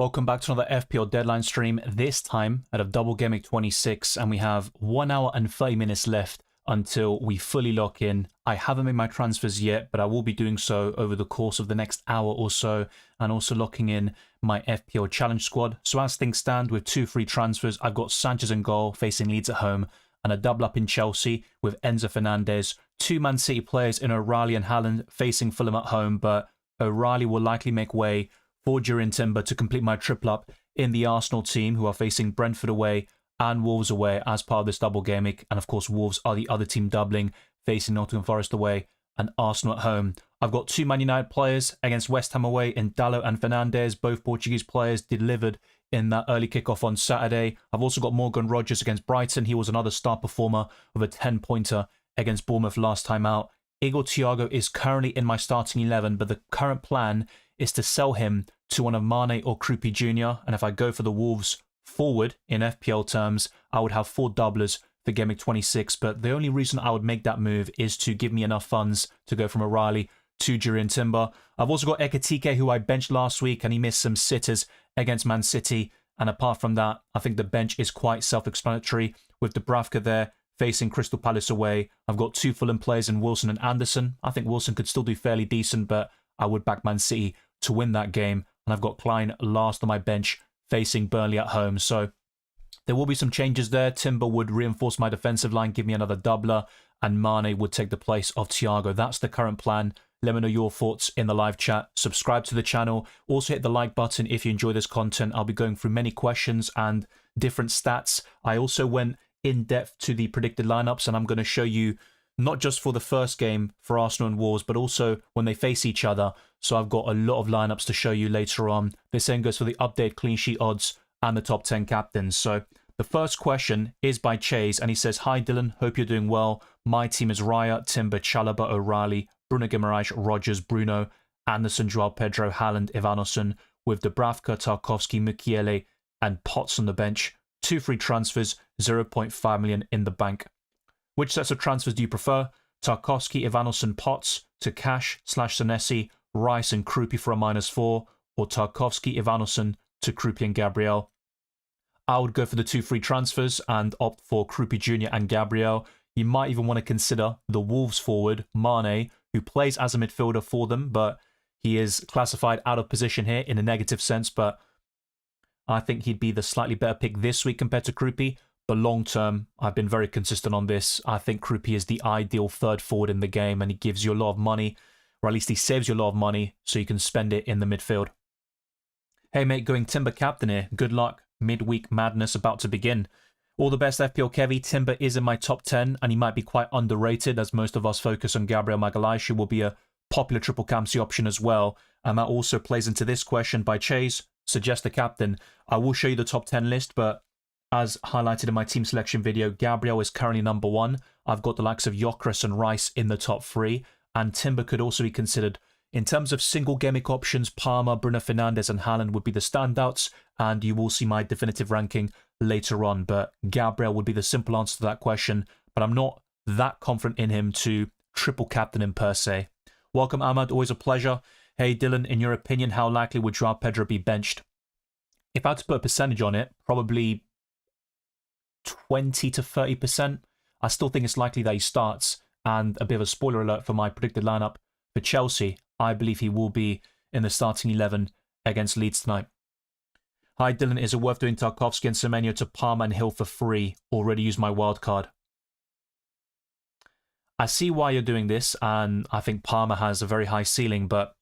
Welcome back to another FPL deadline stream, this time out of Double Gameweek 26, and we have 1 hour and 30 minutes left until we fully lock in. I haven't made my transfers yet, but I will be doing so over the course of the next hour or so, and also locking in my FPL challenge squad. So as things stand, with 2 free transfers, I've got Sanchez in goal, facing Leeds at home, and a double up in Chelsea with Enzo Fernandez. 2 Man City players in O'Reilly and Haaland facing Fulham at home, but O'Reilly will likely make way for Timber to complete my triple up in the Arsenal team, who are facing Brentford away and Wolves away as part of this double game week. And of course, Wolves are the other team doubling, facing Nottingham Forest away and Arsenal at home. I've got 2 Man United players against West Ham away in Dalot and Fernandez. Both Portuguese players delivered in that early kickoff on Saturday. I've also got Morgan Rogers against Brighton. He was another star performer with a 10-pointer against Bournemouth last time out. Igor Thiago is currently in my starting 11, but the current plan is to sell him to one of Mane or Krupi Jr. And if I go for the Wolves forward in FPL terms, I would have 4 doublers for Game Week 26. But the only reason I would make that move is to give me enough funds to go from O'Reilly to Timber. I've also got Ekitike, who I benched last week, and he missed some sitters against Man City. And apart from that, I think the bench is quite self-explanatory with Dubravka there facing Crystal Palace away. I've got 2 Fulham players in Wilson and Anderson. I think Wilson could still do fairly decent, but I would back Man City to win that game. And I've got Klein last on my bench facing Burnley at home. So there will be some changes there. Timber would reinforce my defensive line, give me another doubler, and Mane would take the place of Thiago. That's the current plan. Let me know your thoughts in the live chat. Subscribe to the channel. Also hit the like button if you enjoy this content. I'll be going through many questions and different stats. I also went in depth to the predicted lineups, and I'm going to show you not just for the first game for Arsenal and Wolves, but also when they face each other. So I've got a lot of lineups to show you later on. The same goes for the update clean sheet odds and the top 10 captains. So the first question is by Chase, and he says, "Hi Dylan, hope you're doing well. My team is Raya, Timber, Chalobah, O'Reilly, Bruno Guimaraes, Rogers, Bruno, Anderson, Joao Pedro, Haaland, Ivanoson, with Dubravka, Tarkowski, Mukiele, and Potts on the bench. 2 free transfers, 0.5 million in the bank. Which sets of transfers do you prefer? Tarkowski, Ivanoson, Potts to Cash/Senesi, Rice and Krupi for a -4, or Tarkowski, Ivanoson to Krupi and Gabriel?" I would go for the 2 free transfers and opt for Krupi Jr. and Gabriel. You might even want to consider the Wolves forward, Mane, who plays as a midfielder for them, but he is classified out of position here in a negative sense, but I think he'd be the slightly better pick this week compared to Krupi. But long term, I've been very consistent on this. I think Krupi is the ideal third forward in the game, and he gives you a lot of money, or at least he saves you a lot of money, so you can spend it in the midfield. Hey mate, going Timber captain here. Good luck. Midweek madness about to begin. All the best, FPL Kevy. Timber is in my top 10, and he might be quite underrated, as most of us focus on Gabriel Magalhaes, who will be a popular triple captaincy option as well. And that also plays into this question by Chase. Suggest a captain. I will show you the top 10 list, but as highlighted in my team selection video, Gabriel is currently number 1. I've got the likes of Gyökeres and Rice in the top 3, and Timber could also be considered. In terms of single gimmick options, Palmer, Bruno Fernandes and Haaland would be the standouts, and you will see my definitive ranking later on. But Gabriel would be the simple answer to that question, but I'm not that confident in him to triple captain him per se. Welcome Ahmad, always a pleasure. Hey Dylan, in your opinion, how likely would Joao Pedro be benched? If I had to put a percentage on it, probably 20 to 30%. I still think it's likely that he starts, and a bit of a spoiler alert for my predicted lineup for Chelsea, I believe he will be in the starting 11 against Leeds tonight. Hi Dylan, is it worth doing Tarkowski and Semenyo to Palmer and Hill for free? Already used my wildcard. I see why you're doing this, and I think Palmer has a very high ceiling, but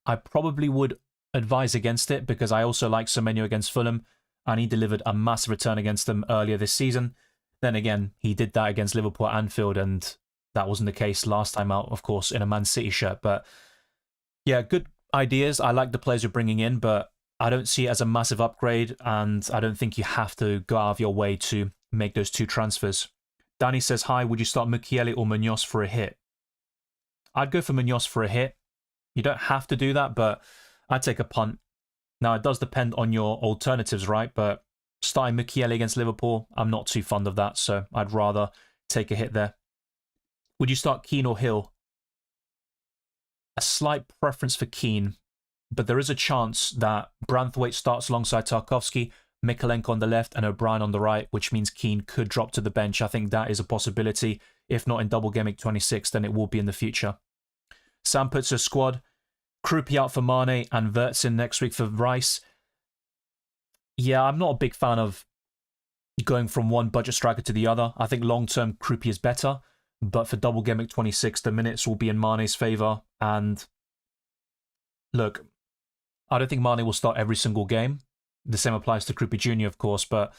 I probably would advise against it because I also like Semenyo against Fulham, and he delivered a massive return against them earlier this season. Then again, he did that against Liverpool at Anfield, and that wasn't the case last time out, of course, in a Man City shirt. But yeah, good ideas. I like the players you're bringing in, but I don't see it as a massive upgrade, and I don't think you have to go out of your way to make those 2 transfers. Danny says, "Hi, would you start Mukiele or Munoz for a hit?" I'd go for Munoz for a hit. You don't have to do that, but I'd take a punt. Now, it does depend on your alternatives, right? But starting Mukiele against Liverpool, I'm not too fond of that, so I'd rather take a hit there. Would you start Keane or Hill? A slight preference for Keane, but there is a chance that Branthwaite starts alongside Tarkowski, Mikolenko on the left and O'Brien on the right, which means Keane could drop to the bench. I think that is a possibility. If not in Double Gameweek 26, then it will be in the future. Sam puts a squad. Krupi out for Mane and Wirtz in next week for Rice. Yeah, I'm not a big fan of going from one budget striker to the other. I think long-term Krupi is better, but for Double Gameweek 26, the minutes will be in Mane's favour. And look, I don't think Mane will start every single game. The same applies to Krupi Jr., of course, but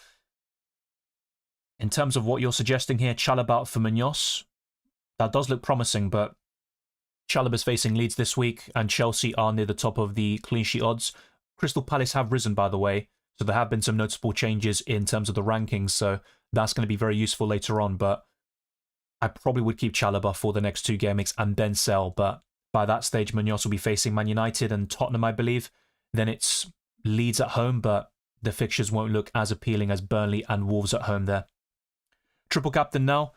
in terms of what you're suggesting here, Chalobah for Munoz, that does look promising, but Chalobah's facing Leeds this week, and Chelsea are near the top of the clean sheet odds. Crystal Palace have risen, by the way, so there have been some noticeable changes in terms of the rankings, so that's going to be very useful later on, but I probably would keep Chalobah for the next 2 game weeks and then sell, but by that stage, Munoz will be facing Man United and Tottenham, I believe. Then it's Leeds at home, but the fixtures won't look as appealing as Burnley and Wolves at home there. Triple captain now.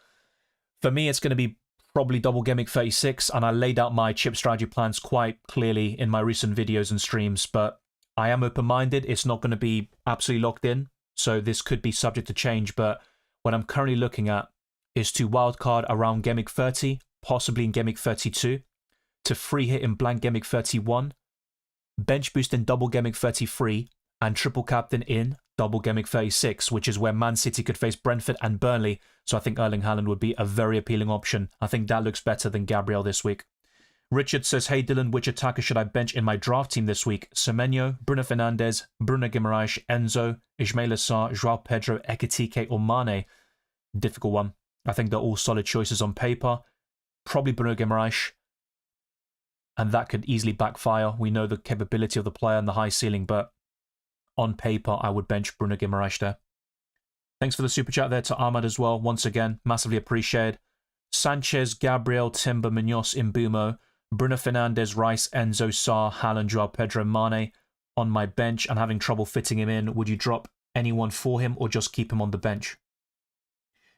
For me, it's going to be probably Double Gameweek 36, and I laid out my chip strategy plans quite clearly in my recent videos and streams, but I am open-minded. It's not going to be absolutely locked in, so this could be subject to change, but what I'm currently looking at is to wildcard around Gameweek 30, possibly in Gameweek 32, to free hit in blank Gameweek 31, bench boost in Double Gameweek 33, and triple captain in Double Gameweek 36, which is where Man City could face Brentford and Burnley, so I think Erling Haaland would be a very appealing option. I think that looks better than Gabriel this week. Richard says, hey Dylan, which attacker should I bench in my draft team this week? Semenyo, Bruno Fernandes, Bruno Guimaraes, Enzo, Ismaila Sarr, João Pedro, Ekitike or Mane? Difficult one. I think they're all solid choices on paper. Probably Bruno Guimaraes, and that could easily backfire. We know the capability of the player and the high ceiling, but on paper, I would bench Bruno Guimaraes there. Thanks for the super chat there to Ahmad as well. Once again, massively appreciated. Sanchez, Gabriel, Timber, Munoz, Mbumo, Bruno Fernandes, Rice, Enzo, Sarr, Haaland, João Pedro, Mane on my bench and having trouble fitting him in. Would you drop anyone for him or just keep him on the bench?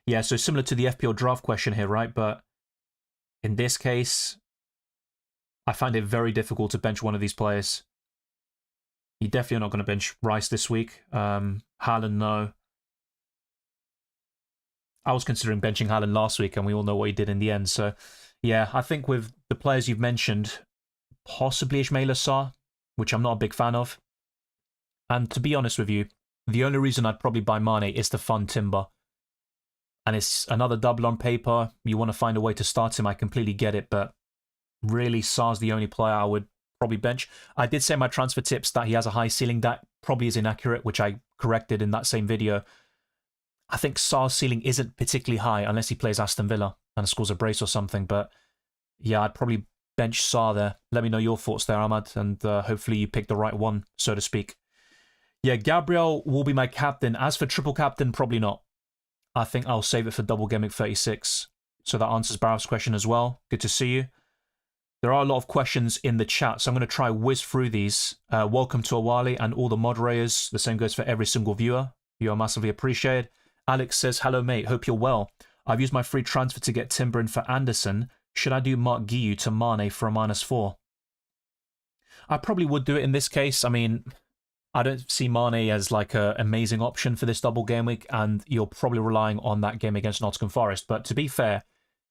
Yeah, so similar to the FPL draft question here, right? But in this case, I find it very difficult to bench one of these players. You're definitely not going to bench Rice this week. Haaland, no. I was considering benching Haaland last week, and we all know what he did in the end. So, yeah, I think with the players you've mentioned, possibly Ismaila Sarr, which I'm not a big fan of. And to be honest with you, the only reason I'd probably buy Mane is to fund Timber. And it's another double on paper. You want to find a way to start him, I completely get it, but really, Sarr's the only player I would probably bench. I did say in my transfer tips that he has a high ceiling. That probably is inaccurate, which I corrected in that same video. I think Sarr's ceiling isn't particularly high unless he plays Aston Villa and scores a brace or something. But yeah, I'd probably bench Sarr there. Let me know your thoughts there, Ahmad, and hopefully you pick the right one, so to speak. Yeah, Gabriel will be my captain. As for triple captain, probably not. I think I'll save it for Double Gameweek 36. So that answers Barrow's question as well. Good to see you. There are a lot of questions in the chat, so I'm going to try whiz through these. Welcome to Awali and all the moderators. The same goes for every single viewer. You are massively appreciated. Alex says, hello mate, hope you're well. I've used my free transfer to get Timber in for Anderson. Should I do Mark Guiu to Mane for a -4? I probably would do it in this case. I mean, I don't see Mane as like an amazing option for this double game week, and you're probably relying on that game against Nottingham Forest. But to be fair,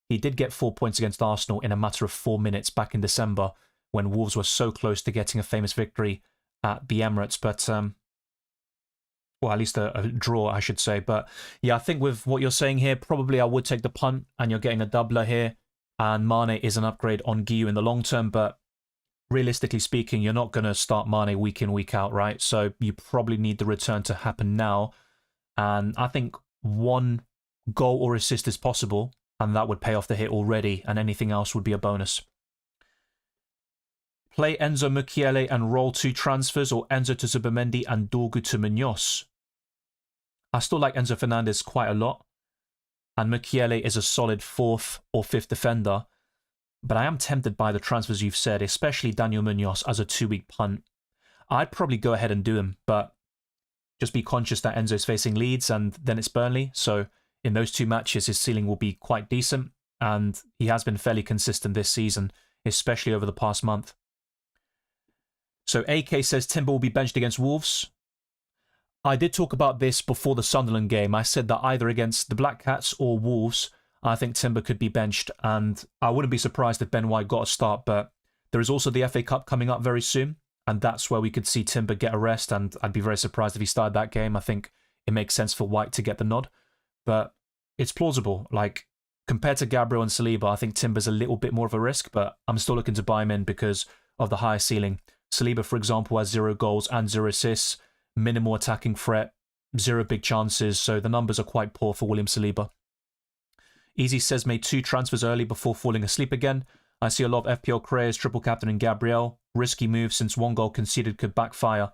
he did get 4 points against Arsenal in a matter of 4 minutes back in December when Wolves were so close to getting a famous victory at the Emirates. But, well, at least a draw, I should say. But yeah, I think with what you're saying here, probably I would take the punt, and you're getting a doubler here. And Mane is an upgrade on Guiu in the long term, but realistically speaking, you're not going to start Mane week in, week out, right? So you probably need the return to happen now. And I think 1 goal or assist is possible, and that would pay off the hit already, and anything else would be a bonus. Play Enzo Mukiele and roll 2 transfers, or Enzo to Zubimendi and Dorgu to Munoz. I still like Enzo Fernandez quite a lot, and Mukiele is a solid 4th or 5th defender, but I am tempted by the transfers you've said, especially Daniel Munoz as a 2-week punt. I'd probably go ahead and do him, but just be conscious that Enzo's facing Leeds and then it's Burnley, so in those 2 matches his ceiling will be quite decent, and he has been fairly consistent this season, especially over the past month. So AK says Timber will be benched against Wolves. I did talk about this before the Sunderland game. I said that either against the Black Cats or Wolves, I think Timber could be benched, and I wouldn't be surprised if Ben White got a start, but there is also the FA Cup coming up very soon, and that's where we could see Timber get a rest, and I'd be very surprised if he started that game. I think it makes sense for White to get the nod, but it's plausible. Like, compared to Gabriel and Saliba, I think Timber's a little bit more of a risk, but I'm still looking to buy him in because of the higher ceiling. Saliba, for example, has 0 goals and 0 assists, minimal attacking threat, 0 big chances, so the numbers are quite poor for William Saliba. Easy says made 2 transfers early before falling asleep again. I see a lot of FPL careers, triple captain and Gabriel. Risky move since 1 goal conceded could backfire.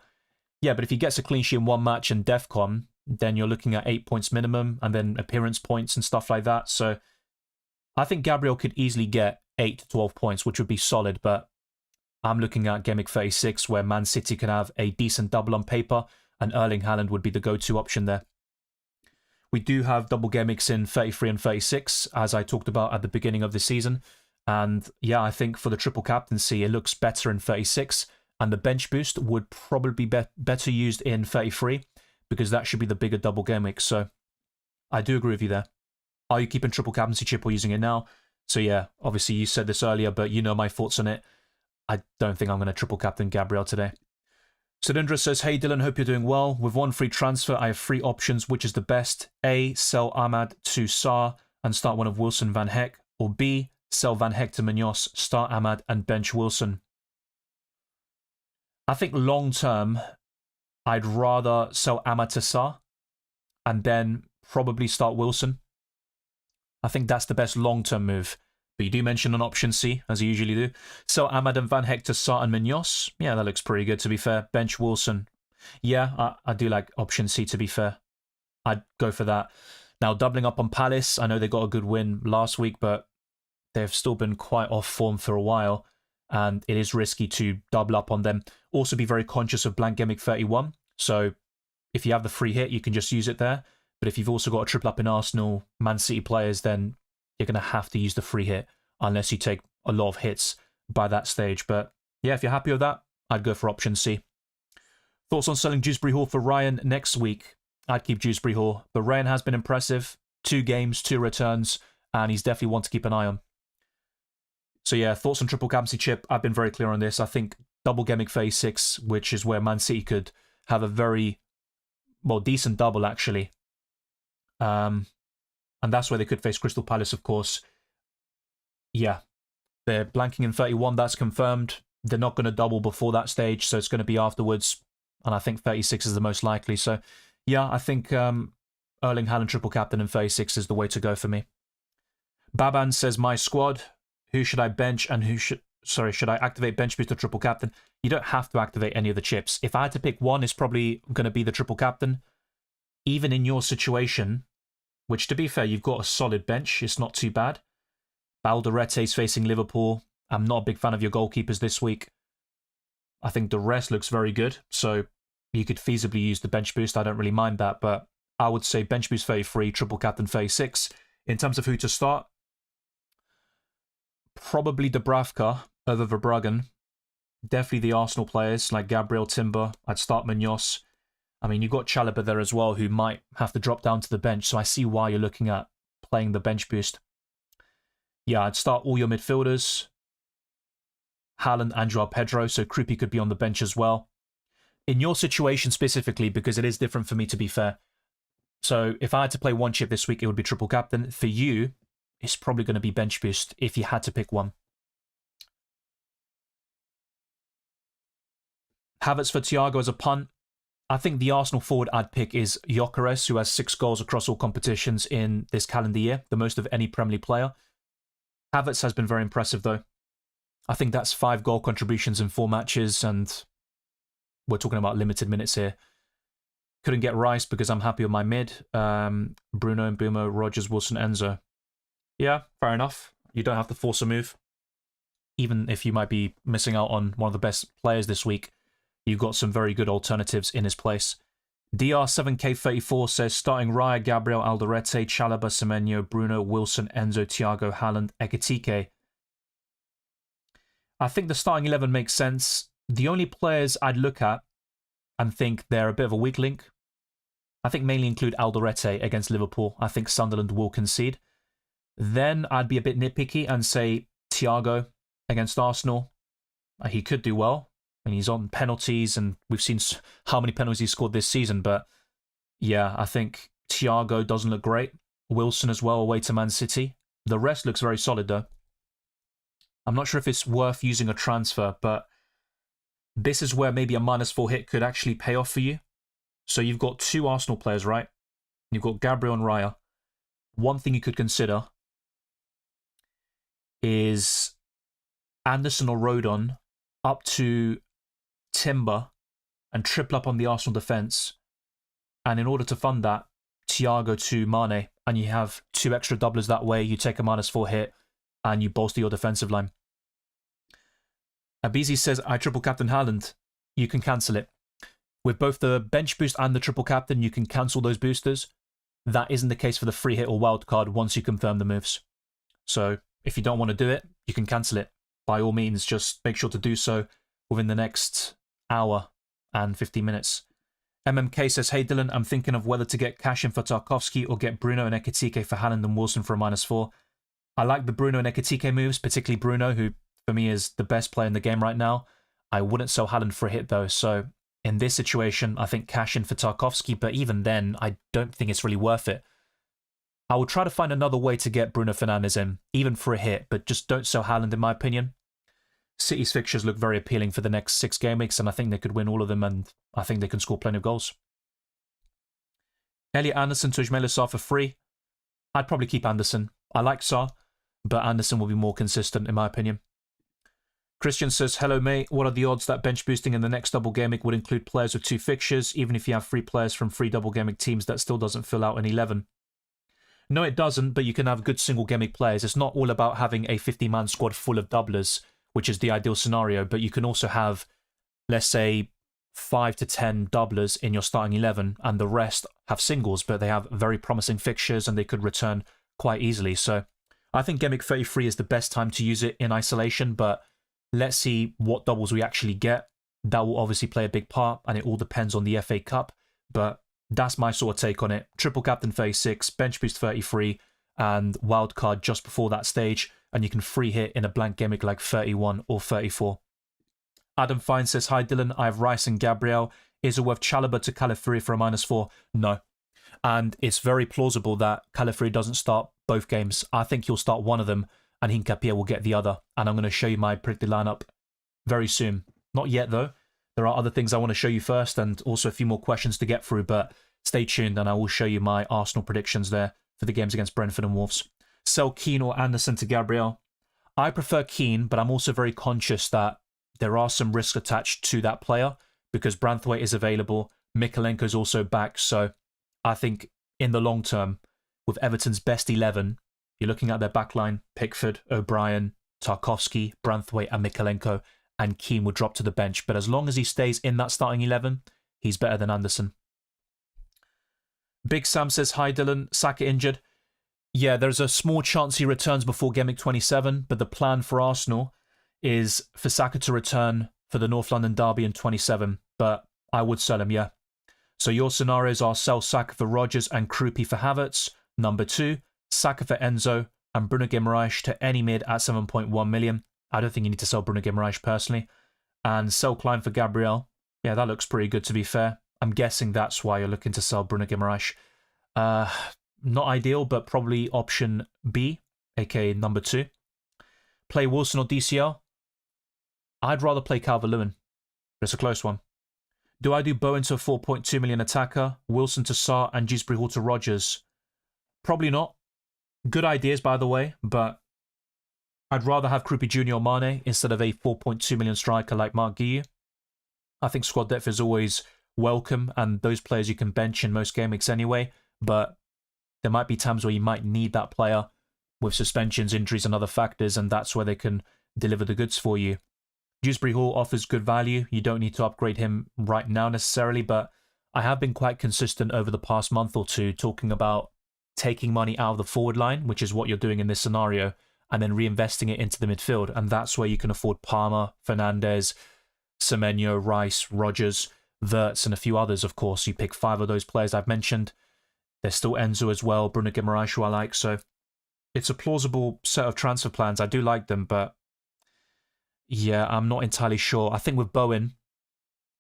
Yeah, but if he gets a clean sheet in 1 match and DEFCON, then you're looking at 8 points minimum and then appearance points and stuff like that. So I think Gabriel could easily get 8 to 12 points, which would be solid, but I'm looking at Gameweek 36 where Man City can have a decent double on paper and Erling Haaland would be the go-to option there. We do have double Gameweeks in 33 and 36, as I talked about at the beginning of the season. And yeah, I think for the triple captaincy, it looks better in 36. And the bench boost would probably be better used in 33 because that should be the bigger double Gameweek. So I do agree with you there. Are you keeping triple captaincy chip or using it now? So yeah, obviously you said this earlier, but you know my thoughts on it. I don't think I'm going to triple captain Gabriel today. Sudindra says, hey Dylan, hope you're doing well. With 1 free transfer, I have 3 options. Which is the best? A, sell Ahmad to Sarr and start one of Wilson Van Heck. Or B, sell Van Heck to Munoz, start Ahmad and bench Wilson. I think long term, I'd rather sell Ahmad to Sarr and then probably start Wilson. I think that's the best long-term move. But you do mention an option C, as you usually do. Sell Ahmad and Van Heck to Sarr and Munoz. Yeah, that looks pretty good, to be fair. Bench Wilson. Yeah, I do like option C, to be fair. I'd go for that. Now, doubling up on Palace. I know they got a good win last week, but they've still been quite off form for a while. And it is risky to double up on them. Also, be very conscious of blank Gameweek 31. So, if you have the free hit, you can just use it there. But if you've also got a triple up in Arsenal, Man City players, then you're going to have to use the free hit unless you take a lot of hits by that stage. But yeah, if you're happy with that, I'd go for option C. Thoughts on selling Dewsbury Hall for Ryan next week? I'd keep Dewsbury Hall, but Ryan has been impressive. 2 games, 2 returns, and he's definitely one to keep an eye on. So yeah, thoughts on triple captaincy chip? I've been very clear on this. I think double Gameweek 36, which is where Man City could have a very, well, decent double actually. And that's where they could face Crystal Palace, of course. Yeah, they're blanking in 31. That's confirmed. They're not going to double before that stage, so it's going to be afterwards. And I think 36 is the most likely. So, yeah, I think Erling Haaland triple captain in 36 is the way to go for me. Baban says, my squad. Who should I bench and should I activate bench boost or triple captain? You don't have to activate any of the chips. If I had to pick one, it's probably going to be the triple captain. Even in your situation, which, to be fair, you've got a solid bench. It's not too bad. Alderete facing Liverpool. I'm not a big fan of your goalkeepers this week. I think the rest looks very good. So you could feasibly use the bench boost. I don't really mind that. But I would say bench boost 33, triple captain 36. In terms of who to start, probably Dubravka over Verbruggen. Definitely the Arsenal players like Gabriel, Timber. I'd start Munoz. I mean, you've got Chalobah there as well, who might have to drop down to the bench, so I see why you're looking at playing the bench boost. Yeah, I'd start all your midfielders. Haaland and Joao Pedro, so Krupi could be on the bench as well. In your situation specifically, because it is different for me, to be fair. So if I had to play one chip this week, it would be triple captain. For you, it's probably going to be bench boost if you had to pick one. Havertz for Thiago as a punt. I think the Arsenal forward I'd pick is Gyökeres, who has 6 goals across all competitions in this calendar year, the most of any Premier League player. Havertz has been very impressive, though. I think that's 5 goal contributions in 4 matches, and we're talking about limited minutes here. Couldn't get Rice because I'm happy with my mid. Bruno, Mbumo, Rogers, Wilson, Enzo. Yeah, fair enough. You don't have to force a move. Even if you might be missing out on one of the best players this week, you've got some very good alternatives in his place. DR7K34 says, starting Raya, Gabriel, Alderete, Chalobah, Semenyo, Bruno, Wilson, Enzo, Thiago, Haaland, Ekitike. I think the starting 11 makes sense. The only players I'd look at and think they're a bit of a weak link, I think mainly include Alderete against Liverpool. I think Sunderland will concede. Then I'd be a bit nitpicky and say Thiago against Arsenal. He could do well. And he's on penalties, and we've seen how many penalties he scored this season. But yeah, I think Thiago doesn't look great. Wilson as well, away to Man City. The rest looks very solid, though. I'm not sure if it's worth using a transfer, but this is where maybe a -4 hit could actually pay off for you. So you've got 2 Arsenal players, right? You've got Gabriel and Raya. One thing you could consider is Anderson or Rodon up to Timber and triple up on the Arsenal defence. And in order to fund that, Thiago to Mane, and you have 2 extra doublers that way. You take a -4 hit and you bolster your defensive line. Abizi says, I triple captain Haaland. You can cancel it. With both the bench boost and the triple captain, you can cancel those boosters. That isn't the case for the free hit or wild card once you confirm the moves. So if you don't want to do it, you can cancel it. By all means, just make sure to do so within the next hour and 15 minutes. MMK says, hey Dylan, I'm thinking of whether to get cash in for Tarkowski or get Bruno and Ekitike for Haaland and Wilson for a -4. I like the Bruno and Ekitike moves, particularly Bruno, who for me is the best player in the game right now. I wouldn't sell Haaland for a hit though, so in this situation, I think cash in for Tarkowski, but even then, I don't think it's really worth it. I will try to find another way to get Bruno Fernandes in, even for a hit, but just don't sell Haaland in my opinion. City's fixtures look very appealing for the next 6 game weeks, and I think they could win all of them, and I think they can score plenty of goals. Elliot Anderson to Ismaila Sarr for free. I'd probably keep Anderson. I like Sarr, but Anderson will be more consistent in my opinion. Christian says, hello mate, what are the odds that bench boosting in the next double game week would include players with 2 fixtures, even if you have 3 players from 3 double game week teams that still doesn't fill out an 11? No, it doesn't, but you can have good single game week players. It's not all about having a 50-man squad full of doublers, which is the ideal scenario, but you can also have, let's say, 5 to 10 doublers in your starting 11, and the rest have singles, but they have very promising fixtures and they could return quite easily. So I think Game Week 33 is the best time to use it in isolation, but let's see what doubles we actually get. That will obviously play a big part, and it all depends on the FA Cup, but that's my sort of take on it. Triple captain 36, bench boost 33, and wildcard just before that stage, and you can free hit in a blank game week like 31 or 34. Adam Fine says, hi Dylan, I have Rice and Gabriel. Is it worth Chalobah to Calafuri for a -4? No. And it's very plausible that Calafuri doesn't start both games. I think he'll start one of them, and Hincapié will get the other. And I'm going to show you my predicted lineup very soon. Not yet, though. There are other things I want to show you first, and also a few more questions to get through, but stay tuned, and I will show you my Arsenal predictions there for the games against Brentford and Wolves. Sell Keane or Anderson to Gabriel. I prefer Keane, but I'm also very conscious that there are some risks attached to that player because Branthwaite is available, Mikalenko is also back, so I think in the long term, with Everton's best 11, you're looking at their backline, Pickford, O'Brien, Tarkowski, Branthwaite and Mikalenko, and Keane will drop to the bench. But as long as he stays in that starting 11, he's better than Anderson. Big Sam says, hi Dylan, Saka injured. Yeah, there's a small chance he returns before Game Week 27, but the plan for Arsenal is for Saka to return for the North London derby in 27, but I would sell him, yeah. So your scenarios are sell Saka for Rodgers and Krupi for Havertz. Number 2, Saka for Enzo and Bruno Guimaraes to any mid at 7.1 million. I don't think you need to sell Bruno Guimaraes personally. And sell Klein for Gabriel. Yeah, that looks pretty good to be fair. I'm guessing that's why you're looking to sell Bruno Guimaraes. Not ideal, but probably option B, aka number 2. Play Wilson or DCL? I'd rather play Calvert-Lewin. It's a close one. Do I do Bowen to a 4.2 million attacker, Wilson to Sarr, and Dewsbury Hall to Rodgers? Probably not. Good ideas, by the way, but I'd rather have Krupi Jr. or Mane instead of a 4.2 million striker like Mark Guiu. I think squad depth is always welcome, and those players you can bench in most game weeks anyway, but there might be times where you might need that player with suspensions, injuries, and other factors, and that's where they can deliver the goods for you. Dewsbury Hall offers good value. You don't need to upgrade him right now necessarily, but I have been quite consistent over the past month or two talking about taking money out of the forward line, which is what you're doing in this scenario, and then reinvesting it into the midfield. And that's where you can afford Palmer, Fernandes, Semenyo, Rice, Rodgers, Wirtz, and a few others, of course. You pick 5 of those players I've mentioned. There's still Enzo as well, Bruno Guimaraes, who I like. So it's a plausible set of transfer plans. I do like them, but yeah, I'm not entirely sure. I think with Bowen,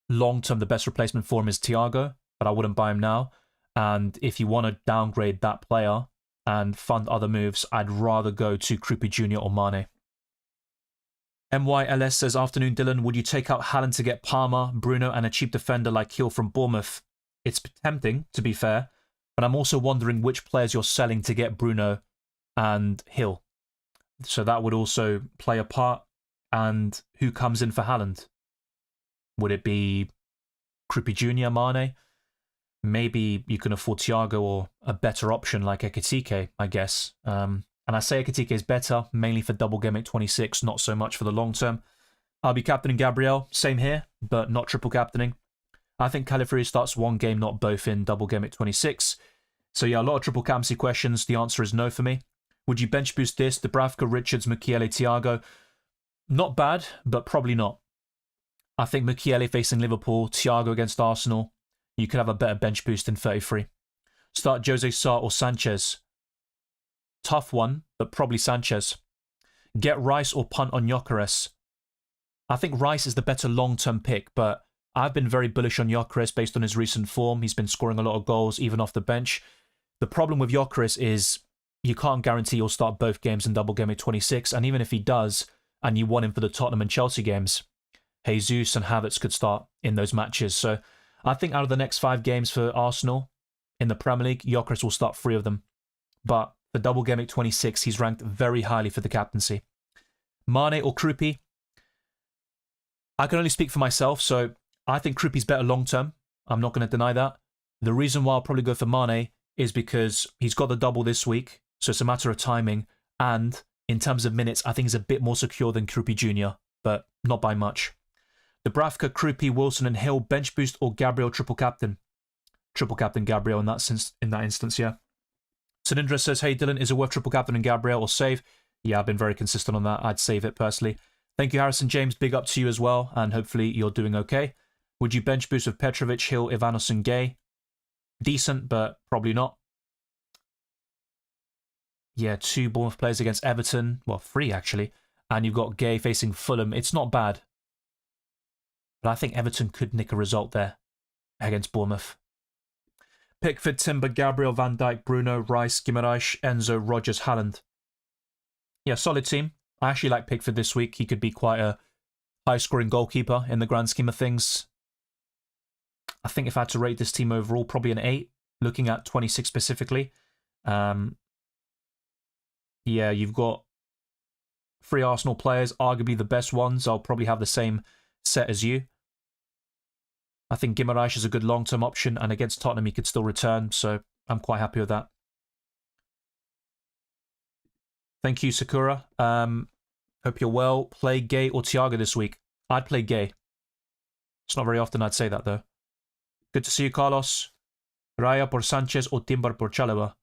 long-term, the best replacement for him is Thiago, but I wouldn't buy him now. And if you want to downgrade that player and fund other moves, I'd rather go to Kruppi Jr. or Mane. MYLS says, afternoon, Dylan. Would you take out Haaland to get Palmer, Bruno, and a cheap defender like Hill from Bournemouth? It's tempting, to be fair, but I'm also wondering which players you're selling to get Bruno and Hill. So that would also play a part. And who comes in for Haaland? Would it be Kruppi Jr., Mane? Maybe you can afford Thiago or a better option like Ekitike, I guess. And I say Ekitike is better, mainly for Double Gameweek 26, not so much for the long term. I'll be captaining Gabriel, same here, but not triple captaining. I think Califari starts one game, not both in Double Gameweek 26. So yeah, a lot of triple captaincy questions. The answer is no for me. Would you bench boost this? Dubravka, Richards, Mukiele, Thiago? Not bad, but probably not. I think Mukiele facing Liverpool, Thiago against Arsenal, you could have a better bench boost in 33. Start Jose Sarr or Sanchez. Tough one, but probably Sanchez. Get Rice or punt on Gyökeres. I think Rice is the better long-term pick, but I've been very bullish on Gyökeres based on his recent form. He's been scoring a lot of goals, even off the bench. The problem with Gyökeres is you can't guarantee he'll start both games in Double Gameweek 26, and even if he does, and you want him for the Tottenham and Chelsea games, Jesus and Havertz could start in those matches. So I think out of the next 5 games for Arsenal in the Premier League, Gyökeres will start 3 of them. But for Double Gameweek 26, he's ranked very highly for the captaincy. Mane or Kruppi? I can only speak for myself, so I think Kruppi's better long-term. I'm not going to deny that. The reason why I'll probably go for Mane is because he's got the double this week, so it's a matter of timing. And in terms of minutes, I think he's a bit more secure than Kruppi Jr., but not by much. Dubravka, Kruppi, Wilson, and Hill, bench boost or Gabriel triple captain? Triple captain Gabriel in that instance, yeah. Sinindra says, hey Dylan, is it worth triple captain and Gabriel or save? Yeah, I've been very consistent on that. I'd save it personally. Thank you, Harrison James. Big up to you as well, and hopefully you're doing okay. Would you bench boost with Petrovic, Hill, Ivanos, and Gay? Decent, but probably not. Yeah, 2 Bournemouth players against Everton. Well, 3 actually. And you've got Gay facing Fulham. It's not bad. But I think Everton could nick a result there against Bournemouth. Pickford, Timber, Gabriel, Van Dijk, Bruno, Rice, Guimaraes, Enzo, Rodgers, Haaland. Yeah, solid team. I actually like Pickford this week. He could be quite a high-scoring goalkeeper in the grand scheme of things. I think if I had to rate this team overall, probably an 8, looking at 26 specifically. Yeah, you've got 3 Arsenal players, arguably the best ones. I'll probably have the same set as you. I think Guimaraes is a good long-term option, and against Tottenham he could still return, so I'm quite happy with that. Thank you, Sakura. Hope you're well. Play Gay or Thiago this week? I'd play Gay. It's not very often I'd say that, though. Good to see you, Carlos. Raya por Sanchez or Timber por Chalaba?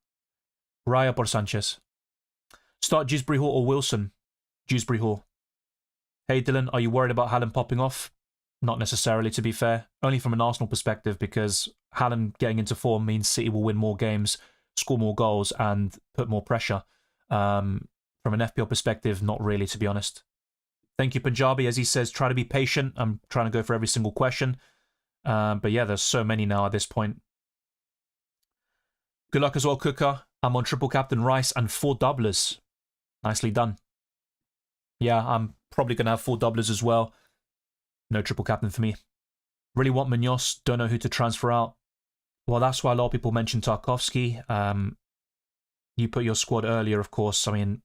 Raya por Sanchez. Start Dewsbury Hall or Wilson? Dewsbury Hall. Hey, Dylan, are you worried about Haaland popping off? Not necessarily, to be fair. Only from an Arsenal perspective, because Haaland getting into form means City will win more games, score more goals, and put more pressure. From an FPL perspective, not really, to be honest. Thank you, Punjabi. As he says, try to be patient. I'm trying to go for every single question. But yeah, there's so many now at this point. Good luck as well, Cooker. I'm on triple captain Rice and 4 doublers. Nicely done. Yeah, I'm probably going to have 4 doublers as well. No triple captain for me. Really want Munoz. Don't know who to transfer out. Well, that's why a lot of people mentioned Tarkovsky. You put your squad earlier, of course. I mean,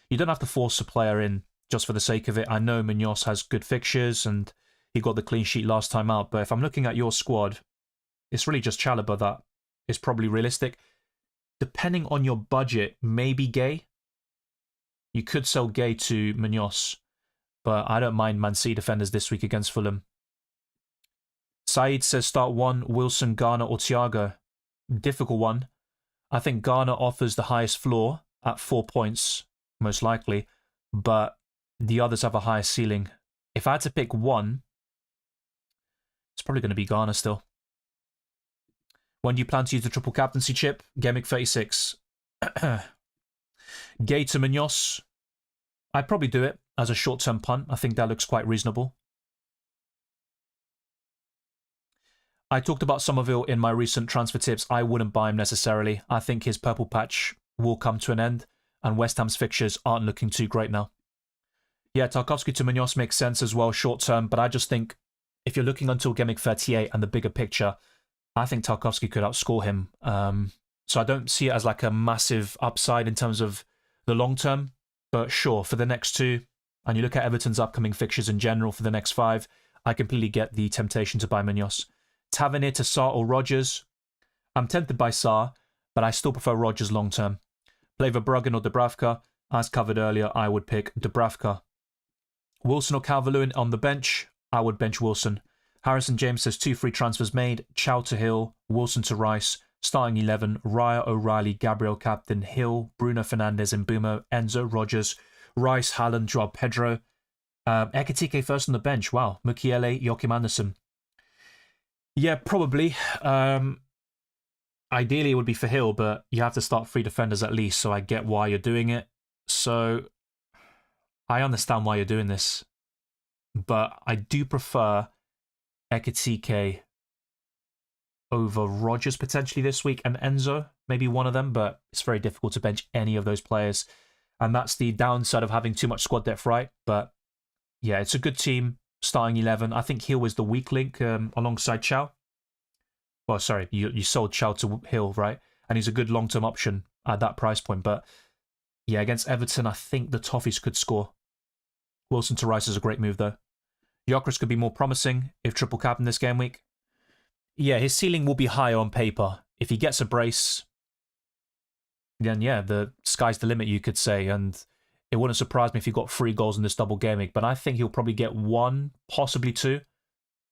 you don't have to force a player in just for the sake of it. I know Munoz has good fixtures and he got the clean sheet last time out. But if I'm looking at your squad, it's really just Chalobah that is probably realistic. Depending on your budget, maybe Gay. You could sell Gay to Munoz. But I don't mind Man City defenders this week against Fulham. Saeed says start 1, Wilson, Garner or Thiago. Difficult one. I think Garner offers the highest floor at 4 points, most likely. But the others have a higher ceiling. If I had to pick one, It's probably going to be Ghana still. When do you plan to use the triple captaincy chip? Gameweek 36. Gay to Munoz. I'd probably do it as a short-term punt. I think that looks quite reasonable. I talked about Somerville in my recent transfer tips. I wouldn't buy him necessarily. I think his purple patch will come to an end, and West Ham's fixtures aren't looking too great now. Yeah, Tarkowski to Munoz makes sense as well short-term, but I just think if you're looking until Gameweek 38 and the bigger picture, I think Tarkowski could outscore him. So I don't see it as like a massive upside in terms of the long term, but sure, for the next two, and you look at Everton's upcoming fixtures in general for the next 5, I completely get the temptation to buy Munoz. Tavernier to Sarr or Rodgers. I'm tempted by Sarr, but I still prefer Rodgers long term. Play Verbruggen or Dubravka. As covered earlier, I would pick Dubravka. Wilson or Calvert-Lewin on the bench. I would bench Wilson. Harrison James says 2 free transfers made. Chow to Hill, Wilson to Rice. Starting 11, Raya, O'Reilly, Gabriel captain, Hill, Bruno Fernandes, Mbeumo, Enzo, Rodgers, Rice, Haaland, Joao Pedro. Ekitike first on the bench. Wow. Mukiele, Joachim Andersen. Yeah, probably. Ideally, it would be for Hill, but you have to start 3 defenders at least, so I get why you're doing it. So I understand why you're doing this, but I do prefer Ekitike over Rodgers potentially this week, and Enzo, maybe one of them, but it's very difficult to bench any of those players. And that's the downside of having too much squad depth, right? But yeah, it's a good team, starting 11. I think Hill is the weak link alongside Chow. Well, sorry, you sold Chow to Hill, right? And he's a good long-term option at that price point. But yeah, against Everton, I think the Toffees could score. Wilson to Rice is a great move, though. Gyökeres could be more promising if triple cap in this game week. Yeah, his ceiling will be higher on paper. If he gets a brace, then yeah, the sky's the limit, you could say. And it wouldn't surprise me if he got 3 goals in this double game week. But I think he'll probably get 1, possibly 2.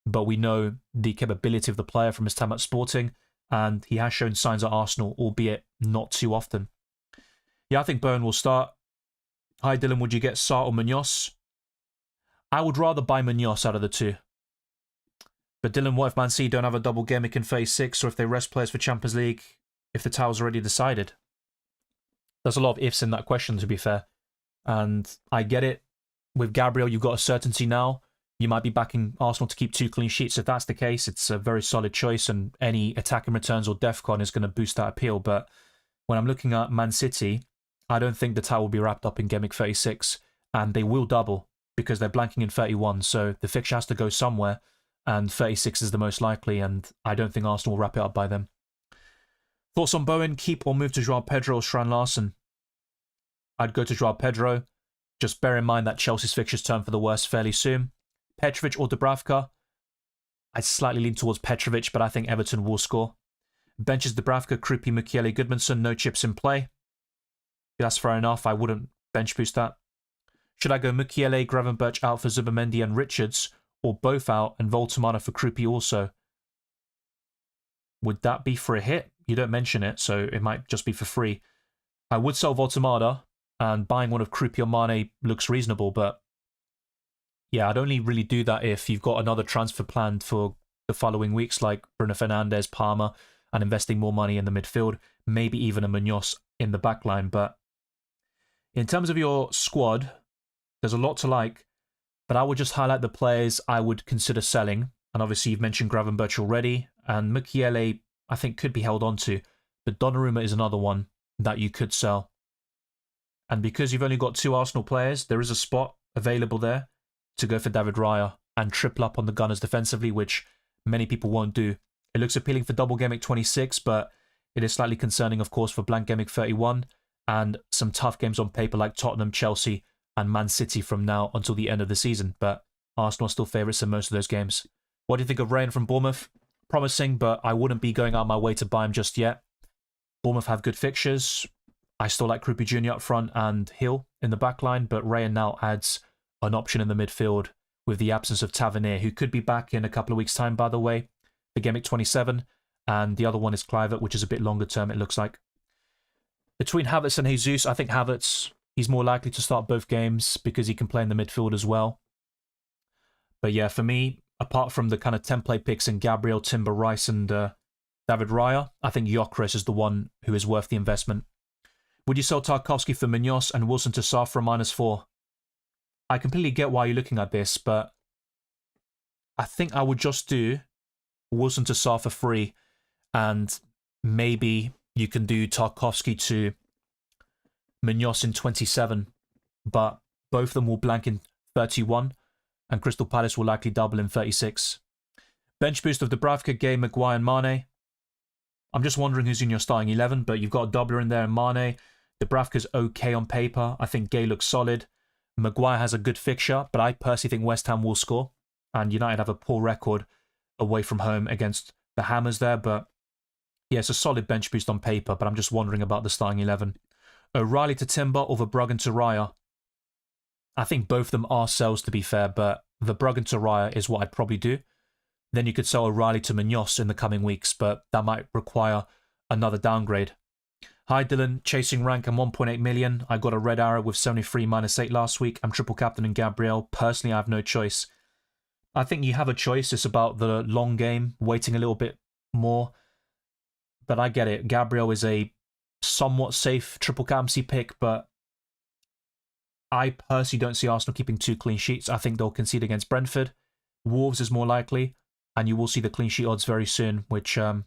But we know the capability of the player from his time at Sporting. And he has shown signs at Arsenal, albeit not too often. Yeah, I think Bowen will start. Hi, Dylan, would you get Sarr or Munoz? I would rather buy Munoz out of the 2. But Dylan, what if Man City don't have a double game week in phase 6, or if they rest players for Champions League, if the title's already decided? There's a lot of ifs in that question, to be fair. And I get it. With Gabriel, you've got a certainty now. You might be backing Arsenal to keep 2 clean sheets. If that's the case, it's a very solid choice, and any attacking returns or DEFCON is going to boost that appeal. But when I'm looking at Man City, I don't think the title will be wrapped up in Game Week 36, and they will double because they're blanking in 31. So the fixture has to go somewhere, and 36 is the most likely, and I don't think Arsenal will wrap it up by then. Thoughts on Bowen? Keep or move to Joao Pedro or Strand Larsen? I'd go to Joao Pedro. Just bear in mind that Chelsea's fixtures turn for the worse fairly soon. Petrovic or Dubravka? I'd slightly lean towards Petrovic, but I think Everton will score. Benches Dubravka, Krupi, Mukiele, Goodmanson, no chips in play. That's fair enough. I wouldn't bench boost that. Should I go Mukiele, Gravenberch out for Zubamendi and Richards, or both out and Voltamana for Krupi also? Would that be for a hit? You don't mention it, so it might just be for free. I would sell Voltamada, and buying one of Krupi or Mane looks reasonable, but yeah, I'd only really do that if you've got another transfer planned for the following weeks, like Bruno Fernandes, Palmer, and investing more money in the midfield, maybe even a Munoz in the backline. But in terms of your squad, there's a lot to like, but I would just highlight the players I would consider selling. And obviously you've mentioned Gravenberch already, and Mukiele I think could be held on to, but Donnarumma is another one that you could sell. And because you've only got 2 Arsenal players, there is a spot available there to go for David Raya and triple up on the Gunners defensively, which many people won't do. It looks appealing for double game week 26, but it is slightly concerning, of course, for blank game week 31 and some tough games on paper like Tottenham, Chelsea, and Man City from now until the end of the season. But Arsenal are still favourites in most of those games. What do you think of Ryan from Bournemouth? Promising, but I wouldn't be going out of my way to buy him just yet. Bournemouth have good fixtures. I still like Krupi Jr. up front and Hill in the back line, but Ryan now adds an option in the midfield with the absence of Tavernier, who could be back in a couple of weeks' time, by the way, for Game Week 27, and the other one is Kluivert, which is a bit longer term, it looks like. Between Havertz and Jesus, I think Havertz, he's more likely to start both games because he can play in the midfield as well. But yeah, for me, apart from the kind of template picks in Gabriel, Timber, Rice, and David Raya, I think Gyökeres is the one who is worth the investment. Would you sell Tarkowski for Munoz and Wilson to Sarr for a -4? I completely get why you're looking at this, but I think I would just do Wilson to Sarr for free, and maybe you can do Tarkowski to Munoz in 27, but both of them will blank in 31, and Crystal Palace will likely double in 36. Bench boost of Dubravka, Gay, Maguire, and Mane. I'm just wondering who's in your starting 11, but you've got a doubler in there in Mane. Dubravka's okay on paper. I think Gay looks solid. Maguire has a good fixture, but I personally think West Ham will score, and United have a poor record away from home against the Hammers there, but yeah, it's a solid bench boost on paper, but I'm just wondering about the starting 11. O'Reilly to Timber or Verbruggen to Raya. I think both of them are sells, to be fair, but Verbruggen to Raya is what I'd probably do. Then you could sell O'Reilly to Munoz in the coming weeks, but that might require another downgrade. Hi Dylan, chasing rank and 1.8 million. I got a red arrow with 73 -8 last week. I'm triple captain in Gabriel. Personally, I have no choice. I think you have a choice. It's about the long game, waiting a little bit more. But I get it. Gabriel is a somewhat safe triple captaincy pick, but I personally don't see Arsenal keeping 2 clean sheets. I think they'll concede against Brentford. Wolves is more likely, and you will see the clean sheet odds very soon, which are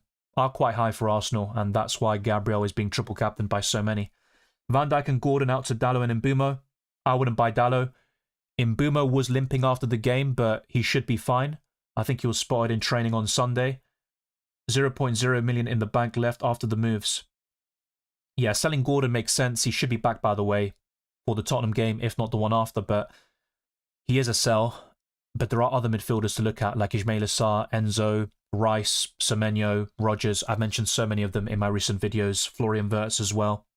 quite high for Arsenal, and that's why Gabriel is being triple captained by so many. Van Dijk and Gordon out to Dallo and Mbumo. I wouldn't buy Dallo. Mbumo was limping after the game, but he should be fine. I think he was spotted in training on Sunday. 0.0 million in the bank left after the moves. Yeah, selling Gordon makes sense. He should be back, by the way, for the Tottenham game, if not the one after, but he is a sell. But there are other midfielders to look at, like Ismail Assar, Enzo, Rice, Semenyo, Rodgers. I've mentioned so many of them in my recent videos. Florian Wirtz as well.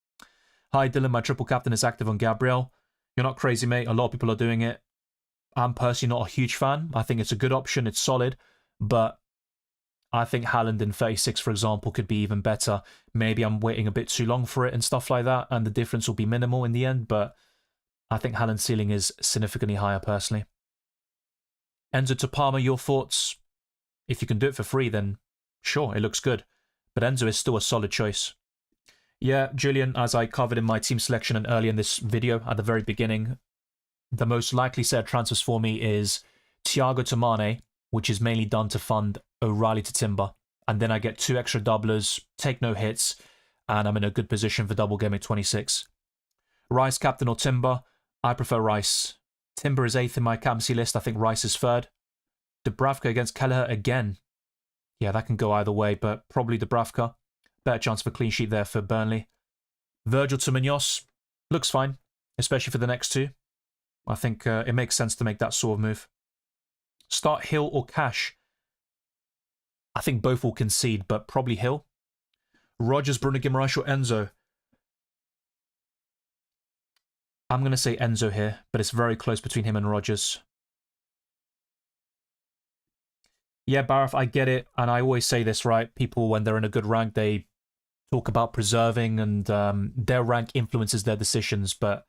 Hi Dylan, my triple captain is active on Gabriel. You're not crazy, mate. A lot of people are doing it. I'm personally not a huge fan. I think it's a good option. It's solid. But I think Haaland in 36, for example, could be even better. Maybe I'm waiting a bit too long for it and stuff like that, and the difference will be minimal in the end. But I think Haaland's ceiling is significantly higher, personally. Enzo to Palmer, your thoughts? If you can do it for free, then sure, it looks good. But Enzo is still a solid choice. Yeah, Julian, as I covered in my team selection and early in this video at the very beginning, the most likely set of transfers for me is Thiago to Mane, which is mainly done to fund O'Reilly to Timber. And then I get 2 extra doublers, take no hits, and I'm in a good position for Double Gameweek 26. Rice, captain or Timber? I prefer Rice. Timber is 8th in my captaincy list. I think Rice is 3rd. Dubravka against Kelleher again. Yeah, that can go either way, but probably Dubravka. Better chance of a clean sheet there for Burnley. Virgil to Munoz. Looks fine, especially for the next 2. I think it makes sense to make that sort of move. Start Hill or Cash? I think both will concede, but probably Hill. Rodgers, Bruno Guimaraes or Enzo? I'm going to say Enzo here, but it's very close between him and Rodgers. Yeah, Baraf, I get it, and I always say this, right? People, when they're in a good rank, they talk about preserving, and their rank influences their decisions, but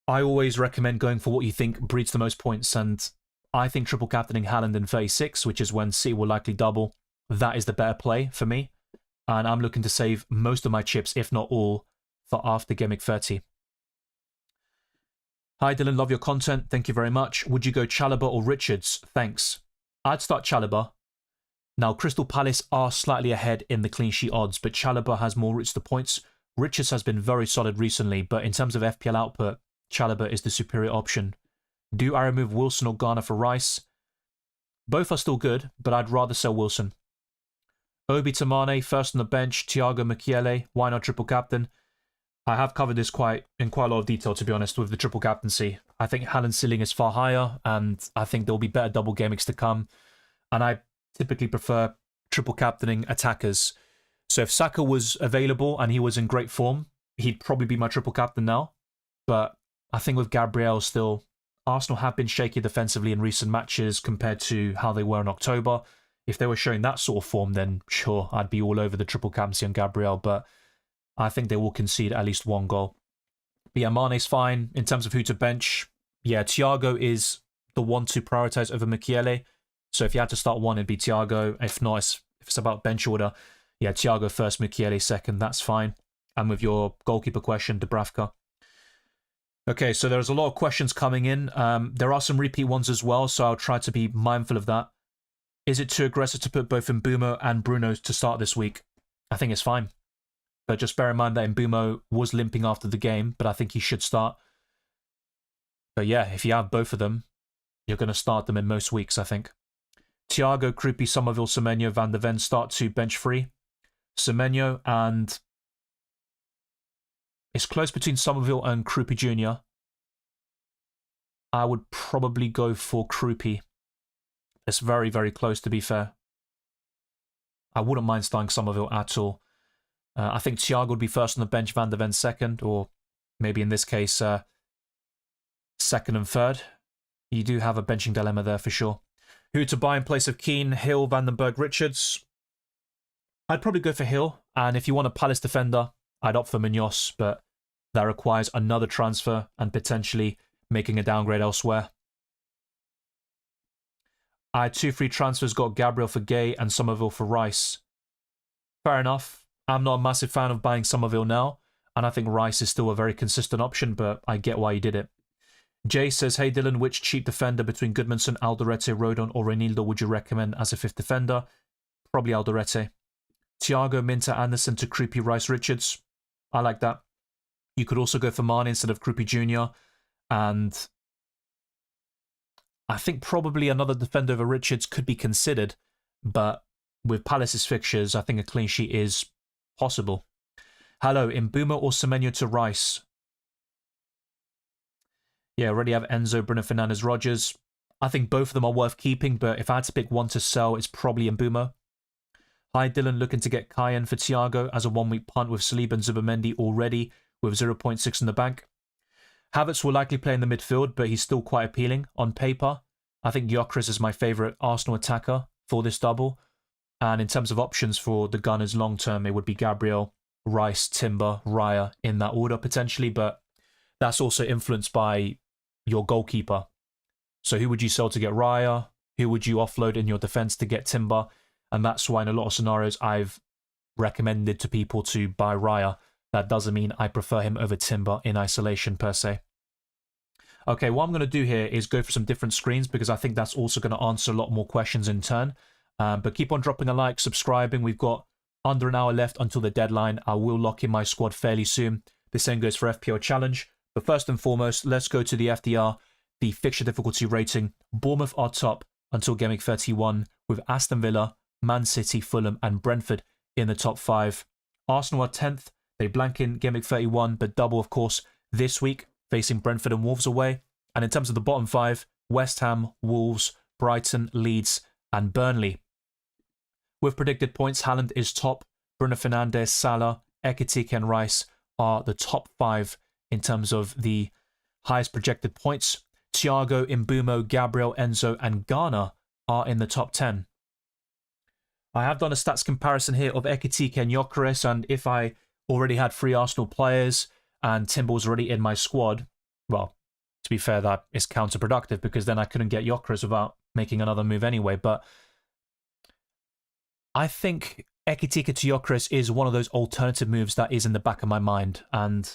I always recommend going for what you think breeds the most points, and I think triple captaining Haaland in 36, which is when City will likely double, that is the better play for me, and I'm looking to save most of my chips, if not all, for after Gameweek 30. Hi Dylan, love your content, thank you very much. Would you go Chalobah or Richards? Thanks. I'd start Chalobah. Now, Crystal Palace are slightly ahead in the clean sheet odds, but Chalobah has more routes to points. Richards has been very solid recently, but in terms of FPL output, Chalobah is the superior option. Do I remove Wilson or Garner for Rice? Both are still good, but I'd rather sell Wilson. Obi to Mane, first on the bench, Thiago Makiele, why not triple captain? I have covered this in quite a lot of detail, to be honest, with the triple captaincy. I think Haaland's ceiling is far higher, and I think there will be better double gameweeks to come. And I typically prefer triple captaining attackers. So if Saka was available and he was in great form, he'd probably be my triple captain now. But I think with Gabriel still, Arsenal have been shaky defensively in recent matches compared to how they were in October. If they were showing that sort of form, then sure, I'd be all over the triple captaincy on Gabriel, but I think they will concede at least 1 goal. But yeah, Mane's fine. In terms of who to bench, yeah, Thiago is the one to prioritize over Mukiele. So if you had to start one, it'd be Thiago. If not, if it's about bench order, yeah, Thiago first, Mukiele second, that's fine. And with your goalkeeper question, Dubravka. Okay, so there's a lot of questions coming in. There are some repeat ones as well, so I'll try to be mindful of that. Is it too aggressive to put both Mbumo and Bruno to start this week? I think it's fine. But just bear in mind that Mbumo was limping after the game, but I think he should start. But yeah, if you have both of them, you're going to start them in most weeks, I think. Thiago, Krupi, Somerville, Semenyo, Van de Ven start to bench free. Semenyo and... It's close between Somerville and Krupi Jr. I would probably go for Krupi. It's very, very close, to be fair. I wouldn't mind starting Somerville at all. I think Thiago would be first on the bench, Van de Ven second, or maybe in this case, second and third. You do have a benching dilemma there for sure. Who to buy in place of Keane, Hill, Vandenberg, Richards? I'd probably go for Hill, and if you want a Palace defender, I'd opt for Munoz, but that requires another transfer and potentially making a downgrade elsewhere. I had 2 free transfers, got Gabriel for Gay and Somerville for Rice. Fair enough. I'm not a massive fan of buying Somerville now, and I think Rice is still a very consistent option, but I get why you did it. Jay says, hey Dylan, which cheap defender between Goodmanson, Alderete, Rodon or Reinildo would you recommend as a 5th defender? Probably Alderete. Thiago, Minter, Anderson to Krupi, Rice, Richards. I like that. You could also go for Mane instead of Krupi Jr. And I think probably another defender over Richards could be considered, but with Palace's fixtures, I think a clean sheet is possible. Hello, Mbumo or Semenyo to Rice? Yeah, already have Enzo, Bruno Fernandes, Rogers. I think both of them are worth keeping, but if I had to pick one to sell, it's probably Mbumo. Hi Dylan, looking to get Cayenne for Thiago as a 1-week punt with Saliba and Zubimendi already with 0.6 in the bank. Havertz will likely play in the midfield, but he's still quite appealing on paper. I think Gyökeres is my favourite Arsenal attacker for this double. And in terms of options for the Gunners long term, it would be Gabriel, Rice, Timber, Raya in that order potentially, but that's also influenced by your goalkeeper. So who would you sell to get Raya? Who would you offload in your defence to get Timber? And that's why in a lot of scenarios I've recommended to people to buy Raya. That doesn't mean I prefer him over Timber in isolation per se. Okay, what I'm going to do here is go for some different screens because I think that's also going to answer a lot more questions in turn. But keep on dropping a like, subscribing. We've got under an hour left until the deadline. I will lock in my squad fairly soon. The same goes for FPL Challenge. But first and foremost, let's go to the FDR, the fixture difficulty rating. Bournemouth are top until Game Week 31 with Aston Villa, Man City, Fulham and Brentford in the top 5. Arsenal are 10th. They blank in Game Week 31, but double, of course, this week, facing Brentford and Wolves away. And in terms of the bottom 5, West Ham, Wolves, Brighton, Leeds and Burnley. With predicted points, Haaland is top. Bruno Fernandes, Salah, Ekitike and Rice are the top 5 in terms of the highest projected points. Thiago, Mbumo, Gabriel, Enzo and Ghana are in the top 10. I have done a stats comparison here of Ekitike and Gyökeres, and if I already had 3 Arsenal players and Timber was already in my squad, well, to be fair, that is counterproductive because then I couldn't get Gyökeres without making another move anyway. But I think Ekitike to Gyökeres is one of those alternative moves that is in the back of my mind. And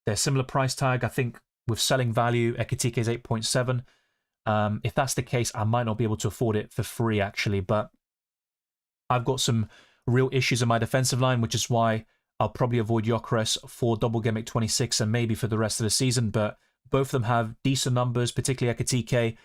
they're similar price tag. I think with selling value, Ekitike is 8.7. If that's the case, I might not be able to afford it for free, actually. But I've got some real issues in my defensive line, which is why I'll probably avoid Gyökeres for Double Gameweek 26 and maybe for the rest of the season. But both of them have decent numbers, particularly Ekitike,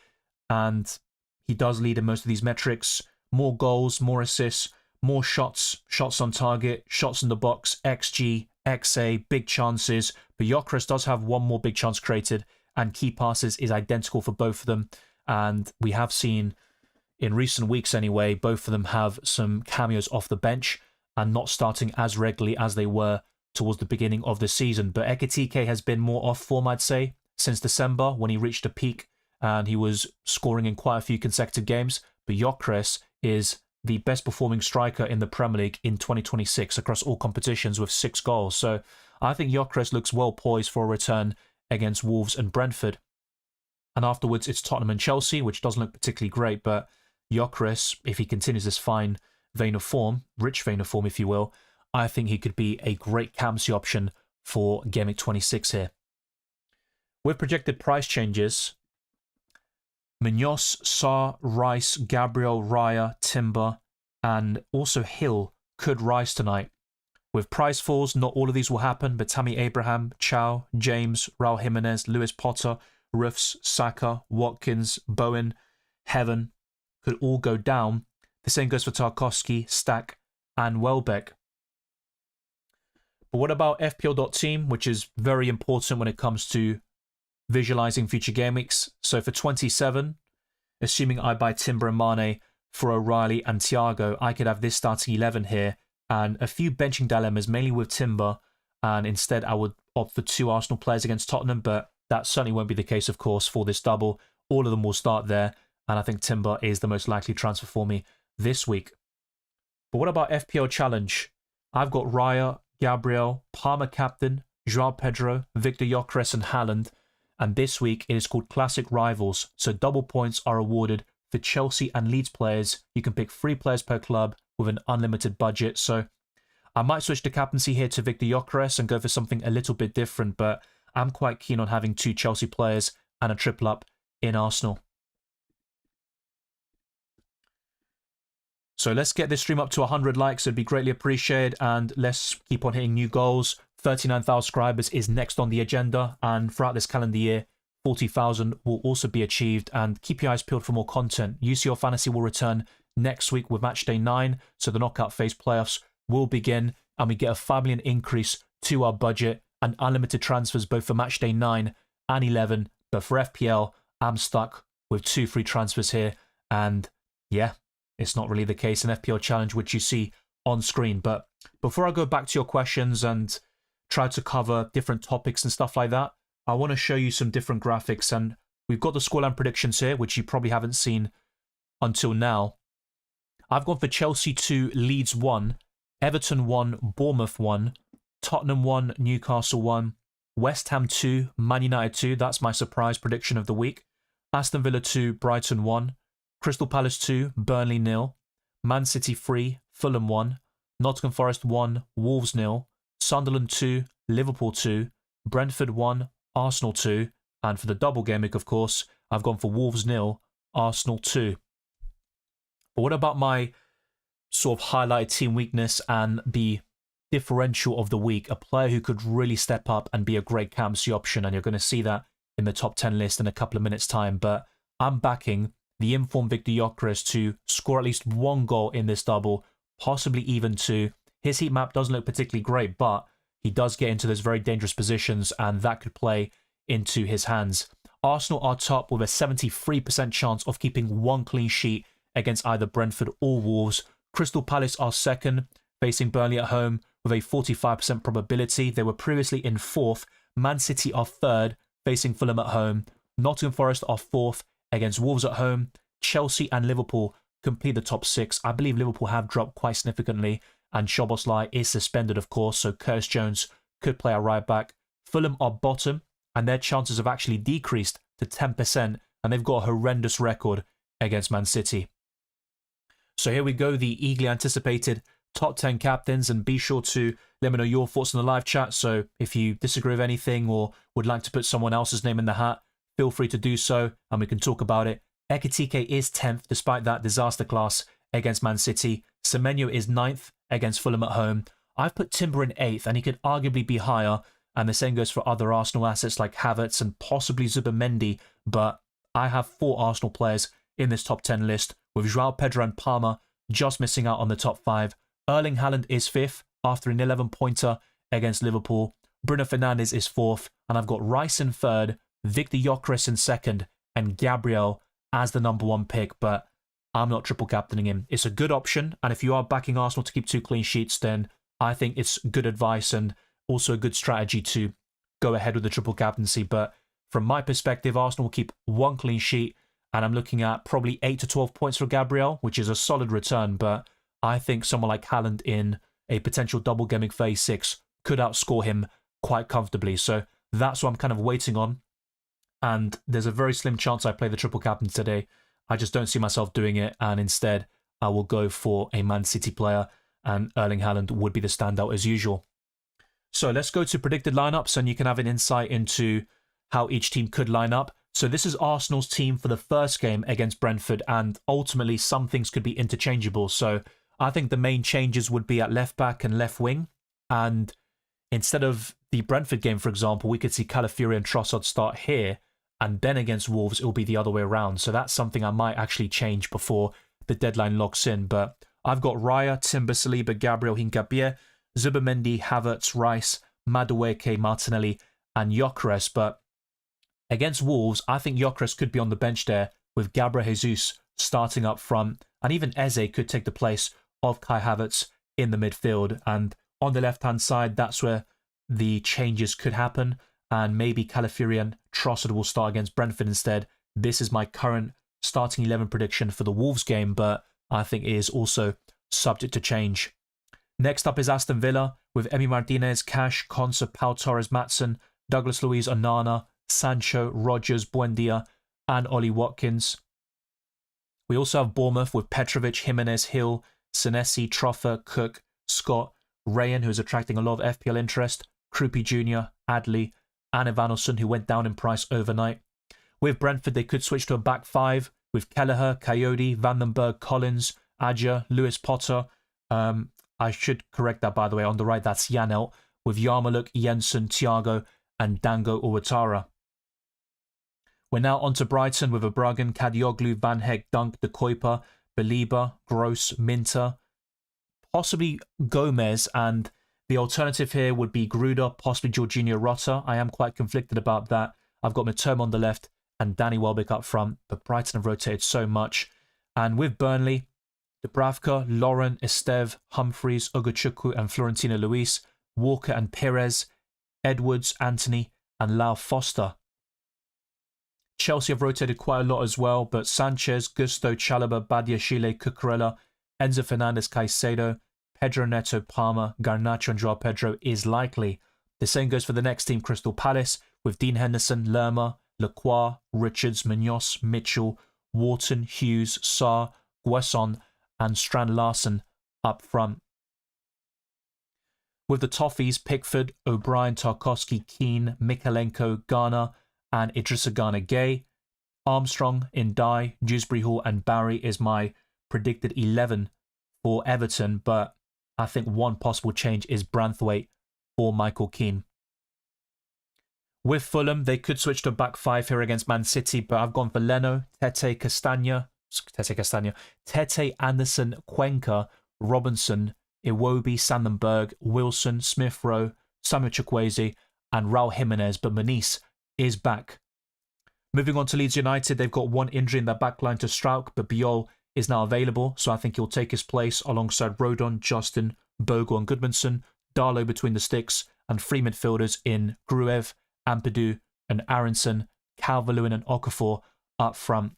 and he does lead in most of these metrics. More goals, more assists, more shots, shots on target, shots in the box, XG, XA, big chances. But Gyökeres does have one more big chance created, and key passes is identical for both of them. And we have seen in recent weeks anyway, both of them have some cameos off the bench and not starting as regularly as they were towards the beginning of the season. But Ekitike has been more off form, I'd say, since December when he reached a peak and he was scoring in quite a few consecutive games. But Gyökeres is the best performing striker in the Premier League in 2026 across all competitions with 6 goals. So I think Gyökeres looks well poised for a return against Wolves and Brentford. And afterwards, it's Tottenham and Chelsea, which doesn't look particularly great. But Gyökeres, if he continues this fine vein of form, rich vein of form, if you will, I think he could be a great captaincy option for Game Week 26 here. With projected price changes, Munoz, Sarr, Rice, Gabriel, Raya, Timber, and also Hill could rise tonight. With price falls, not all of these will happen, but Tammy Abraham, Chow, James, Raul Jimenez, Lewis Potter, Ruffs, Saka, Watkins, Bowen, Heaven could all go down. The same goes for Tarkowski, Stack, and Welbeck. But what about FPL.team, which is very important when it comes to visualizing future game weeks? So for 27, assuming I buy Timber and Mane for O'Reilly and Thiago, I could have this starting 11 here and a few benching dilemmas, mainly with Timber, and instead I would opt for 2 Arsenal players against Tottenham, but that certainly won't be the case, of course, for this double. All of them will start there, and I think Timber is the most likely transfer for me this week. But what about FPL Challenge? I've got Raya, Gabriel, Palmer captain, João Pedro, Victor Gyökeres and Haaland, and this week it is called Classic Rivals, so double points are awarded for Chelsea and Leeds players. You can pick 3 players per club with an unlimited budget, so I might switch the captaincy here to Victor Gyökeres and go for something a little bit different, but I'm quite keen on having 2 Chelsea players and a triple up in Arsenal. So let's get this stream up to 100 likes. It'd be greatly appreciated, and let's keep on hitting new goals. 39,000 subscribers is next on the agenda, and throughout this calendar year, 40,000 will also be achieved. And keep your eyes peeled for more content. UCL Fantasy will return next week with match day 9, so the knockout phase playoffs will begin, and we get a $5 million increase to our budget and unlimited transfers both for match day 9 and 11. But for FPL, I'm stuck with 2 free transfers here, and yeah, it's not really the case in FPL Challenge, which you see on screen. But before I go back to your questions and try to cover different topics and stuff like that, I want to show you some different graphics. And we've got the scoreline predictions here, which you probably haven't seen until now. I've gone for Chelsea 2, Leeds 1, Everton 1, Bournemouth 1, Tottenham 1, Newcastle 1, West Ham 2, Man United 2. That's my surprise prediction of the week. Aston Villa 2, Brighton 1, Crystal Palace 2, Burnley 0, Man City 3, Fulham 1, Nottingham Forest 1, Wolves 0, Sunderland 2, Liverpool 2, Brentford 1, Arsenal 2, and for the double game week, of course, I've gone for Wolves 0, Arsenal 2. But what about my sort of highlighted team weakness and the differential of the week? A player who could really step up and be a great captaincy option, and you're going to see that in the top 10 list in a couple of minutes' time. But I'm backing the informed Victor Gyökeres to score at least 1 goal in this double, possibly even 2. His heat map doesn't look particularly great, but he does get into those very dangerous positions, and that could play into his hands. Arsenal are top with a 73% chance of keeping 1 clean sheet against either Brentford or Wolves. Crystal Palace are second, facing Burnley at home with a 45% probability. They were previously in 4th. Man City are 3rd, facing Fulham at home. Nottingham Forest are 4th against Wolves at home. Chelsea and Liverpool complete the top 6. I believe Liverpool have dropped quite significantly, and Szoboszlai is suspended, of course, so Curtis Jones could play a right back. Fulham are bottom, and their chances have actually decreased to 10%, and they've got a horrendous record against Man City. So here we go, the eagerly anticipated top 10 captains, and be sure to let me know your thoughts in the live chat. So if you disagree with anything or would like to put someone else's name in the hat, feel free to do so, and we can talk about it. Ekitike is 10th, despite that disaster class against Man City. Semenyo is 9th against Fulham at home. I've put Timber in 8th, and he could arguably be higher, and the same goes for other Arsenal assets like Havertz and possibly Zubimendi, but I have 4 Arsenal players in this top 10 list, with João Pedro and Palmer just missing out on the top 5. Erling Haaland is 5th after an 11-pointer against Liverpool. Bruno Fernandes is 4th, and I've got Rice in 3rd, Victor Gyökeres in 2nd, and Gabriel as the number 1 pick, but I'm not triple captaining him. It's a good option, and if you are backing Arsenal to keep 2 clean sheets, then I think it's good advice and also a good strategy to go ahead with the triple captaincy. But from my perspective, Arsenal will keep 1 clean sheet, and I'm looking at probably 8 to 12 points for Gabriel, which is a solid return, but I think someone like Haaland in a potential double gaming phase 6 could outscore him quite comfortably. So that's what I'm kind of waiting on. And there's a very slim chance I play the triple captain today. I just don't see myself doing it, and instead I will go for a Man City player, and Erling Haaland would be the standout as usual. So let's go to predicted lineups, and you can have an insight into how each team could line up. So this is Arsenal's team for the first game against Brentford, and ultimately some things could be interchangeable. So I think the main changes would be at left back and left wing, and instead of the Brentford game, for example, we could see Calafiori and Trossard start here, and then against Wolves, it will be the other way around. So that's something I might actually change before the deadline locks in. But I've got Raya, Timber, Saliba, Gabriel, Hincapié, Zubimendi, Havertz, Rice, Madueke, Martinelli, and Gyökeres. But against Wolves, I think Gyökeres could be on the bench there with Gabriel Jesus starting up front, and even Eze could take the place of Kai Havertz in the midfield. And on the left-hand side, that's where the changes could happen, and maybe Calafiori and Trossard will start against Brentford instead. This is my current starting 11 prediction for the Wolves game, but I think it is also subject to change. Next up is Aston Villa with Emi Martinez, Cash, Konsa, Pau Torres, Maatsen, Douglas Luiz, Onana, Sancho, Rodgers, Buendia, and Ollie Watkins. We also have Bournemouth with Petrovic, Jimenez, Hill, Senesi, Troffer, Cook, Scott, Rayan, who is attracting a lot of FPL interest, Krupi Jr., Adley, and Evanilson, who went down in price overnight. With Brentford, they could switch to a back five with Kelleher, Coyote, Vandenberg, Collins, Adja, Lewis Potter. I should correct that, by the way. On the right, that's Janelt, with Yarmouk, Jensen, Thiago, and Dango Ouattara. We're now on to Brighton with Abragan, Kadioglu, Van Heck, Dunk, De Kuiper, Belieber, Gross, Minter, possibly Gomez, and the alternative here would be Gruder, possibly Jorginho Rota. I am quite conflicted about that. I've got Matoma on the left and Danny Welbeck up front, but Brighton have rotated so much. And with Burnley, Dubravka, Lauren, Esteve, Humphreys, Ogochukwu, and Florentino Luis, Walker and Perez, Edwards, Anthony, and Lau Foster. Chelsea have rotated quite a lot as well, but Sanchez, Gusto, Chalobah, Badiashile, Cucurella, Enzo Fernandez, Caicedo, Pedro Neto, Palmer, Garnacho, and Joao Pedro is likely. The same goes for the next team, Crystal Palace, with Dean Henderson, Lerma, Lacroix, Richards, Munoz, Mitchell, Wharton, Hughes, Sarr, Guesson, and Strand Larsen up front. With the Toffees, Pickford, O'Brien, Tarkowski, Keane, Mikalenko, Garner, and Idrissa Gana Gay. Armstrong, Indai, Dewsbury Hall, and Barry is my predicted 11 for Everton, but I think one possible change is Branthwaite or Michael Keane. With Fulham, they could switch to a back five here against Man City, but I've gone for Leno, Tete, Anderson, Cuenca, Robinson, Iwobi, Sandenberg, Wilson, Smith-Rowe, Samuel Chukwueze, and Raul Jimenez, but Maniz is back. Moving on to Leeds United, they've got one injury in their backline to Strauch, but Biol is now available, so I think he'll take his place alongside Rodon, Justin, Bogle, and Goodmanson, Darlow between the sticks, and free midfielders in Gruev, Ampadu, and Aronson, Calvert-Lewin, and Okafor up front.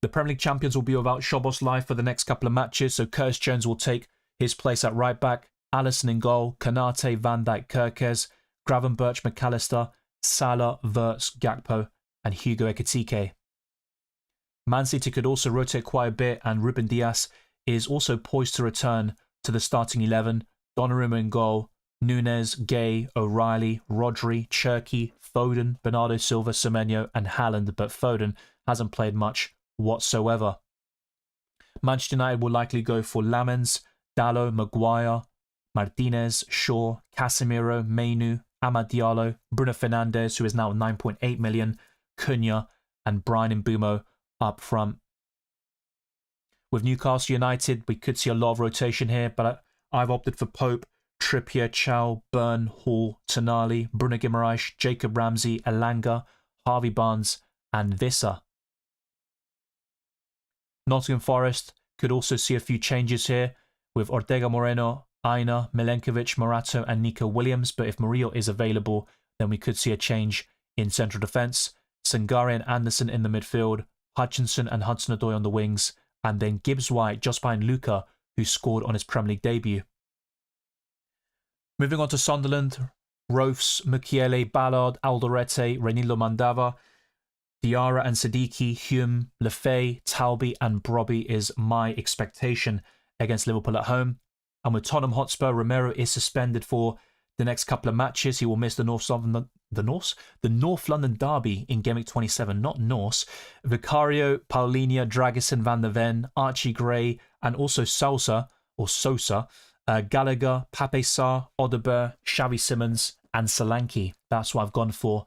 The Premier League champions will be without Szoboszlai for the next couple of matches, so Curtis Jones will take his place at right back, Alisson in goal, Kanate, Van Dijk, Kirkes, Gravenberch, McAllister, Salah, Wirtz, Gakpo, and Hugo Ekitike. Man City could also rotate quite a bit, and Ruben Dias is also poised to return to the starting 11. Donnarumma in goal, Nunes, Gay, O'Reilly, Rodri, Cherki, Foden, Bernardo Silva, Semenyo, and Haaland, but Foden hasn't played much whatsoever. Manchester United will likely go for Lamens, Dallo, Maguire, Martinez, Shaw, Casemiro, Mainu, Amad Diallo, Bruno Fernandes, who is now 9.8 million, Cunha, and Brian Mbeumo up front. With Newcastle United, we could see a lot of rotation here, but I've opted for Pope, Trippier, Chow, Byrne, Hall, Tonali, Bruno Guimaraes, Jacob Ramsey, Elanga, Harvey Barnes, and Visser. Nottingham Forest could also see a few changes here, with Ortega Moreno, Aina, Milenkovic, Morato, and Nico Williams, but if Murillo is available, then we could see a change in central defence. Sangare and Anderson in the midfield, Hutchinson and Hudson-Odoi on the wings, and then Gibbs-White just behind Luca, who scored on his Premier League debut. Moving on to Sunderland, Rofs, Mukiele, Ballard, Alderete, Renilo Mandava, Diarra and Siddiqui, Hume, Lefay, Talby, and Brobby is my expectation against Liverpool at home. And with Tottenham Hotspur, Romero is suspended for the next couple of matches. He will miss the North London derby in Gameweek 27, not Norse. Vicario, Paulinho, Dragusin, Van der Ven, Archie Gray, and also Sosa, Gallagher, Pape Sarr, Odeber, Xavi Simons, and Solanke. That's what I've gone for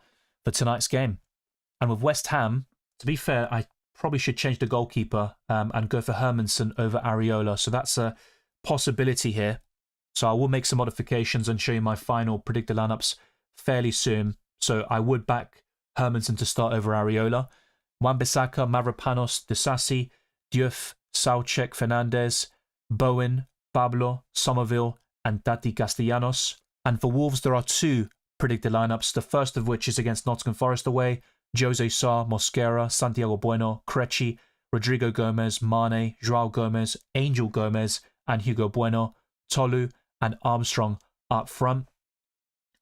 tonight's game. And with West Ham, to be fair, I probably should change the goalkeeper and go for Hermansen over Areola. So that's a possibility here. So I will make some modifications and show you my final predicted lineups fairly soon. So I would back Hermansen to start over Areola. Wan-Bissaka, Mavropanos, Disasi, Diouf, Soucek, Fernandez, Bowen, Pablo, Somerville, and Tati Castellanos. And for Wolves, there are two predicted lineups. The first of which is against Nottingham Forest away. Jose Sarr, Mosquera, Santiago Bueno, Krejci, Rodrigo Gomez, Mane, Joao Gomez, Angel Gomez, and Hugo Bueno, Tolu, and Armstrong up front.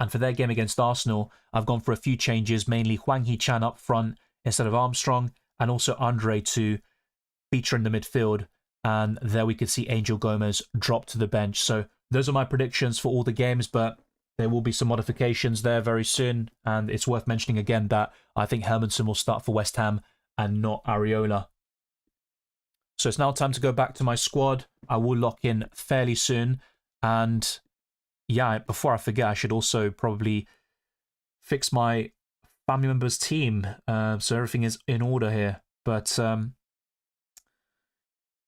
And for their game against Arsenal, I've gone for a few changes, mainly Hwang Hee-chan up front instead of Armstrong, and also Andre to feature in the midfield. And there we could see Angel Gomez drop to the bench. So those are my predictions for all the games, but there will be some modifications there very soon. And it's worth mentioning again that I think Hermansen will start for West Ham and not Areola. So it's now time to go back to my squad. I will lock in fairly soon. And yeah, before I forget, I should also probably fix my family members' team. So everything is in order here. But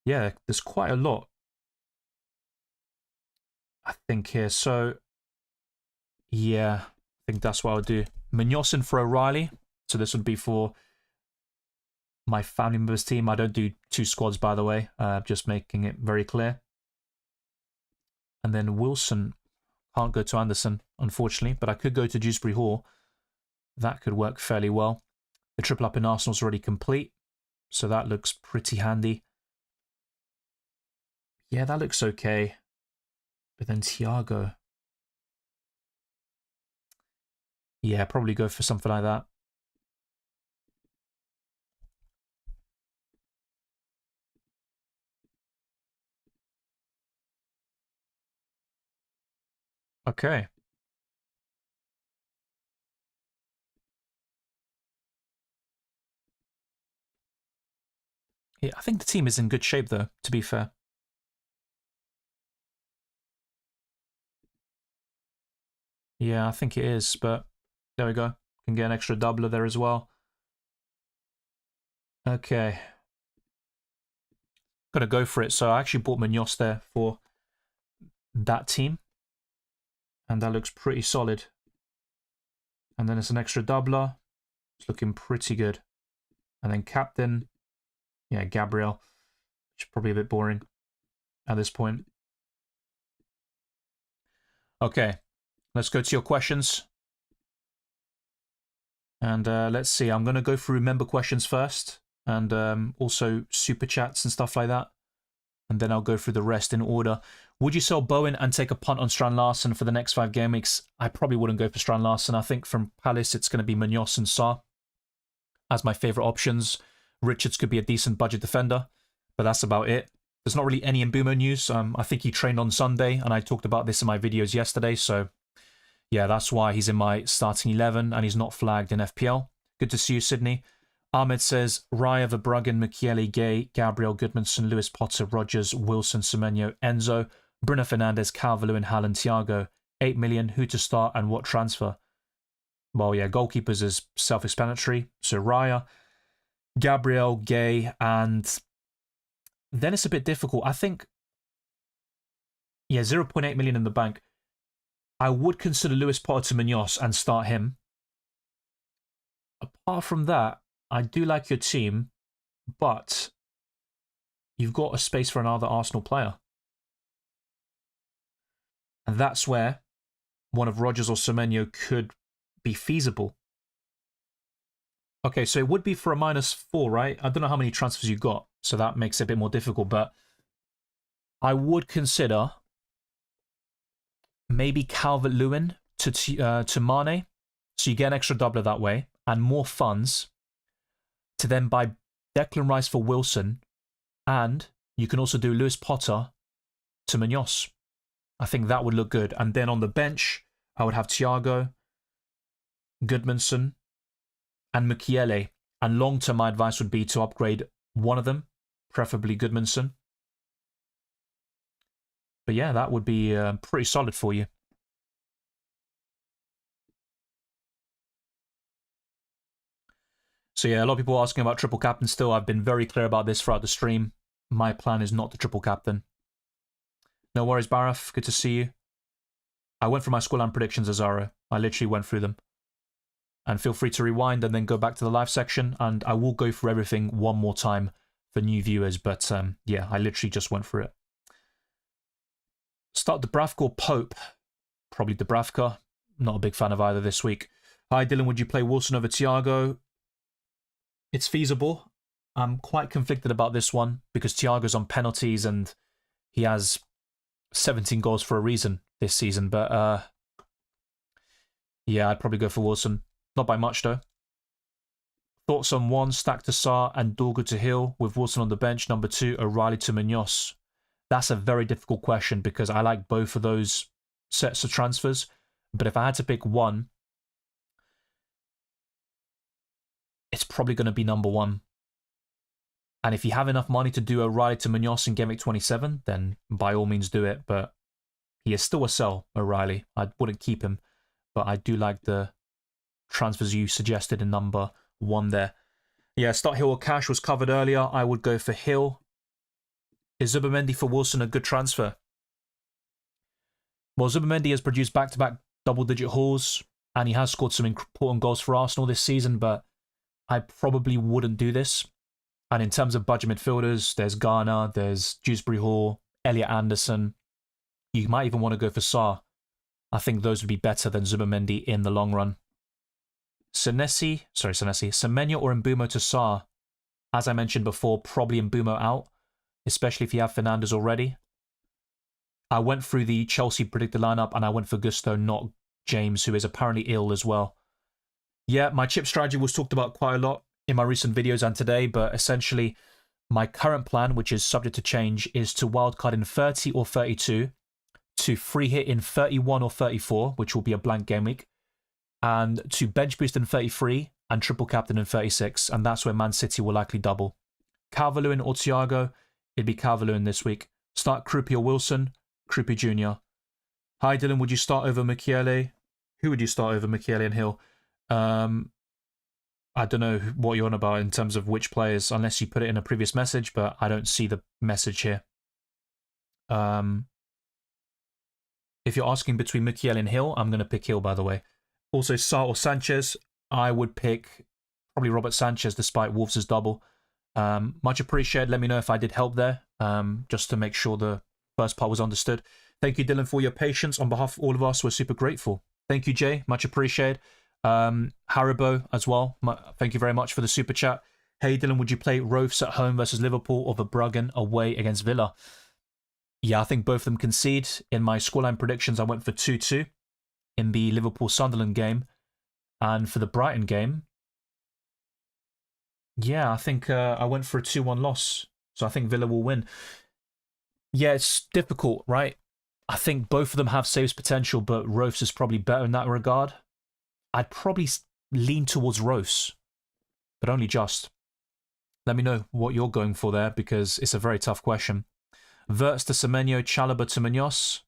yeah, there's quite a lot, I think, here. So yeah, I think that's what I'll do. Munoz in for O'Reilly. So this would be for my family members' team. I don't do two squads, by the way. Just making it very clear. And then Wilson. Can't go to Anderson, unfortunately. But I could go to Dewsbury Hall. That could work fairly well. The triple up in Arsenal's already complete. So that looks pretty handy. Yeah, that looks okay. But then Thiago. Yeah, probably go for something like that. Okay. Yeah, I think the team is in good shape, though, to be fair. Yeah, I think it is, but there we go. Can get an extra doubler there as well. Okay. Gonna go for it. So I actually bought Munoz there for that team. And that looks pretty solid. And then it's an extra doubler. It's looking pretty good. And then captain, yeah, Gabriel, which is probably a bit boring at this point. Okay, let's go to your questions. And let's see, I'm going to go through member questions first. And also super chats and stuff like that. And then I'll go through the rest in order. Would you sell Bowen and take a punt on Strand Larsen for the next 5 game weeks? I probably wouldn't go for Strand Larsen. I think from Palace, it's going to be Munoz and Sarr as my favourite options. Richards could be a decent budget defender, but that's about it. There's not really any Mbumo news. I think he trained on Sunday, and I talked about this in my videos yesterday. So, yeah, that's why he's in my starting 11, and he's not flagged in FPL. Good to see you, Sydney. Ahmed says, Raya, Verbruggen, Mukiele, Gay, Gabriel, Goodmanson, Lewis Potter, Rogers, Wilson, Semenyo, Enzo, Bruno Fernandes, Calvert-Lewin, Haaland, Thiago. 8 million, who to start and what transfer? Well, yeah, goalkeepers is self-explanatory. So Raya, Gabriel, Gay, and then it's a bit difficult. I think, yeah, 0.8 million in the bank. I would consider Lewis Potter to Munoz and start him. Apart from that, I do like your team, but you've got a space for another Arsenal player. And that's where one of Rogers or Semenyo could be feasible. Okay, so it would be for a -4, right? I don't know how many transfers you got, so that makes it a bit more difficult, but I would consider maybe Calvert-Lewin to Mane, so you get an extra doubler that way, and more funds to then buy Declan Rice for Wilson, and you can also do Lewis Potter to Munoz. I think that would look good. And then on the bench, I would have Thiago, Goodmanson, and Mukiele. And long-term, my advice would be to upgrade one of them, preferably Goodmanson. But yeah, that would be pretty solid for you. So yeah, a lot of people are asking about triple captain still. I've been very clear about this throughout the stream. My plan is not to triple captain. No worries, Baraf. Good to see you. I went through my scoreline predictions, Azaro. I literally went through them. And feel free to rewind and then go back to the live section. And I will go through everything one more time for new viewers. But yeah, I literally just went through it. Start Dubravka or Pope? Probably Dubravka. Not a big fan of either this week. Hi, Dylan. Would you play Wilson over Thiago? It's feasible. I'm quite conflicted about this one because Thiago's on penalties and he has 17 goals for a reason this season. But yeah, I'd probably go for Wilson. Not by much though. Thoughts on 1, Stack to Sarr and Dorgu to Hill with Wilson on the bench. Number 2, O'Reilly to Munoz. That's a very difficult question because I like both of those sets of transfers. But if I had to pick one, it's probably going to be number 1. And if you have enough money to do O'Reilly to Munoz in Gameweek 27, then by all means do it. But he is still a sell, O'Reilly. I wouldn't keep him. But I do like the transfers you suggested in number 1 there. Yeah, start Hill or Cash was covered earlier. I would go for Hill. Is Zubimendi for Wilson a good transfer? Well, Zubimendi has produced back-to-back double-digit hauls, and he has scored some important goals for Arsenal this season, but I probably wouldn't do this. And in terms of budget midfielders, there's Garner, there's Dewsbury Hall, Elliot Anderson. You might even want to go for Sarr. I think those would be better than Zubimendi in the long run. Semenyo or Mbumo to Sarr. As I mentioned before, probably Mbumo out, especially if you have Fernandes already. I went through the Chelsea predicted lineup and I went for Gusto, not James, who is apparently ill as well. Yeah, my chip strategy was talked about quite a lot in my recent videos and today, but essentially my current plan, which is subject to change, is to wildcard in 30 or 32, to free hit in 31 or 34, which will be a blank game week, and to bench boost in 33 and triple captain in 36, and that's where Man City will likely double. Calvert-Lewin or Thiago, it'd be Calvert-Lewin this week. Start Krupi or Wilson, Krupi Jr. Hi Dylan, would you start over Mukiele? Who would you start over Mukiele and Hill? I don't know what you're on about in terms of which players, unless you put it in a previous message, but I don't see the message here. If you're asking between Mukiele and Hill, I'm going to pick Hill, by the way. Also, Sarr or Sanchez, I would pick probably Robert Sanchez despite Wolves' double. Much appreciated. Let me know if I did help there, just to make sure the first part was understood. Thank you, Dylan, for your patience. On behalf of all of us, we're super grateful. Thank you, Jay. Much appreciated. Haribo as well. Thank you very much for the super chat. Hey, Dylan, would you play Rofes at home versus Liverpool or Verbruggen away against Villa? Yeah, I think both of them concede. In my scoreline predictions, I went for 2-2 in the Liverpool-Sunderland game. And for the Brighton game, yeah, I think I went for a 2-1 loss. So I think Villa will win. Yeah, it's difficult, right? I think both of them have saves potential, but Rofes is probably better in that regard. I'd probably lean towards Rofes, but only just. Let me know what you're going for there, because it's a very tough question. Wirtz to Semenyo, Chalobah to Munoz.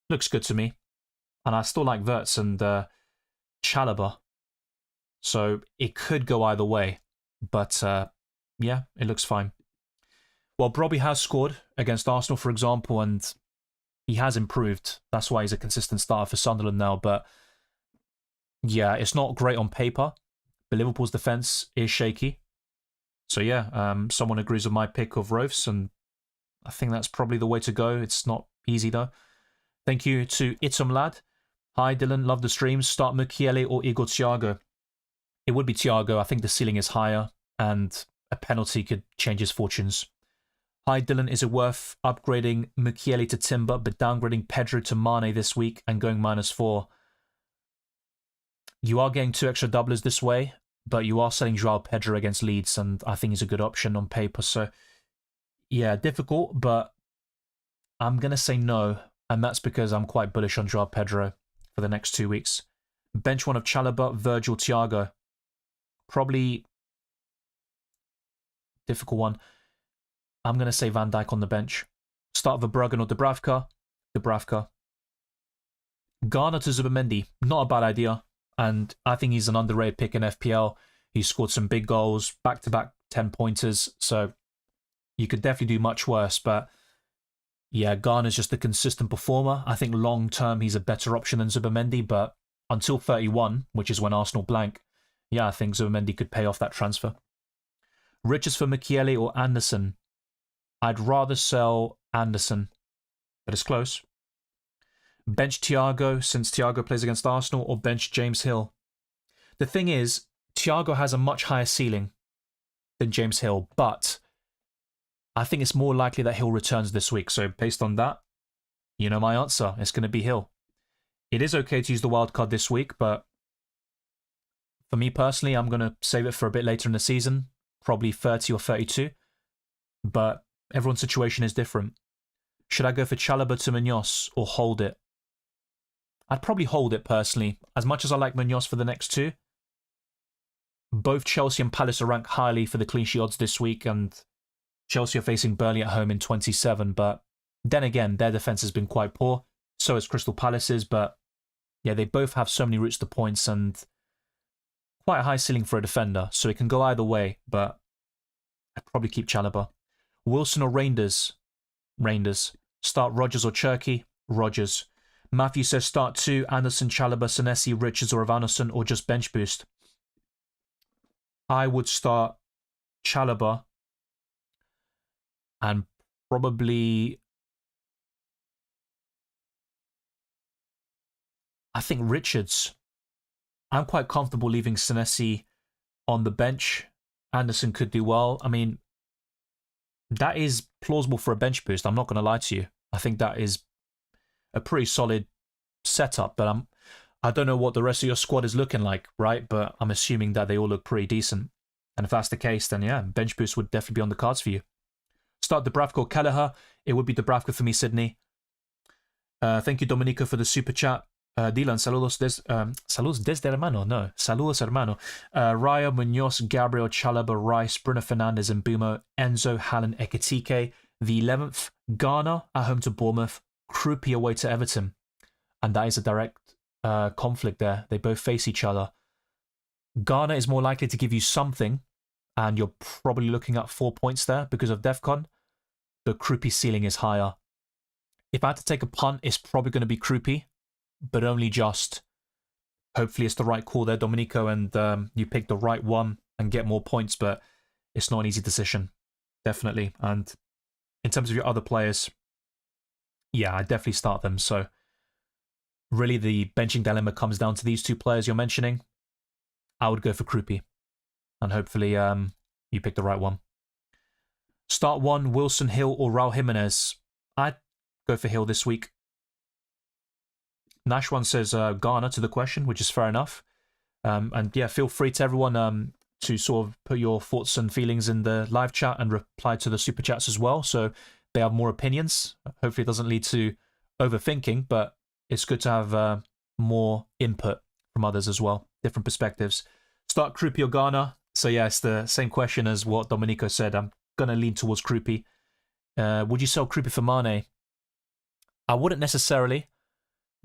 Looks good to me. And I still like Wirtz and Chalobah. So it could go either way. But yeah, it looks fine. Well, Brobby has scored against Arsenal, for example, and he has improved. That's why he's a consistent starter for Sunderland now. But yeah, it's not great on paper. But Liverpool's defence is shaky. So yeah, someone agrees with my pick of Rofes, and I think that's probably the way to go. It's not easy though. Thank you to Itum Lad. Hi Dylan, love the streams. Start Mukiele or Igor Thiago? It would be Thiago. I think the ceiling is higher, and a penalty could change his fortunes. Hi Dylan, is it worth upgrading Mukiele to Timber but downgrading Pedro to Mane this week and going -4? You are getting 2 extra doublers this way, but you are selling Joao Pedro against Leeds, and I think he's a good option on paper. So, yeah, difficult, but I'm going to say no, and that's because I'm quite bullish on Joao Pedro for the next 2 weeks. Bench one of Chalobah, Virgil, Thiago. Probably difficult one. I'm going to say Van Dijk on the bench. Start Verbruggen or Dubravka. Dubravka. Garner to Zubimendi. Not a bad idea. And I think he's an underrated pick in FPL. He scored some big goals, back-to-back 10-pointers. So you could definitely do much worse. But yeah, Garner's just a consistent performer. I think long-term he's a better option than Zubimendi. But until 31, which is when Arsenal blank, yeah, I think Zubimendi could pay off that transfer. Richards for Michele or Anderson. I'd rather sell Anderson, but it's close. Bench Thiago, since Thiago plays against Arsenal, or bench James Hill. The thing is, Thiago has a much higher ceiling than James Hill, but I think it's more likely that Hill returns this week. So based on that, you know my answer. It's going to be Hill. It is okay to use the wildcard this week, but for me personally, I'm going to save it for a bit later in the season, probably 30 or 32. But everyone's situation is different. Should I go for Chalobah to Munoz or hold it? I'd probably hold it personally. As much as I like Munoz for the next 2, both Chelsea and Palace are ranked highly for the clean sheet odds this week, and Chelsea are facing Burnley at home in 27. But then again, their defence has been quite poor. So is Crystal Palace's. But yeah, they both have so many routes to points and quite a high ceiling for a defender. So it can go either way. But I'd probably keep Chalobah. Wilson or Reinders? Reinders. Start Rodgers or Cherky? Rodgers. Matthew says start 2, Anderson, Chalobah, Senesi, Richards or Evanescent, or just bench boost. I would start Chalobah and probably, I think Richards. I'm quite comfortable leaving Senesi on the bench. Anderson could do well. I mean, that is plausible for a bench boost. I'm not going to lie to you. I think that is a pretty solid setup, but I don't know what the rest of your squad is looking like, right? But I'm assuming that they all look pretty decent. And if that's the case, then yeah, bench boost would definitely be on the cards for you. Start Dubravka or Kelleher. It would be Dubravka for me, Sydney. Thank you, Domenico, for the super chat. Dylan, saludos desde hermano. No, saludos hermano. Raya, Munoz, Gabriel, Chalobah, Rice, Bruno Fernandes, and Bumo, Enzo, Hallen, Ekitike. The 11th, Ghana at home to Bournemouth, Krupi away to Everton. And that is a direct conflict there. They both face each other. Ghana is more likely to give you something, and you're probably looking at 4 points there because of DEFCON. The Krupi ceiling is higher. If I had to take a punt, it's probably going to be Krupi, but only just. Hopefully it's the right call there, Domenico, and you pick the right one and get more points, but it's not an easy decision. Definitely. And in terms of your other players, yeah, I definitely start them. So really the benching dilemma comes down to these 2 players you're mentioning. I would go for Krupi, and hopefully you pick the right one. Start 1, Wilson, Hill, or Raul Jimenez. I'd go for Hill this week. Nash one says Ghana to the question, which is fair enough. And yeah, feel free to everyone to sort of put your thoughts and feelings in the live chat and reply to the super chats as well, so they have more opinions. Hopefully it doesn't lead to overthinking, but it's good to have more input from others as well, different perspectives. Start Krupi or Ghana. So yeah, it's the same question as what Domenico said. I'm going to lean towards Krupi. Would you sell Krupi for Mane? I wouldn't necessarily.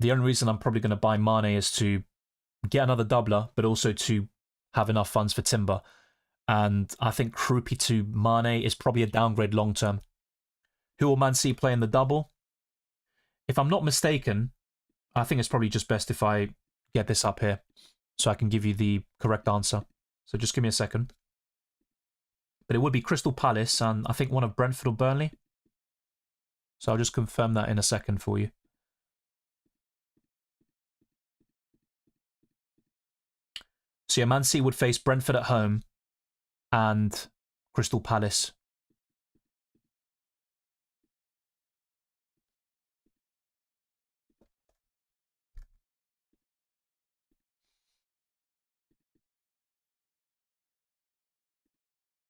The only reason I'm probably going to buy Mane is to get another doubler, but also to have enough funds for Timber. And I think Krupi to Mane is probably a downgrade long term. Who will Man City play in the double? If I'm not mistaken, I think it's probably just best if I get this up here so I can give you the correct answer. So just give me a second. But it would be Crystal Palace and I think one of Brentford or Burnley. So I'll just confirm that in a second for you. So yeah, Man City would face Brentford at home and Crystal Palace.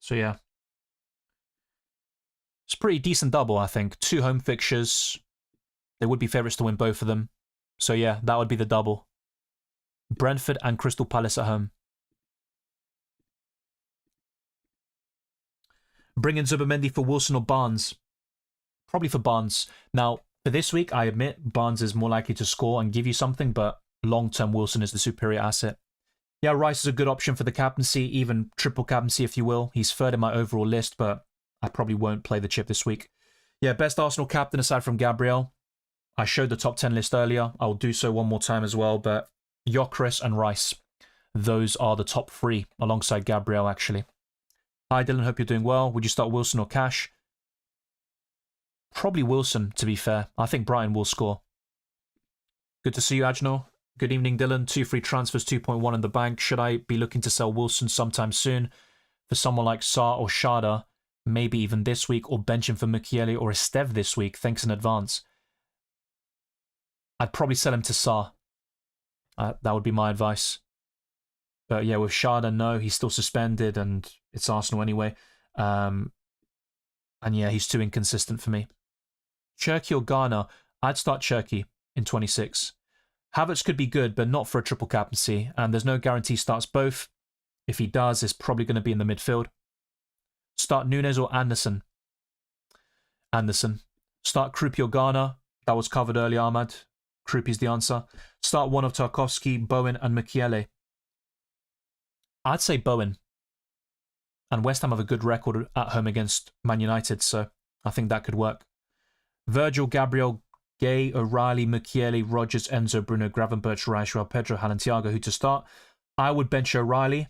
So yeah. It's a pretty decent double, I think. 2 home fixtures. They would be favourites to win both of them. So yeah, that would be the double. Brentford and Crystal Palace at home. Bring in Zubimendi for Wilson or Barnes. Probably for Barnes. Now, for this week, I admit Barnes is more likely to score and give you something, but long-term Wilson is the superior asset. Yeah, Rice is a good option for the captaincy, even triple captaincy if you will. He's third in my overall list, but I probably won't play the chip this week. Yeah, best Arsenal captain aside from Gabriel. I showed the top 10 list earlier. I will do so one more time as well, but Gyökeres and Rice. Those are the top 3, alongside Gabriel, actually. Hi, Dylan. Hope you're doing well. Would you start Wilson or Cash? Probably Wilson, to be fair. I think Brighton will score. Good to see you, Ajnor. Good evening, Dylan. 2 free transfers, 2.1 in the bank. Should I be looking to sell Wilson sometime soon for someone like Sarr or Shada? Maybe even this week, or bench him for Mukiele or Estev this week. Thanks in advance. I'd probably sell him to Sarr. That would be my advice. But yeah, with Shada, no, he's still suspended and it's Arsenal anyway. And yeah, he's too inconsistent for me. Cherky or Garner? I'd start Cherky in 26. Havertz could be good, but not for a triple captaincy, and there's no guarantee he starts both. If he does, it's probably going to be in the midfield. Start Nunes or Anderson? Anderson. Start Krupi or Garner? That was covered earlier, Ahmad. Krupi's the answer. Start one of Tarkowski, Bowen and Mukiele. I'd say Bowen. And West Ham have a good record at home against Man United, so I think that could work. Virgil, Gabriel, Gay, O'Reilly, Mukiele, Rogers, Enzo, Bruno, Gravenberch, Rice, Pedro, Haaland, Thiago. Who to start? I would bench O'Reilly,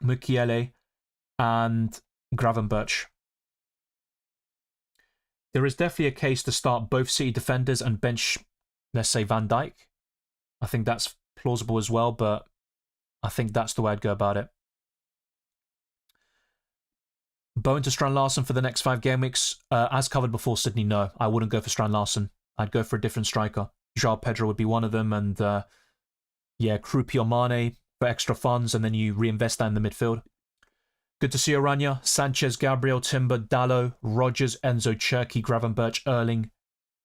Mukiele, and Gravenberch. There is definitely a case to start both City defenders and bench, let's say, Van Dijk. I think that's plausible as well, but I think that's the way I'd go about it. Bowen to Strand Larsen for the next 5 game weeks. As covered before, Sydney, no. I wouldn't go for Strand Larsen. I'd go for a different striker. João Pedro would be one of them, and yeah, Krupi or Mane for extra funds, and then you reinvest that in the midfield. Good to see Orania, Sanchez, Gabriel, Timber, Dallo, Rogers, Enzo, Cherky, Gravenberch, Erling,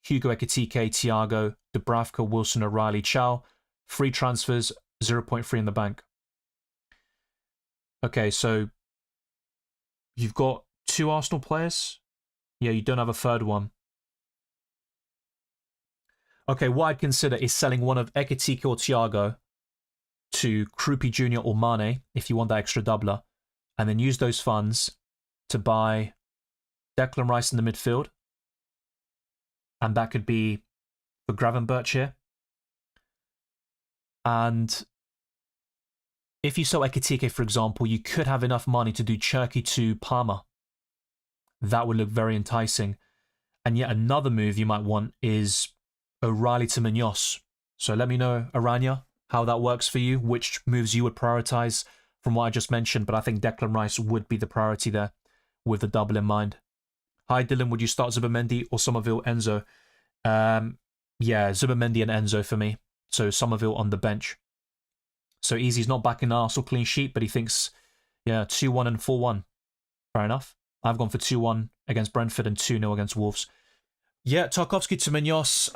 Hugo Ekitike, Thiago, Dubravka, Wilson, O'Reilly, Chow. Free transfers, 0.3 in the bank. Okay, so you've got 2 Arsenal players? Yeah, you don't have a third one. Okay, what I'd consider is selling one of Ekitike or Thiago to Krupi Jr. or Mane, if you want that extra doubler, and then use those funds to buy Declan Rice in the midfield. And that could be for Gravenberch here. And if you sell Ekitike, for example, you could have enough money to do Cherky to Palmer. That would look very enticing. And yet another move you might want is O'Reilly to Munoz. So let me know, Aranya, how that works for you, which moves you would prioritize from what I just mentioned, but I think Declan Rice would be the priority there with the double in mind. Hi, Dylan, would you start Zubimendi or Somerville, Enzo? Yeah, Zubimendi and Enzo for me. So Somerville on the bench. So Easy's not backing the Arsenal clean sheet, but he thinks, yeah, 2-1 and 4-1. Fair enough. I've gone for 2-1 against Brentford and 2-0 against Wolves. Yeah, Tarkowski to Munoz.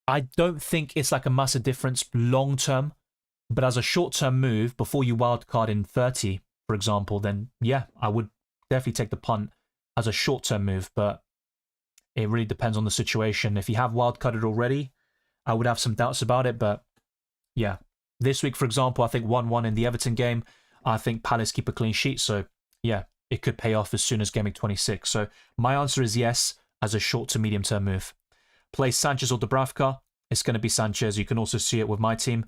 I don't think it's like a massive difference long term, but as a short term move, before you wildcard in 30, for example, then yeah, I would definitely take the punt as a short term move, but it really depends on the situation. If you have wildcarded already, I would have some doubts about it, but yeah. This week, for example, I think 1-1 in the Everton game. I think Palace keep a clean sheet, so yeah, it could pay off as soon as Game Week 26. So my answer is yes, as a short to medium term move. Play Sanchez or Dubravka. It's going to be Sanchez. You can also see it with my team.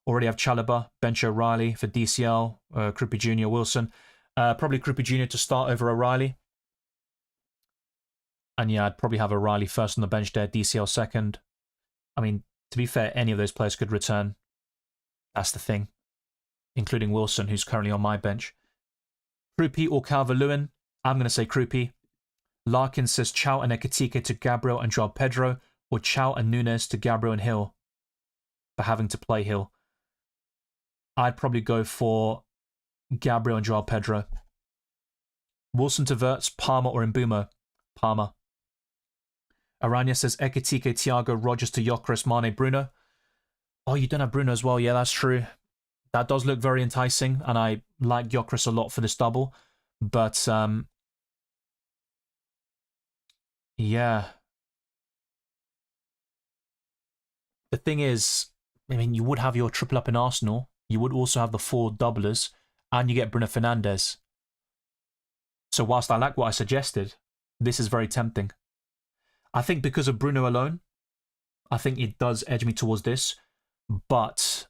Already have Chalobah, bench O'Reilly for DCL, Krupi Jr., Wilson. Probably Krupi Jr. to start over O'Reilly. And yeah, I'd probably have O'Reilly first on the bench there, DCL second. I mean, to be fair, any of those players could return. That's the thing. Including Wilson, who's currently on my bench. Krupi or Calvert-Lewin. I'm going to say Krupi. Larkin says Chow and Ekitike to Gabriel and João Pedro, or Chow and Nunes to Gabriel and Hill for having to play Hill. I'd probably go for Gabriel and Joao Pedro. Wilson to Verts, Palmer or Mbumo? Palmer. Aranya says Ekitike, Thiago, Rogers to Gyökeres, Mane, Bruno. Oh, you don't have Bruno as well. Yeah, that's true. That does look very enticing, and I like Gyökeres a lot for this double. But, yeah. The thing is, I mean, you would have your triple up in Arsenal. You would also have the 4 doublers, and you get Bruno Fernandes. So whilst I like what I suggested, this is very tempting. I think because of Bruno alone, I think it does edge me towards this. But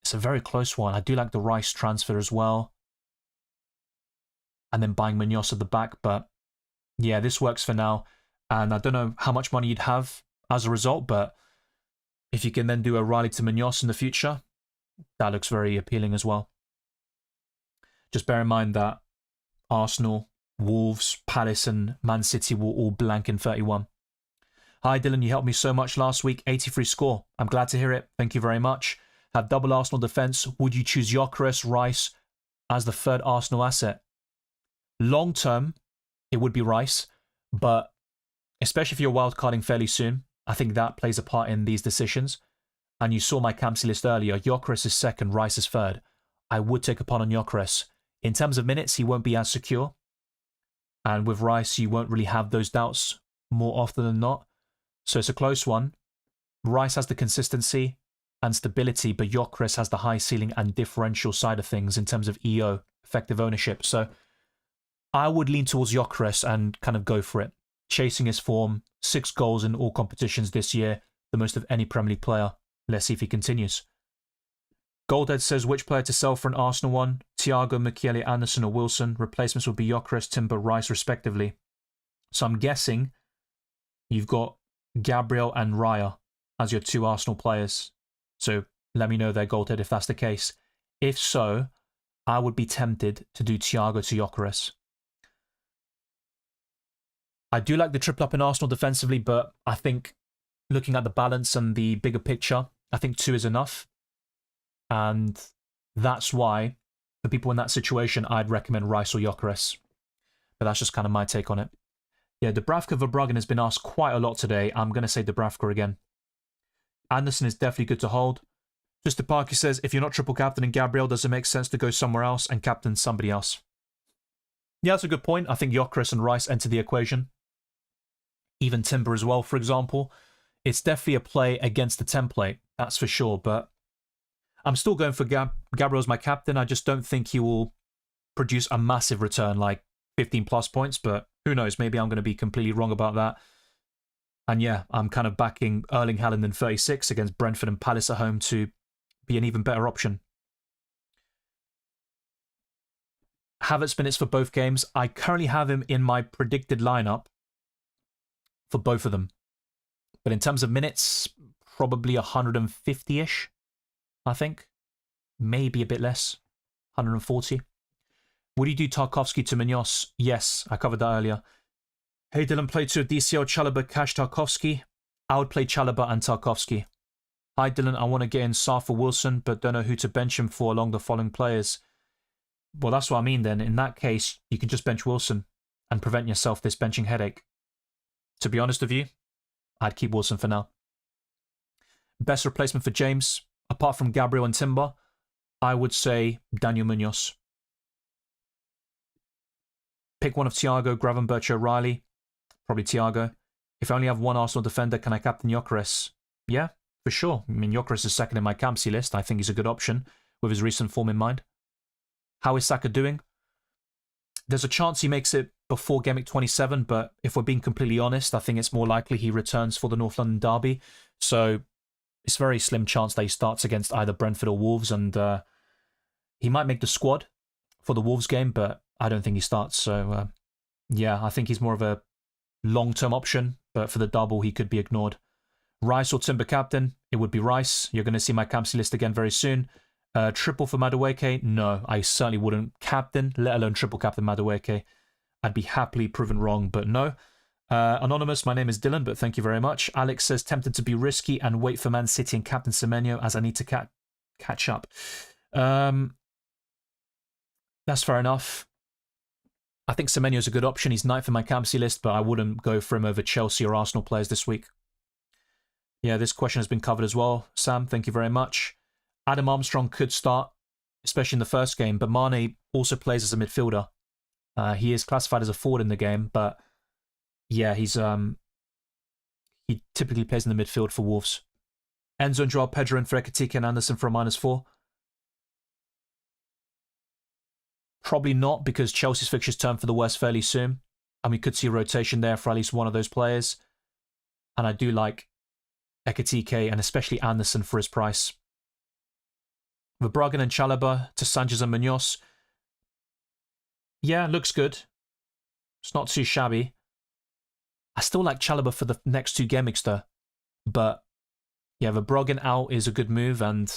it's a very close one. I do like the Rice transfer as well. And then buying Munoz at the back. But yeah, this works for now. And I don't know how much money you'd have as a result, but if you can then do a Riley to Munoz in the future, that looks very appealing as well. Just bear in mind that Arsenal, Wolves, Palace and Man City will all blank in 31. Hi Dylan, you helped me so much last week. 83 score. I'm glad to hear it. Thank you very much. Have double Arsenal defence. Would you choose Gyökeres, Rice as the third Arsenal asset? Long term, it would be Rice, but especially if you're wildcarding fairly soon, I think that plays a part in these decisions. And you saw my captaincy list earlier. Gyökeres is second, Rice is third. I would take a punt on Gyökeres. In terms of minutes, he won't be as secure. And with Rice, you won't really have those doubts more often than not. So it's a close one. Rice has the consistency and stability, but Gyökeres has the high ceiling and differential side of things in terms of EO, effective ownership. So I would lean towards Gyökeres and kind of go for it. Chasing his form, 6 goals in all competitions this year, the most of any Premier League player. Let's see if he continues. Goldhead says, which player to sell for an Arsenal one? Thiago, Michele, Anderson or Wilson. Replacements would be Gyökeres, Timber, Rice respectively. So I'm guessing you've got Gabriel and Raya as your 2 Arsenal players. So let me know there, Goldhead, if that's the case. If so, I would be tempted to do Thiago to Gyökeres. I do like the triple up in Arsenal defensively, but I think looking at the balance and the bigger picture, I think 2 is enough. And that's why, for people in that situation, I'd recommend Rice or Gyökeres. But that's just kind of my take on it. Yeah, Dubravka Verbruggen has been asked quite a lot today. I'm going to say Dubravka again. Anderson is definitely good to hold. Just Parky says, if you're not triple captaining Gabriel, does it make sense to go somewhere else and captain somebody else? Yeah, that's a good point. I think Gyökeres and Rice enter the equation. Even Timber as well, for example. It's definitely a play against the template, that's for sure. But I'm still going for Gabriel as my captain. I just don't think he will produce a massive return, like 15 plus points. But who knows? Maybe I'm going to be completely wrong about that. And yeah, I'm kind of backing Erling Haaland in 36 against Brentford and Palace at home to be an even better option. Havertz minutes for both games. I currently have him in my predicted lineup for both of them. But in terms of minutes, probably 150-ish, I think. Maybe a bit less. 140. Would you do Tarkowski to Munoz? Yes, I covered that earlier. Hey Dylan, play 2 of DCL, Chalobah, Cash, Tarkowski. I would play Chalobah and Tarkowski. Hi Dylan, I want to get in Sarr for Wilson, but don't know who to bench him for along the following players. Well, that's what I mean then. In that case, you can just bench Wilson and prevent yourself this benching headache. To be honest with you, I'd keep Wilson for now. Best replacement for James, apart from Gabriel and Timber, I would say Daniel Munoz. Pick one of Thiago, Gravenberch, O'Reilly. Probably Thiago. If I only have one Arsenal defender, can I captain Gyökeres? Yeah, for sure. I mean, Gyökeres is second in my captaincy list. I think he's a good option with his recent form in mind. How is Saka doing? There's a chance he makes it before Gameweek 27, but if we're being completely honest, I think it's more likely he returns for the North London derby. So it's a very slim chance that he starts against either Brentford or Wolves, and he might make the squad for the Wolves game, but I don't think he starts. So yeah, I think he's more of a long-term option, but for the double, he could be ignored. Rice or Timber captain? It would be Rice. You're going to see my captaincy list again very soon. Triple for Madueke? No, I certainly wouldn't captain, let alone triple captain Madueke. I'd be happily proven wrong, but no. Anonymous, my name is Dylan, but thank you very much. Alex says, tempted to be risky and wait for Man City and Captain Semenyo as I need to catch up. That's fair enough. I think Semenyo's a good option. He's ninth in my captaincy list, but I wouldn't go for him over Chelsea or Arsenal players this week. Yeah, this question has been covered as well. Sam, thank you very much. Adam Armstrong could start, especially in the first game, but Mane also plays as a midfielder. He is classified as a forward in the game, but yeah, he typically plays in the midfield for Wolves. Enzo and Joao Pedro and for Ekitike and Anderson for a -4. Probably not, because Chelsea's fixtures turn for the worse fairly soon, and we could see a rotation there for at least one of those players. And I do like Ekitike and especially Anderson for his price. Verbruggen and Chalobah to Sanchez and Munoz. Yeah, looks good. It's not too shabby. I still like Chalobah for the next 2 gameweeks though. But yeah, Verbruggen out is a good move, and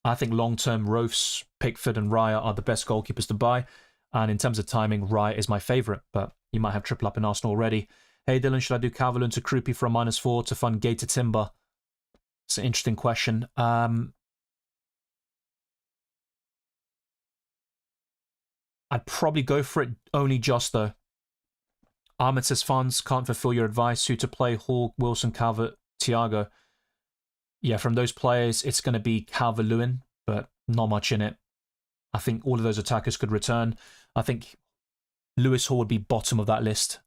I think long-term Rofes, Pickford and Raya are the best goalkeepers to buy. And in terms of timing, Raya is my favourite, but you might have triple up in Arsenal already. Hey Dylan, should I do Calvert-Lewin to Krupi for a -4 to fund Gate to Timber? It's an interesting question. I'd probably go for it only just though. Ahmed says funds can't fulfill your advice. Who to play? Hall, Wilson, Calvert, Thiago. Yeah, from those players, it's going to be Calvert-Lewin, but not much in it. I think all of those attackers could return. I think Lewis Hall would be bottom of that list.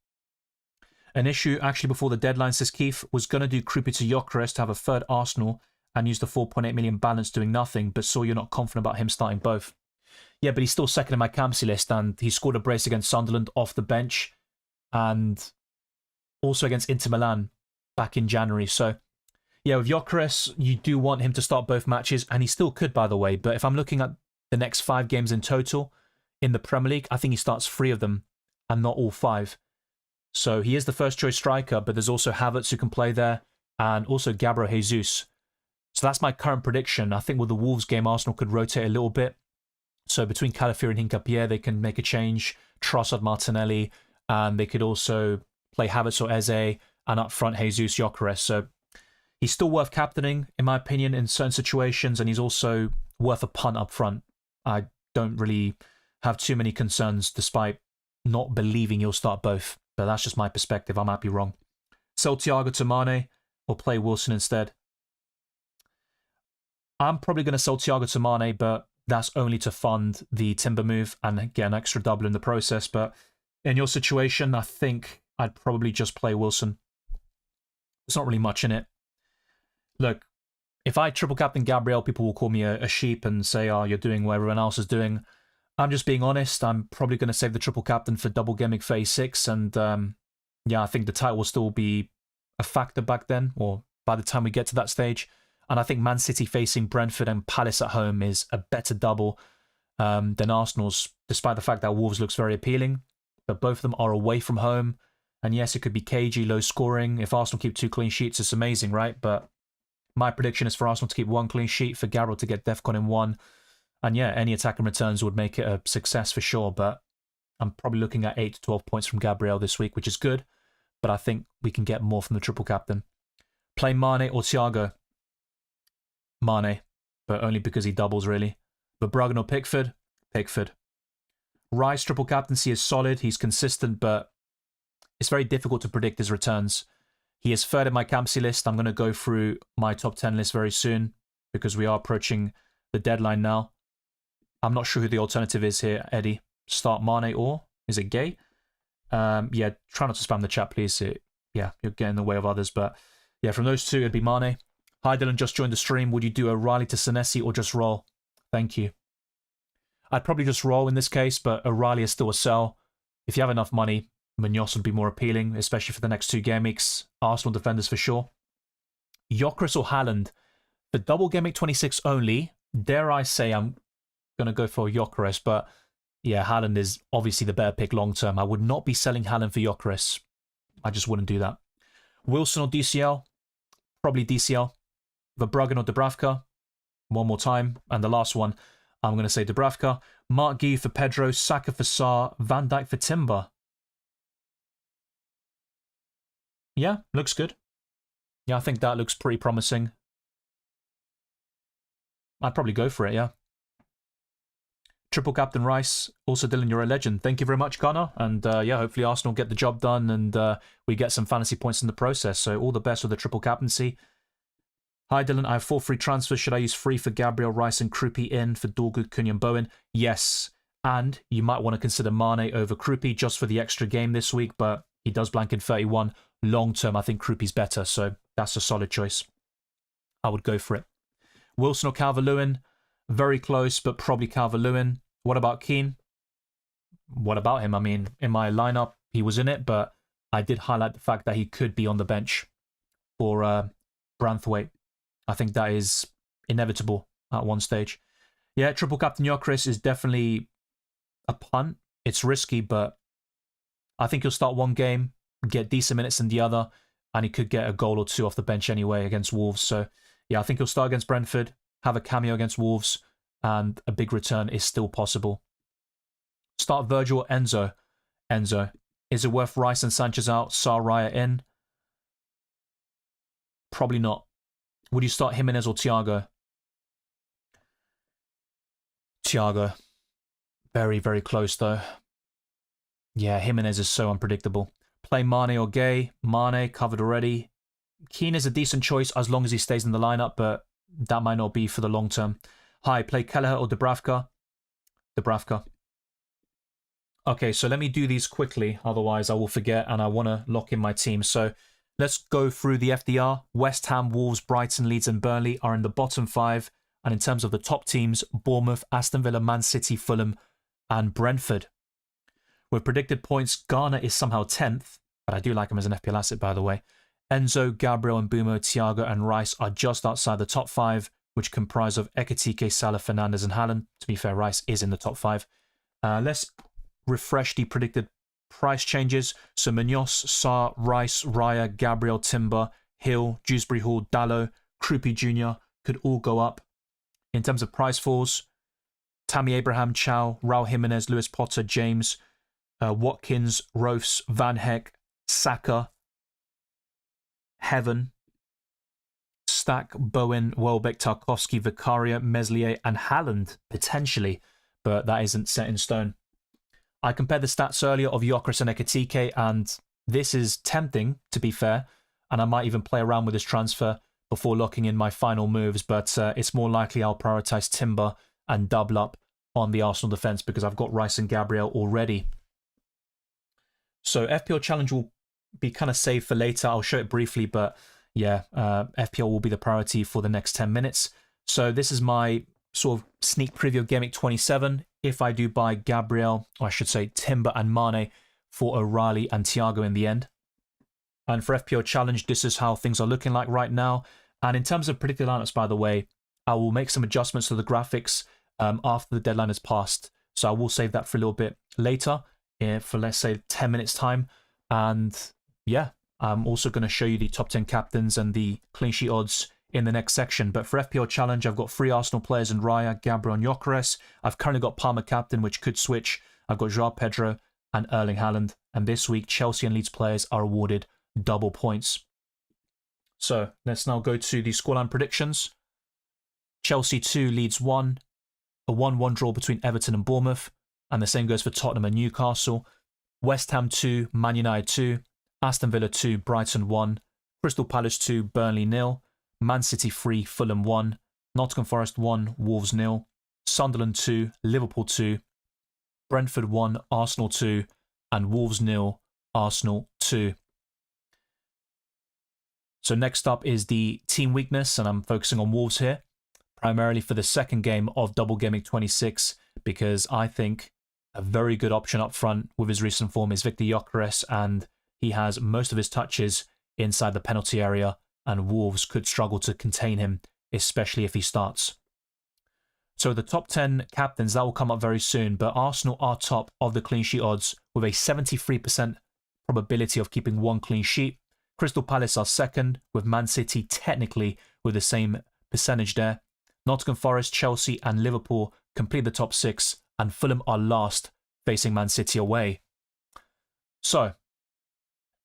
An issue, actually, before the deadline, says Keith, was going to do Krupi to Gyökeres to have a third Arsenal and use the 4.8 million balance doing nothing, but saw you're not confident about him starting both. Yeah, but he's still second in my captaincy list, and he scored a brace against Sunderland off the bench, and also against Inter Milan back in January. So yeah, with Gyökeres, you do want him to start both matches, and he still could, by the way. But if I'm looking at the next 5 games in total in the Premier League, I think he starts 3 of them and not all 5. So he is the first choice striker, but there's also Havertz who can play there, and also Gabriel Jesus. So that's my current prediction. I think with the Wolves game, Arsenal could rotate a little bit. So between Calafiori and Hincapié, they can make a change. Trossard, Martinelli, and they could also play Havertz or Eze, and up front, Jesus, Gyökeres. So he's still worth captaining, in my opinion, in certain situations, and he's also worth a punt up front. I don't really have too many concerns, despite not believing he'll start both. But that's just my perspective. I might be wrong. Sell Thiago to Mane or play Wilson instead. I'm probably going to sell Thiago to Mane, but that's only to fund the Timber move and get an extra double in the process. But in your situation, I think I'd probably just play Wilson. There's not really much in it. Look, if I triple captain Gabriel, people will call me a sheep and say, oh, you're doing what everyone else is doing. I'm just being honest. I'm probably going to save the triple captain for Double Gameweek phase 6. And yeah, I think the title will still be a factor back then, or by the time we get to that stage. And I think Man City facing Brentford and Palace at home is a better double than Arsenal's, despite the fact that Wolves looks very appealing. But both of them are away from home. And yes, it could be cagey, low scoring. If Arsenal keep 2 clean sheets, it's amazing, right? But my prediction is for Arsenal to keep 1 clean sheet, for Gabriel to get DEFCON in 1. And yeah, any attacking returns would make it a success for sure. But I'm probably looking at 8 to 12 points from Gabriel this week, which is good. But I think we can get more from the triple captain. Play Mane or Thiago? Mane, but only because he doubles, really. Verbruggen or Pickford? Pickford. Rice triple captaincy is solid. He's consistent, but it's very difficult to predict his returns. He is third in my captaincy list. I'm going to go through my top 10 list very soon because we are approaching the deadline now. I'm not sure who the alternative is here, Eddie. Start Mane or is it Gay? Yeah, try not to spam the chat, please. Yeah, you're getting in the way of others. But yeah, from those 2, it'd be Mane. Hi, Dylan, just joined the stream. Would you do O'Reilly to Senesi or just roll? Thank you. I'd probably just roll in this case, but O'Reilly is still a sell. If you have enough money, Munoz would be more appealing, especially for the next 2 game weeks. Arsenal defenders for sure. Gyökeres or Haaland? For Double Gameweek 26 only, dare I say I'm going to go for Gyökeres, but yeah, Haaland is obviously the better pick long term. I would not be selling Haaland for Gyökeres. I just wouldn't do that. Wilson or DCL? Probably DCL. Verbruggen or Dubravka? One more time. And the last one, I'm going to say Dubravka. Mark Guy for Pedro, Saka for Sarr, Van Dijk for Timber. Yeah, looks good. Yeah, I think that looks pretty promising. I'd probably go for it, yeah. Triple Captain Rice, also Dylan, you're a legend. Thank you very much, Gunnar. And yeah, hopefully Arsenal get the job done and we get some fantasy points in the process. So all the best with the triple captaincy. Hi Dylan, I have 4 free transfers. Should I use 3 for Gabriel, Rice and Krupi in for Dorgu, Cunha and Bowen? Yes. And you might want to consider Mane over Krupi just for the extra game this week, but he does blank in 31. Long term, I think Krupi's better, so that's a solid choice. I would go for it. Wilson or Calvert-Lewin? Very close, but probably Calvert-Lewin. What about Keane? What about him? I mean, in my lineup, he was in it, but I did highlight the fact that he could be on the bench for Branthwaite. I think that is inevitable at one stage. Yeah, triple captain Gyökeres is definitely a punt. It's risky, but I think he'll start one game, get decent minutes in the other, and he could get a goal or 2 off the bench anyway against Wolves. So yeah, I think he'll start against Brentford, have a cameo against Wolves, and a big return is still possible. Start Virgil or Enzo? Enzo. Is it worth Rice and Sanchez out, Sarr, Raya in? Probably not. Would you start Jimenez or Thiago? Thiago. Very, very close though. Yeah, Jimenez is so unpredictable. Play Mane or Gay? Mane, covered already. Keane is a decent choice as long as he stays in the lineup, but that might not be for the long term. Hi, play Kelleher or Dubravka? Dubravka. Okay, so let me do these quickly, otherwise I will forget and I want to lock in my team. So let's go through the FDR. West Ham, Wolves, Brighton, Leeds and Burnley are in the bottom 5. And in terms of the top teams, Bournemouth, Aston Villa, Man City, Fulham and Brentford. With predicted points, Garner is somehow 10th, but I do like him as an FPL asset, by the way. Enzo, Gabriel and Bumo, Thiago and Rice are just outside the top 5, which comprise of Ekitike, Salah, Fernandes and Haaland. To be fair, Rice is in the top 5. Let's refresh the predicted price changes. So Munoz, Sarr, Rice, Raya, Gabriel, Timber, Hill, Dewsbury Hall, Dallo, Krupi Jr. could all go up. In terms of price falls, Tammy Abraham, Chow, Raul Jimenez, Lewis Potter, James, Watkins, Rofs, Van Heck, Saka, Heaven, Stack, Bowen, Welbeck, Tarkovsky, Vicaria, Meslier and Haaland, potentially, but that isn't set in stone. I compared the stats earlier of Gyökeres and Ekitike, and this is tempting, to be fair, and I might even play around with this transfer before locking in my final moves, but it's more likely I'll prioritise Timber and double up on the Arsenal defence because I've got Rice and Gabriel already. So FPL Challenge will be kind of saved for later. I'll show it briefly, but yeah, FPL will be the priority for the next 10 minutes. So this is my sort of sneak preview of Gameweek 27. If I do buy Gabriel, or I should say Timber and Mane for O'Reilly and Thiago in the end. And for FPL Challenge, this is how things are looking like right now. And in terms of predicted lineups, by the way, I will make some adjustments to the graphics after the deadline has passed. So I will save that for a little bit later, for let's say 10 minutes time. And yeah, I'm also going to show you the top 10 captains and the clean sheet odds in the next section. But for FPL Challenge, I've got 3 Arsenal players in Raya, Gabriel and Gyökeres. I've currently got Palmer captain, which could switch. I've got Joao Pedro and Erling Haaland. And this week, Chelsea and Leeds players are awarded double points. So let's now go to the scoreline predictions. Chelsea 2, Leeds 1. A 1-1 draw between Everton and Bournemouth. And the same goes for Tottenham and Newcastle. West Ham 2, Man United 2. Aston Villa 2, Brighton 1. Crystal Palace 2, Burnley 0. Man City 3, Fulham 1. Nottingham Forest 1, Wolves 0. Sunderland 2, Liverpool 2. Brentford 1, Arsenal 2. And Wolves 0, Arsenal 2. So next up is the team weakness, and I'm focusing on Wolves here, primarily for the second game of Double Gameweek 26, because I think a very good option up front with his recent form is Victor Gyökeres, and he has most of his touches inside the penalty area, and Wolves could struggle to contain him, especially if he starts. So the top 10 captains, that will come up very soon, but Arsenal are top of the clean sheet odds with a 73% probability of keeping 1 clean sheet. Crystal Palace are second, with Man City technically with the same percentage there. Nottingham Forest, Chelsea and Liverpool complete the top 6, and Fulham are last, facing Man City away. So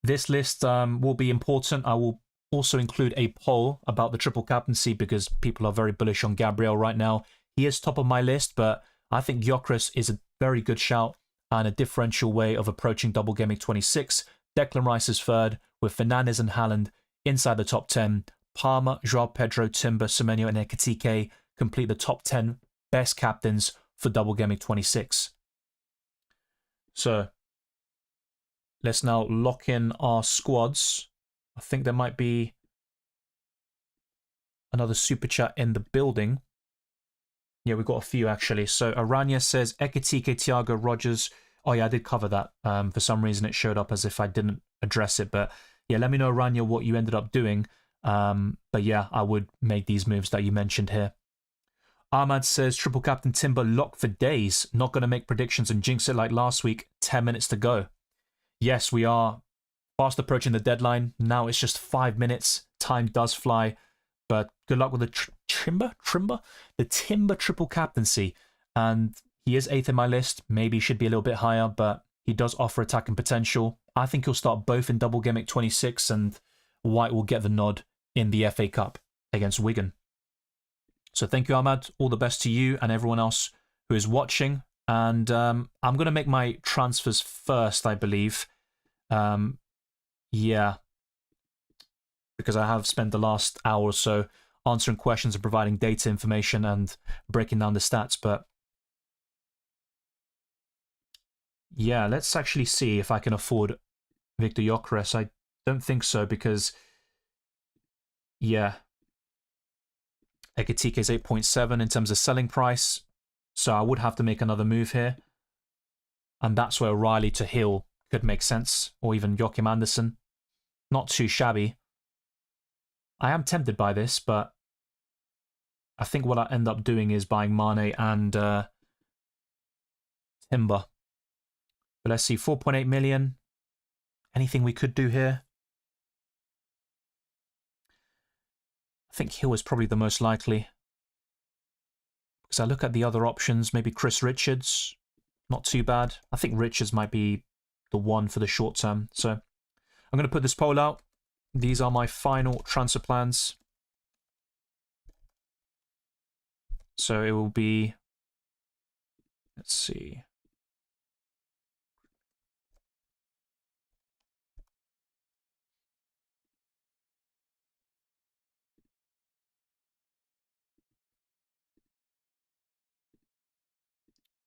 this list will be important. I will also include a poll about the triple captaincy because people are very bullish on Gabriel right now. He is top of my list, but I think Gyökeres is a very good shout and a differential way of approaching Double Gameweek 26. Declan Rice is third, with Fernandes and Haaland inside the top 10. Palmer, João Pedro, Timber, Semenyo, and Ekitike complete the top 10 best captains for Double Gameweek 26. So, let's now lock in our squads. I think there might be another super chat in the building. Yeah, we've got a few actually. So Aranya says Ekitike, Thiago, Rogers. Oh yeah, I did cover that. For some reason it showed up as if I didn't address it. But yeah, let me know, Aranya, what you ended up doing. But yeah, I would make these moves that you mentioned here. Ahmad says triple captain Timber locked for days. Not going to make predictions and jinx it like last week. 10 minutes to go. Yes, we are fast approaching the deadline. Now it's just 5 minutes. Time does fly. But good luck with the Timber triple captaincy. And he is 8th in my list. Maybe should be a little bit higher, but he does offer attacking potential. I think he'll start both in Double Gameweek 26, and White will get the nod in the FA Cup against Wigan. So thank you, Ahmad. All the best to you and everyone else who is watching. And I'm going to make my transfers first, I believe. Yeah. Because I have spent the last hour or so answering questions and providing data information and breaking down the stats. But yeah, let's actually see if I can afford Victor Gyökeres. I don't think so because, yeah, Ekitike is 8.7 in terms of selling price. So I would have to make another move here. And that's where Riley to Hill could make sense. Or even Joachim Andersen. Not too shabby. I am tempted by this, but I think what I end up doing is buying Mane and Timber. But let's see, 4.8 million. Anything we could do here? I think Hill is probably the most likely. Because I look at the other options, maybe Chris Richards. Not too bad. I think Richards might be the one for the short term. So I'm going to put this poll out. These are my final transfer plans. So it will be, let's see.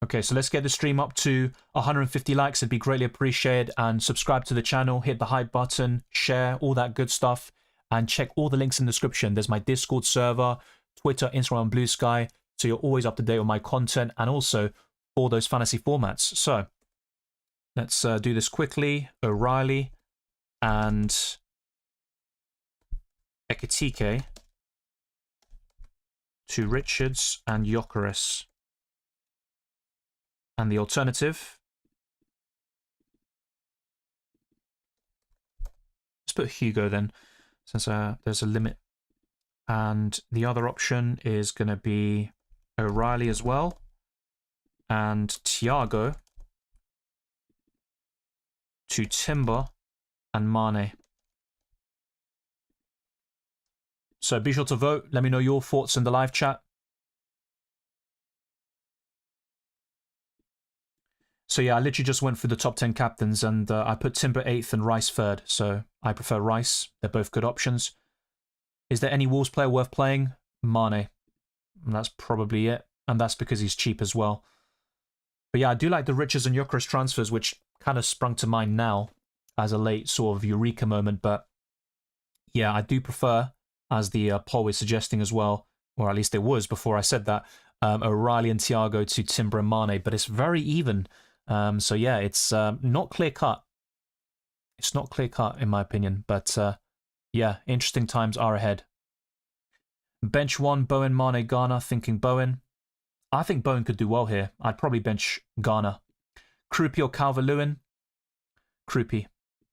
Okay, so let's get the stream up to 150 likes. It'd be greatly appreciated. And subscribe to the channel, hit the hype button, share, all that good stuff. And check all the links in the description. There's my Discord server, Twitter, Instagram, and Blue Sky. So you're always up to date on my content and also all those fantasy formats. So let's do this quickly. O'Reilly and Ekitike to Richards and Gyökeres. And the alternative, let's put Hugo then, since there's a limit. And the other option is going to be O'Reilly as well. And Thiago to Timber and Mane. So be sure to vote. Let me know your thoughts in the live chat. So yeah, I literally just went through the top 10 captains and I put Timber 8th and Rice 3rd. So I prefer Rice. They're both good options. Is there any Wolves player worth playing? Mane. And that's probably it. And that's because he's cheap as well. But yeah, I do like the Richards and Gyökeres transfers, which kind of sprung to mind now as a late sort of eureka moment. But yeah, I do prefer, as the poll is suggesting as well, or at least it was before I said that, O'Reilly and Thiago to Timber and Mane. But it's very even. So yeah, it's not clear-cut. It's not clear-cut in my opinion, but yeah, interesting times are ahead. Bench 1, Bowen, Mane, Garner, thinking Bowen. I think Bowen could do well here. I'd probably bench Garner. Krupi or Calvert-Lewin? Krupi.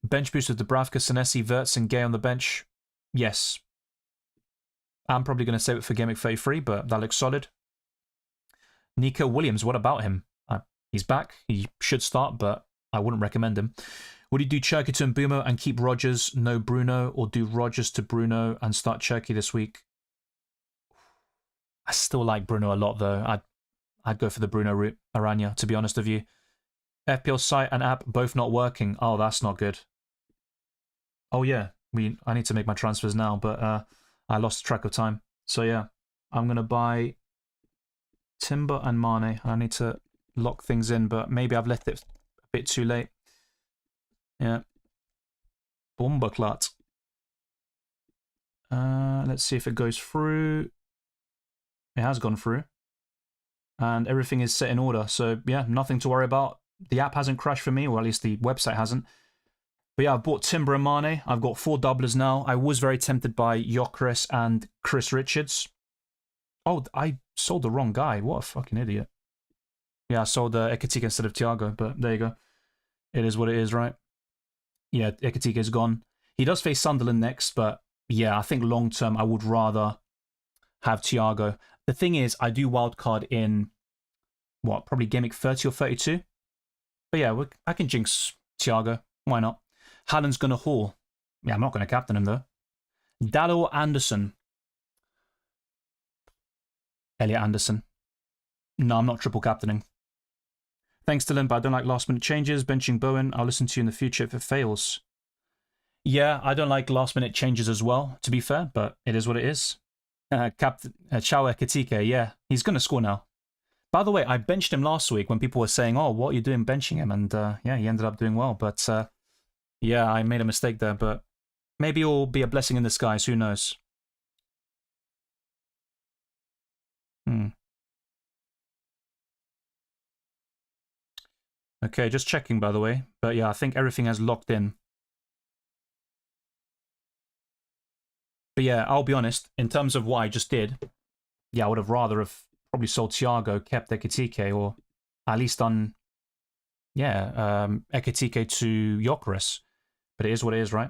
Bench boost of Dubravka, Senesi, Wirtz and Gay on the bench? Yes. I'm probably going to save it for Gameweek 33, but that looks solid. Nico Williams, what about him? He's back. He should start, but I wouldn't recommend him. Would you do Cherky to Mbumo and keep Rogers, no Bruno, or do Rogers to Bruno and start Cherky this week? I still like Bruno a lot, though. I'd go for the Bruno route, Aranya, to be honest with you. FPL site and app both not working. Oh, that's not good. Oh yeah, I need to make my transfers now, but I lost track of time. So yeah, I'm gonna buy Timber and Mane. I need to lock things in, but maybe I've left it a bit too late. Yeah. Bomberklat. Let's see if it goes through. It has gone through. And everything is set in order. So yeah, nothing to worry about. The app hasn't crashed for me, or at least the website hasn't. But yeah, I've bought Timber and Mane. I've got 4 doublers now. I was very tempted by Gyökeres and Chris Richards. Oh, I sold the wrong guy. What a fucking idiot. Yeah, I sold Ekitike instead of Thiago, but there you go. It is what it is, right? Yeah, Ekitike is gone. He does face Sunderland next, but yeah, I think long term I would rather have Thiago. The thing is, I do wildcard in, what, probably Gameweek 30 or 32? But yeah, I can jinx Thiago. Why not? Haaland's going to haul. Yeah, I'm not going to captain him, though. Dallo Anderson. Elliot Anderson. No, I'm not triple captaining. Thanks, Dylan, but I don't like last-minute changes. Benching Bowen. I'll listen to you in the future if it fails. Yeah, I don't like last-minute changes as well, to be fair, but it is what it is. Captain Chao Ekitike, yeah, he's going to score now. By the way, I benched him last week when people were saying, oh, what are you doing benching him? And yeah, he ended up doing well. But yeah, I made a mistake there, but maybe it'll be a blessing in disguise. Who knows? Okay, just checking, by the way. But yeah, I think everything has locked in. But yeah, I'll be honest, in terms of what I just did, yeah, I would have rather have probably sold Thiago, kept Ekitike, or at least done, yeah, Ekitike to Gyökeres. But it is what it is, right?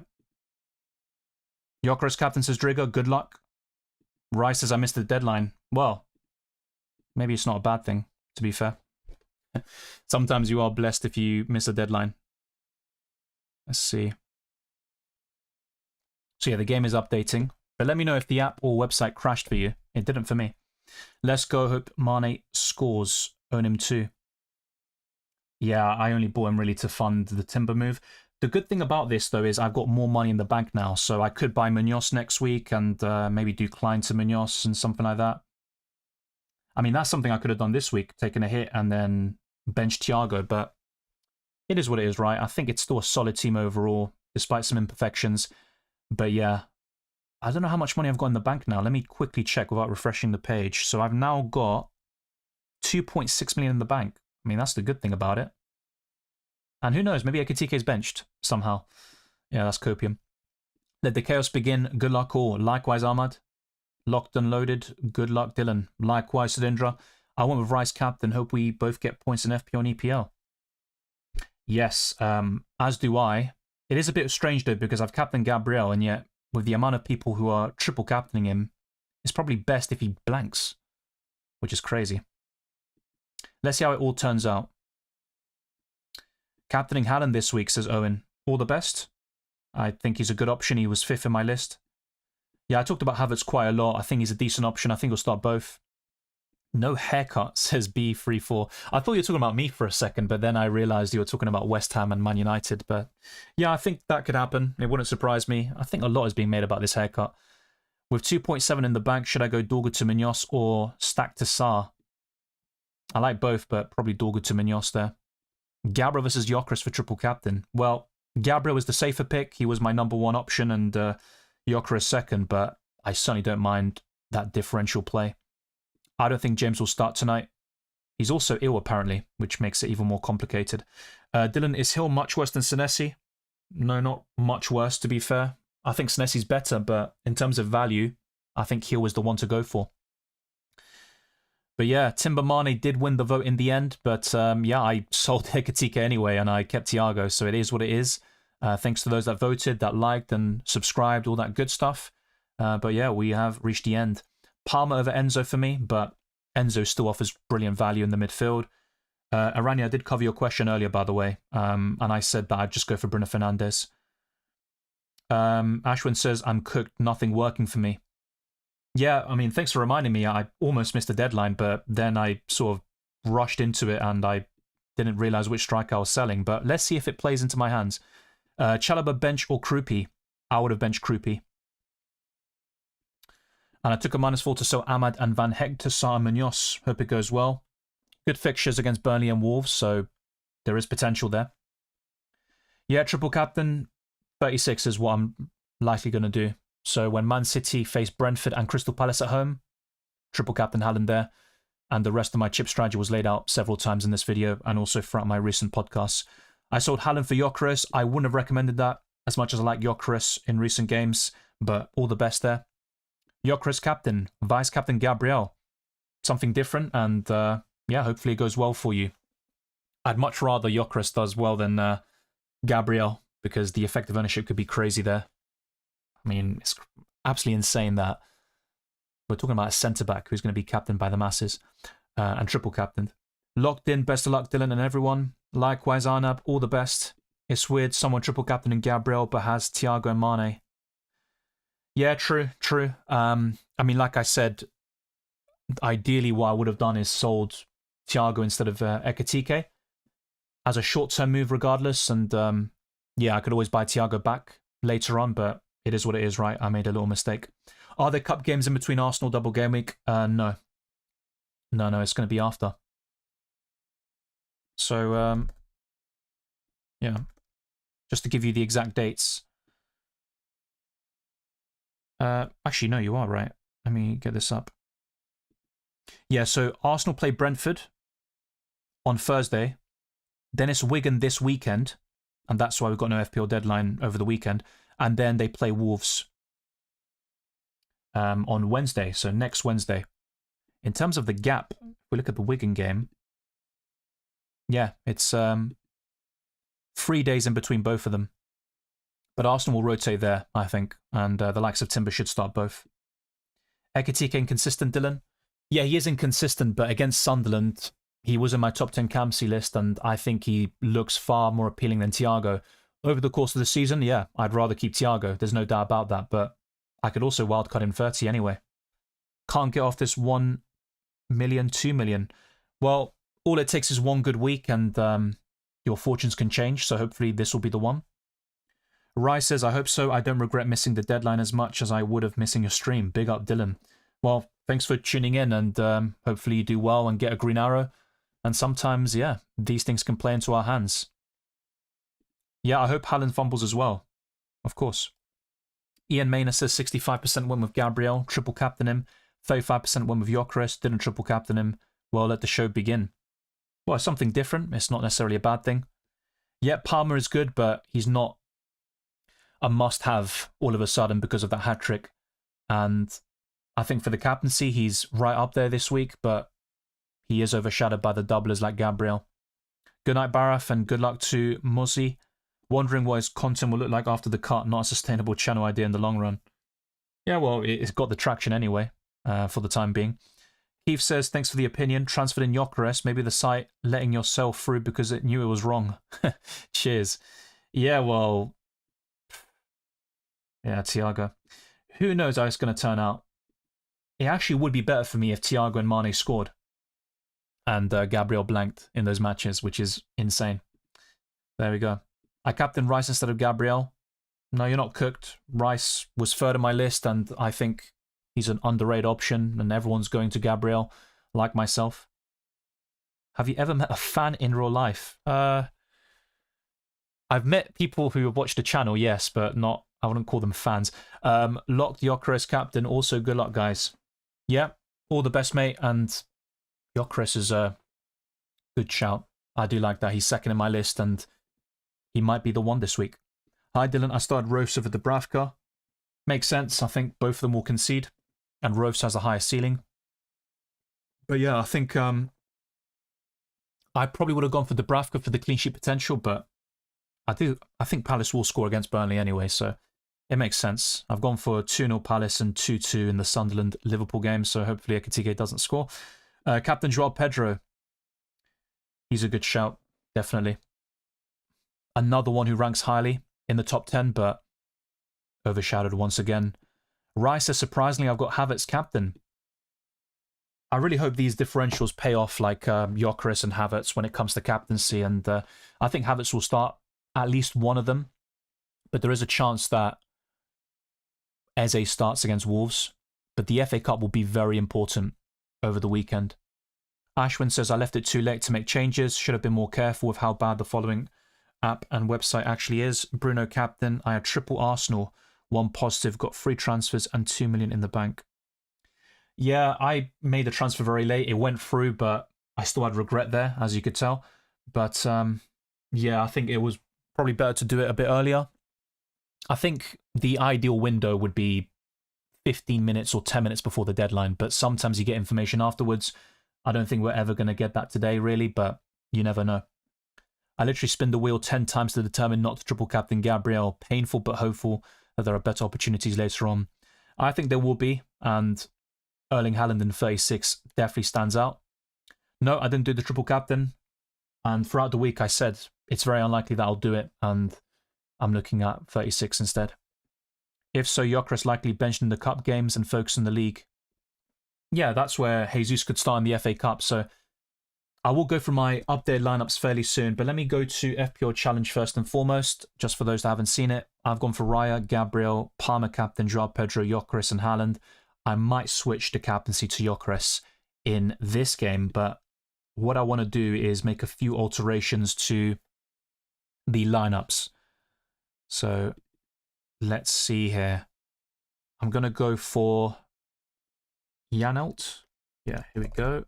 Gyökeres captain says, Driga, good luck. Rice says, I missed the deadline. Well, maybe it's not a bad thing, to be fair. Sometimes you are blessed if you miss a deadline. Let's see. So yeah, the game is updating. But let me know if the app or website crashed for you. It didn't for me. Let's go. Hope Mane scores. Own him too. Yeah, I only bought him really to fund the Timber move. The good thing about this, though, is I've got more money in the bank now. So I could buy Munoz next week and maybe do Klein to Munoz and something like that. I mean, that's something I could have done this week, taken a hit and then bench Thiago. But it is what it is, right? I think it's still a solid team overall, despite some imperfections. But yeah, I don't know how much money I've got in the bank now. Let me quickly check without refreshing the page. So I've now got 2.6 million in the bank. I mean, that's the good thing about it. And who knows, maybe Ekitike is benched somehow. Yeah, that's copium. Let the chaos begin. Good luck all. Likewise, Ahmad. Locked and loaded. Good luck, Dylan. Likewise, Sudindra. I went with Rice captain. Hope we both get points in FPL and EPL. Yes, as do I. It is a bit strange, though, because I've captained Gabriel, and yet, with the amount of people who are triple captaining him, it's probably best if he blanks, which is crazy. Let's see how it all turns out. Captaining Haaland this week, says Owen. All the best. I think he's a good option. He was 5th in my list. Yeah, I talked about Havertz quite a lot. I think he's a decent option. I think we'll start both. No haircut, says B34. I thought you were talking about me for a second, but then I realised you were talking about West Ham and Man United. But yeah, I think that could happen. It wouldn't surprise me. I think a lot is being made about this haircut. With 2.7 in the bank, should I go Dorgu to Munoz or Stack to Sarr? I like both, but probably Dorgu to Munoz there. Gabriel versus Gyökeres for triple captain. Well, Gabriel was the safer pick. He was my #1 option, and Gyökeres second, but I certainly don't mind that differential play. I don't think James will start tonight. He's also ill, apparently, which makes it even more complicated. Dylan, is Hill much worse than Senesi? No, not much worse, to be fair. I think Senesi's better, but in terms of value, I think Hill was the one to go for. But yeah, Timber Mane did win the vote in the end, but yeah, I sold Ekitike anyway, and I kept Thiago, so it is what it is. Thanks to those that voted, that liked and subscribed, all that good stuff. But yeah, we have reached the end. Palmer over Enzo for me, but Enzo still offers brilliant value in the midfield. Aranya, I did cover your question earlier, by the way, and I said that I'd just go for Bruno Fernandes. Ashwin says, I'm cooked, nothing working for me. Yeah, I mean, thanks for reminding me. I almost missed the deadline, but then I sort of rushed into it and I didn't realize which striker I was selling. But let's see if it plays into my hands. Chalobah bench or Krupi? I would have benched Krupi. And I took a -4 to sell Ahmad and Van Heck to Sar Munoz. Hope it goes well. Good fixtures against Burnley and Wolves, so there is potential there. Yeah, triple captain, 36 is what I'm likely going to do. So when Man City face Brentford and Crystal Palace at home, triple captain Haaland there. And the rest of my chip strategy was laid out several times in this video and also throughout my recent podcasts. I sold Haaland for Gyökeres. I wouldn't have recommended that as much as I like Gyökeres in recent games, but all the best there. Gyökeres captain, vice captain Gabriel. Something different, and yeah, hopefully it goes well for you. I'd much rather Gyökeres does well than Gabriel, because the effective ownership could be crazy there. I mean, it's absolutely insane that we're talking about a centre-back who's going to be captained by the masses and triple captained. Locked in, best of luck, Dylan and everyone. Likewise, Arnab, all the best. It's weird someone triple captaining Gabriel but has Thiago and Mane. Yeah, true. I mean, like I said, ideally what I would have done is sold Thiago instead of Ekitike as a short-term move regardless. And yeah, I could always buy Thiago back later on, but it is what it is, right? I made a little mistake. Are there cup games in between Arsenal double game week? No. No, it's going to be after. So, yeah. Just to give you the exact dates. Actually, no, you are right. Let me get this up. Yeah, so Arsenal play Brentford on Thursday. Then it's Wigan this weekend. And that's why we've got no FPL deadline over the weekend. And then they play Wolves on Wednesday, so next Wednesday. In terms of the gap, if we look at the Wigan game, yeah, it's 3 days in between both of them. But Arsenal will rotate there, I think, and the likes of Timber should start both. Ekitike inconsistent, Dylan? Yeah, he is inconsistent, but against Sunderland, he was in my top 10 captaincy list, and I think he looks far more appealing than Thiago. Over the course of the season, yeah, I'd rather keep Thiago. There's no doubt about that, but I could also wildcard him 30 anyway. Can't get off this 1 million, 2 million. Well, all it takes is one good week, and your fortunes can change, so hopefully this will be the one. Rai says, I hope so. I don't regret missing the deadline as much as I would have missing your stream. Big up, Dylan. Well, thanks for tuning in, and hopefully you do well and get a green arrow. And sometimes, yeah, these things can play into our hands. Yeah, I hope Haaland fumbles as well. Of course. Ian Maynard says 65% win with Gabriel, triple captain him. 35% win with Gyökeres, didn't triple captain him. Well, let the show begin. Well, it's something different. It's not necessarily a bad thing. Yeah, Palmer is good, but he's not a must-have all of a sudden because of that hat-trick. And I think for the captaincy, he's right up there this week, but he is overshadowed by the doublers like Gabriel. Good night, Baraf, and good luck to Muzzy. Wondering what his content will look like after the cut, not a sustainable channel idea in the long run. Yeah, well, it's got the traction anyway, for the time being. Keith says, thanks for the opinion. Transferred in Gyökeres, maybe the site letting yourself through because it knew it was wrong. Cheers. Yeah, well, yeah, Thiago. Who knows how it's going to turn out? It actually would be better for me if Thiago and Mane scored and Gabriel blanked in those matches, which is insane. There we go. I captained Rice instead of Gabriel. No, you're not cooked. Rice was third on my list, and I think he's an underrated option, and everyone's going to Gabriel, like myself. Have you ever met a fan in real life? I've met people who have watched the channel, yes, but not, I wouldn't call them fans. Locked Gyökeres captain, also good luck, guys. Yeah, all the best, mate, and Gyökeres is a good shout. I do like that. He's second in my list, and he might be the one this week. Hi, Dylan. I started Rose over Dubravka. Makes sense. I think both of them will concede, and Rose has a higher ceiling. But yeah, I think I probably would have gone for Dubravka for the clean sheet potential, but I think Palace will score against Burnley anyway, so it makes sense. I've gone for 2-0 Palace and 2-2 in the Sunderland-Liverpool game, so hopefully Ekitike doesn't score. Captain Joao Pedro. He's a good shout, definitely. Another one who ranks highly in the top 10, but overshadowed once again. Rice says, surprisingly, I've got Havertz captain. I really hope these differentials pay off like Gyökeres and Havertz when it comes to captaincy. And I think Havertz will start at least one of them. But there is a chance that Eze starts against Wolves. But the FA Cup will be very important over the weekend. Ashwin says, I left it too late to make changes. Should have been more careful with how bad the following app and website actually is. Bruno captain. I had triple Arsenal. 1 positive. Got 3 transfers and 2 million in the bank. Yeah, I made the transfer very late. It went through, but I still had regret there, as you could tell. But yeah, I think it was probably better to do it a bit earlier. I think the ideal window would be 15 minutes or 10 minutes before the deadline, but sometimes you get information afterwards. I don't think we're ever going to get that today, really, but you never know. I literally spin the wheel 10 times to determine not to triple captain Gabriel. Painful but hopeful that there are better opportunities later on. I think there will be, and Erling Haaland in 36 definitely stands out. No, I didn't do the triple captain, and throughout the week I said it's very unlikely that I'll do it, and I'm looking at 36 instead. If so, Gyökeres likely benched in the cup games and focus in the league. Yeah, that's where Jesus could start in the FA Cup, so I will go through my updated lineups fairly soon, but let me go to FPL Challenge first and foremost, just for those that haven't seen it. I've gone for Raya, Gabriel, Palmer captain, Joao Pedro, Gyökeres and Haaland. I might switch the captaincy to Gyökeres in this game, but what I want to do is make a few alterations to the lineups. So let's see here. I'm going to go for Janelt. Yeah, here we go.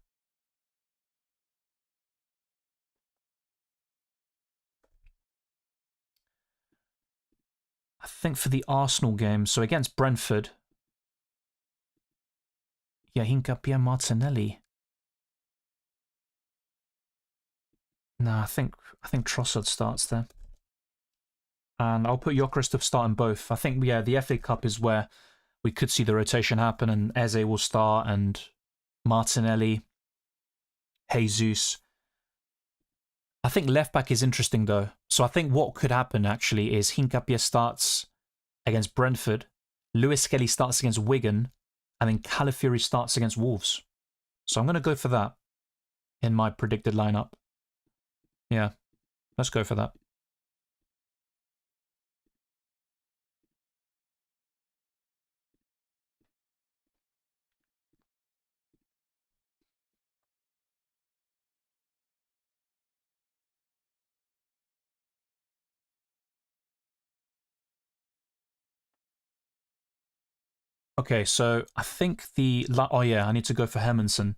I think for the Arsenal game, so against Brentford, yeah, Hincapié Martinelli. No, I think Trossard starts there. And I'll put Gyökeres to start in both. I think, yeah, the FA Cup is where we could see the rotation happen, and Eze will start, and Martinelli, Jesus. I think left back is interesting though. So I think what could happen actually is Hincapié starts against Brentford, Lewis Kelly starts against Wigan, and then Calafiori starts against Wolves. So I'm going to go for that in my predicted lineup. Yeah, let's go for that. Okay, so I think oh yeah, I need to go for Hermansen.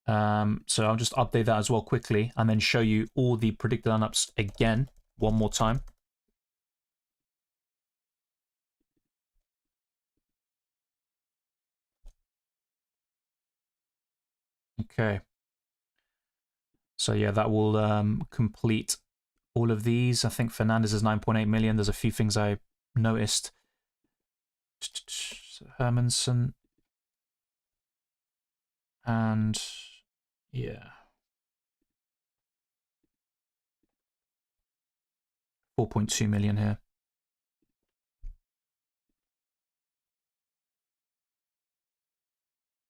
So I'll just update that as well quickly and then show you all the predicted lineups again, one more time. Okay. So yeah, that will complete all of these. I think Fernandez is 9.8 million. There's a few things I noticed. Hermansen. And yeah. 4.2 million here.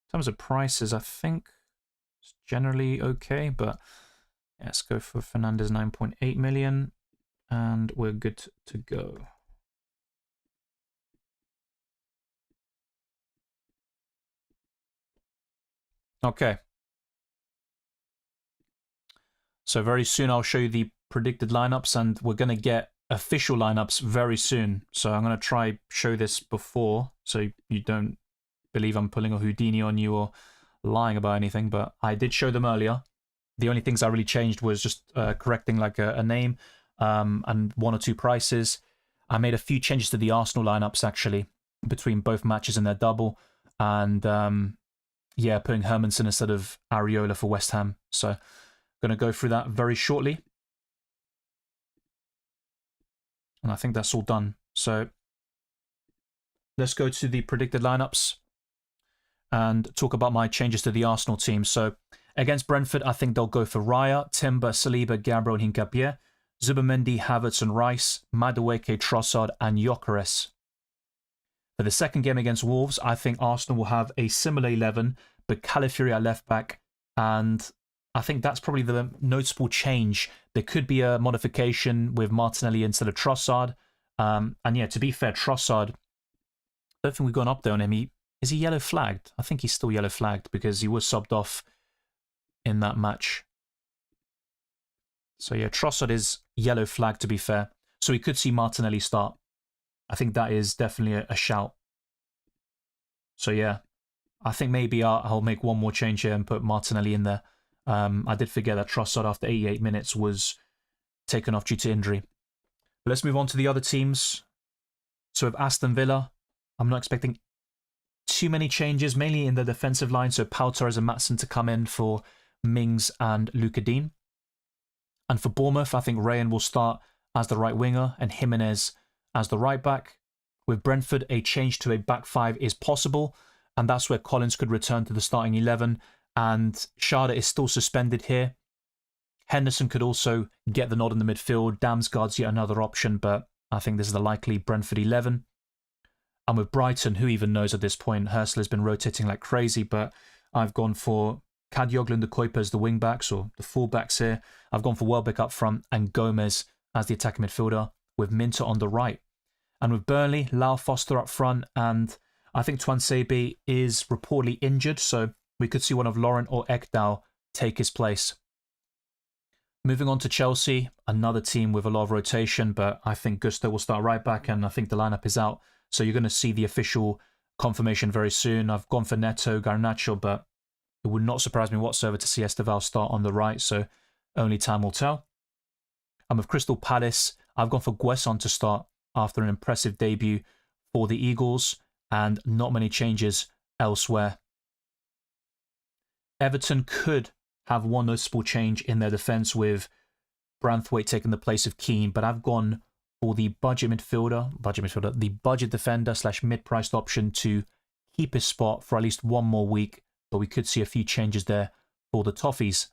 In terms of prices, I think it's generally okay, but yeah, let's go for Fernandez 9.8 million and we're good to go. Okay. So very soon I'll show you the predicted lineups, and we're going to get official lineups very soon. So I'm going to try show this before so you don't believe I'm pulling a Houdini on you or lying about anything, but I did show them earlier. The only things I really changed was just correcting like a name and 1 or 2 prices. I made a few changes to the Arsenal lineups actually between both matches in their double, and yeah, putting Hermansen instead of Areola for West Ham. So I'm going to go through that very shortly. And I think that's all done. So let's go to the predicted lineups and talk about my changes to the Arsenal team. So against Brentford, I think they'll go for Raya, Timber, Saliba, Gabriel, and Hincapié, Zubimendi, Havertz, and Rice, Madueke, Trossard, and Gyökeres. For the second game against Wolves, I think Arsenal will have a similar 11, but Calafiori at left back, and I think that's probably the noticeable change. There could be a modification with Martinelli instead of Trossard. And yeah, to be fair, Trossard, I don't think we've gone up there on him. Is he yellow flagged? I think he's still yellow flagged because he was subbed off in that match. So yeah, Trossard is yellow flagged, to be fair. So we could see Martinelli start. I think that is definitely a shout. So yeah, I think maybe I'll make one more change here and put Martinelli in there. I did forget that Trossard after 88 minutes was taken off due to injury. But let's move on to the other teams. So with Aston Villa, I'm not expecting too many changes, mainly in the defensive line. So Pau Torres and Maatsen to come in for Mings and Luca Dean. And for Bournemouth, I think Rayan will start as the right winger and Jimenez as the right back. With Brentford, a change to a back five is possible, and that's where Collins could return to the starting 11, and Schade is still suspended here. Henderson could also get the nod in the midfield. Damsgaard's yet another option, but I think this is the likely Brentford 11. And with Brighton, who even knows at this point? Hörsel has been rotating like crazy, but I've gone for Kadioglu and De Kuyper as the wing-backs, or the full-backs here. I've gone for Welbeck up front and Gomez as the attacking midfielder, with Minter on the right. And with Burnley, Lau Foster up front, and I think Tuanzebe is reportedly injured, so we could see one of Laurent or Ekdal take his place. Moving on to Chelsea, another team with a lot of rotation, but I think Gusto will start right back, and I think the lineup is out. So you're going to see the official confirmation very soon. I've gone for Neto, Garnacho, but it would not surprise me whatsoever to see Esteval start on the right, so only time will tell. And with Crystal Palace, I've gone for Guesson to start after an impressive debut for the Eagles, and not many changes elsewhere. Everton could have one noticeable change in their defence with Branthwaite taking the place of Keane, but I've gone for the budget defender / mid-priced option to keep his spot for at least one more week, but we could see a few changes there for the Toffees.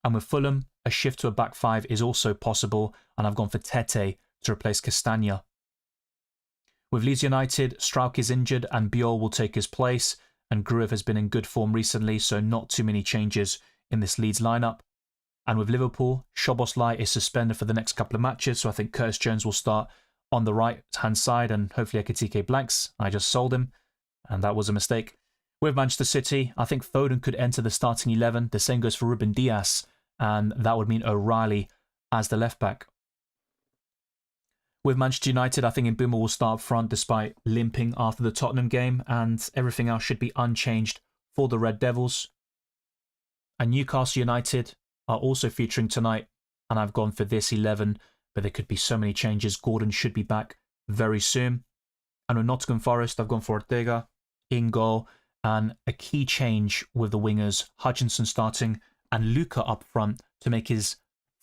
And with Fulham, a shift to a back five is also possible, and I've gone for Tete to replace Castagna. With Leeds United, Struijk is injured and Biol will take his place, and Gruev has been in good form recently, so not too many changes in this Leeds lineup. And with Liverpool, Szoboszlai is suspended for the next couple of matches, so I think Curtis Jones will start on the right-hand side, and hopefully Ekitike blanks. I just sold him, and that was a mistake. With Manchester City, I think Foden could enter the starting 11. The same goes for Ruben Dias, and that would mean O'Reilly as the left-back. With Manchester United, I think Mbeumo will start up front despite limping after the Tottenham game, and everything else should be unchanged for the Red Devils. And Newcastle United are also featuring tonight, and I've gone for this 11, but there could be so many changes. Gordon should be back very soon. And with Nottingham Forest, I've gone for Ortega in goal, and a key change with the wingers, Hutchinson starting and Luca up front to make his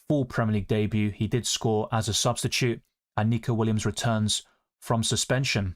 full Premier League debut. He did score as a substitute, and Nico Williams returns from suspension.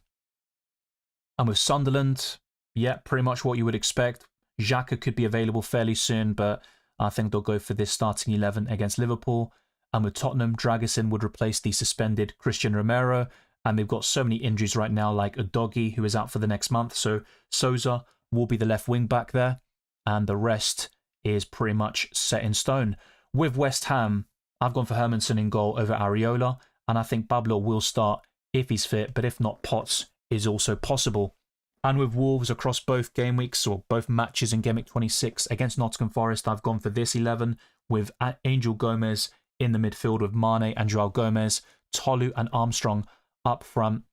And with Sunderland, yeah, pretty much what you would expect. Xhaka could be available fairly soon, but I think they'll go for this starting 11 against Liverpool. And with Tottenham, Dragusin would replace the suspended Christian Romero, and they've got so many injuries right now, like Udogie, who is out for the next month, so Sousa will be the left wing back there, and the rest is pretty much set in stone. With West Ham, I've gone for Hermansen in goal over Areola, and I think Pablo will start if he's fit, but if not, Potts is also possible. And with Wolves across both game weeks, or both matches in Game Week 26 against Nottingham Forest, I've gone for this 11 with Angel Gomez in the midfield with Mane and Joao Gomez, Tolu and Armstrong up front.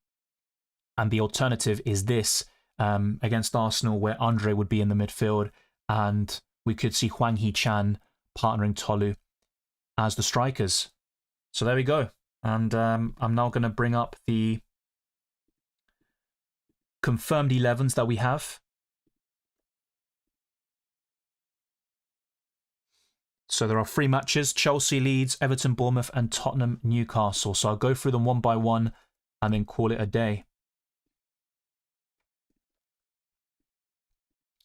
And the alternative is this against Arsenal, where Andre would be in the midfield, and we could see Hwang Hee-chan partnering Tolu as the strikers. So there we go. And I'm now going to bring up the confirmed 11s that we have. So there are 3 matches: Chelsea, Leeds, Everton, Bournemouth, and Tottenham, Newcastle. So I'll go through them one by one and then call it a day.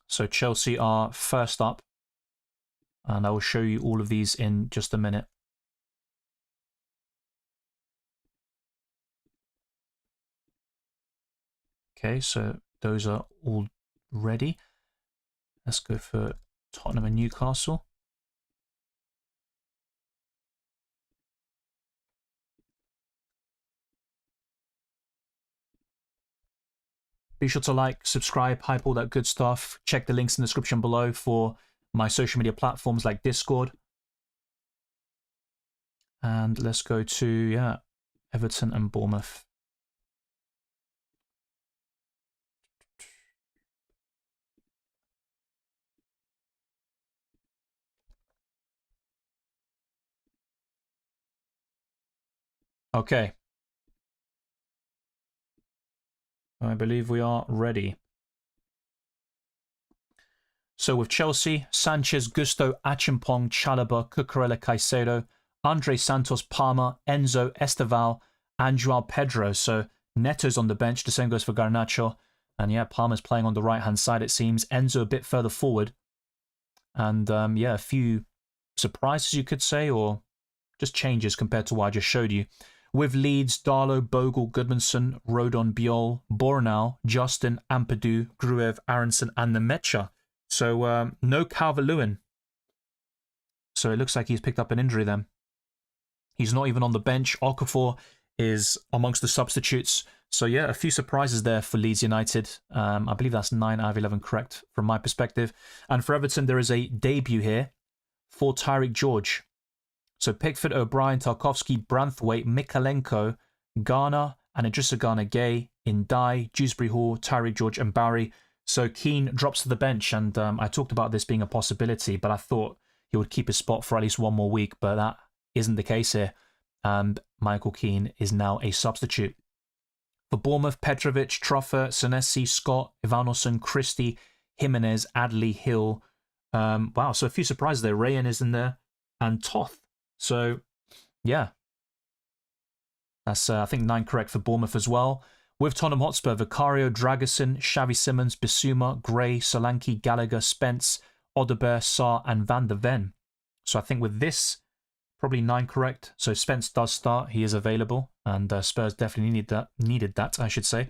So Chelsea are first up, and I will show you all of these in just a minute. Okay, so those are all ready. Let's go for Tottenham and Newcastle. Be sure to like, subscribe, hype, all that good stuff. Check the links in the description below for my social media platforms like Discord. And let's go to, yeah, Everton and Bournemouth. Okay. I believe we are ready. So with Chelsea, Sanchez, Gusto, Achimpong, Chalobah, Cucurella, Caicedo, Andre Santos, Palmer, Enzo, Esteval, and Joao Pedro. So Neto's on the bench. The same goes for Garnacho. And yeah, Palmer's playing on the right-hand side, it seems. Enzo a bit further forward. And yeah, a few surprises, you could say, or just changes compared to what I just showed you. With Leeds, Darlow, Bogle, Goodmanson, Rodon, Biol, Bornau, Justin, Ampadu, Gruev, Aronson, and Nemecha. So no Calvert-Lewin. So it looks like he's picked up an injury then. He's not even on the bench. Okafor is amongst the substitutes. So yeah, a few surprises there for Leeds United. I believe that's 9 out of 11 correct from my perspective. And for Everton, there is a debut here for Tyreek George. So Pickford, O'Brien, Tarkowski, Branthwaite, Mikalenko, Garner, and Idrissa Gana Gay, Indai, Dewsbury Hall, Tyreek George, and Barry. So Keane drops to the bench, and I talked about this being a possibility, but I thought he would keep his spot for at least one more week, but that isn't the case here. And Michael Keane is now a substitute. For Bournemouth, Petrovic, Truffer, Senesi, Scott, Ivanoson, Christie, Jimenez, Adley, Hill. Wow, so a few surprises there. Rayan is in there, and Toth. So, yeah. That's, I think, 9 correct for Bournemouth as well. With Tottenham Hotspur, Vicario, Dragusin, Xavi Simons, Bissouma, Gray, Solanke, Gallagher, Spence, Odebear, Sarr, and Van der Ven. So I think with this, probably 9 correct. So Spence does start. He is available. And Spurs definitely needed that, I should say.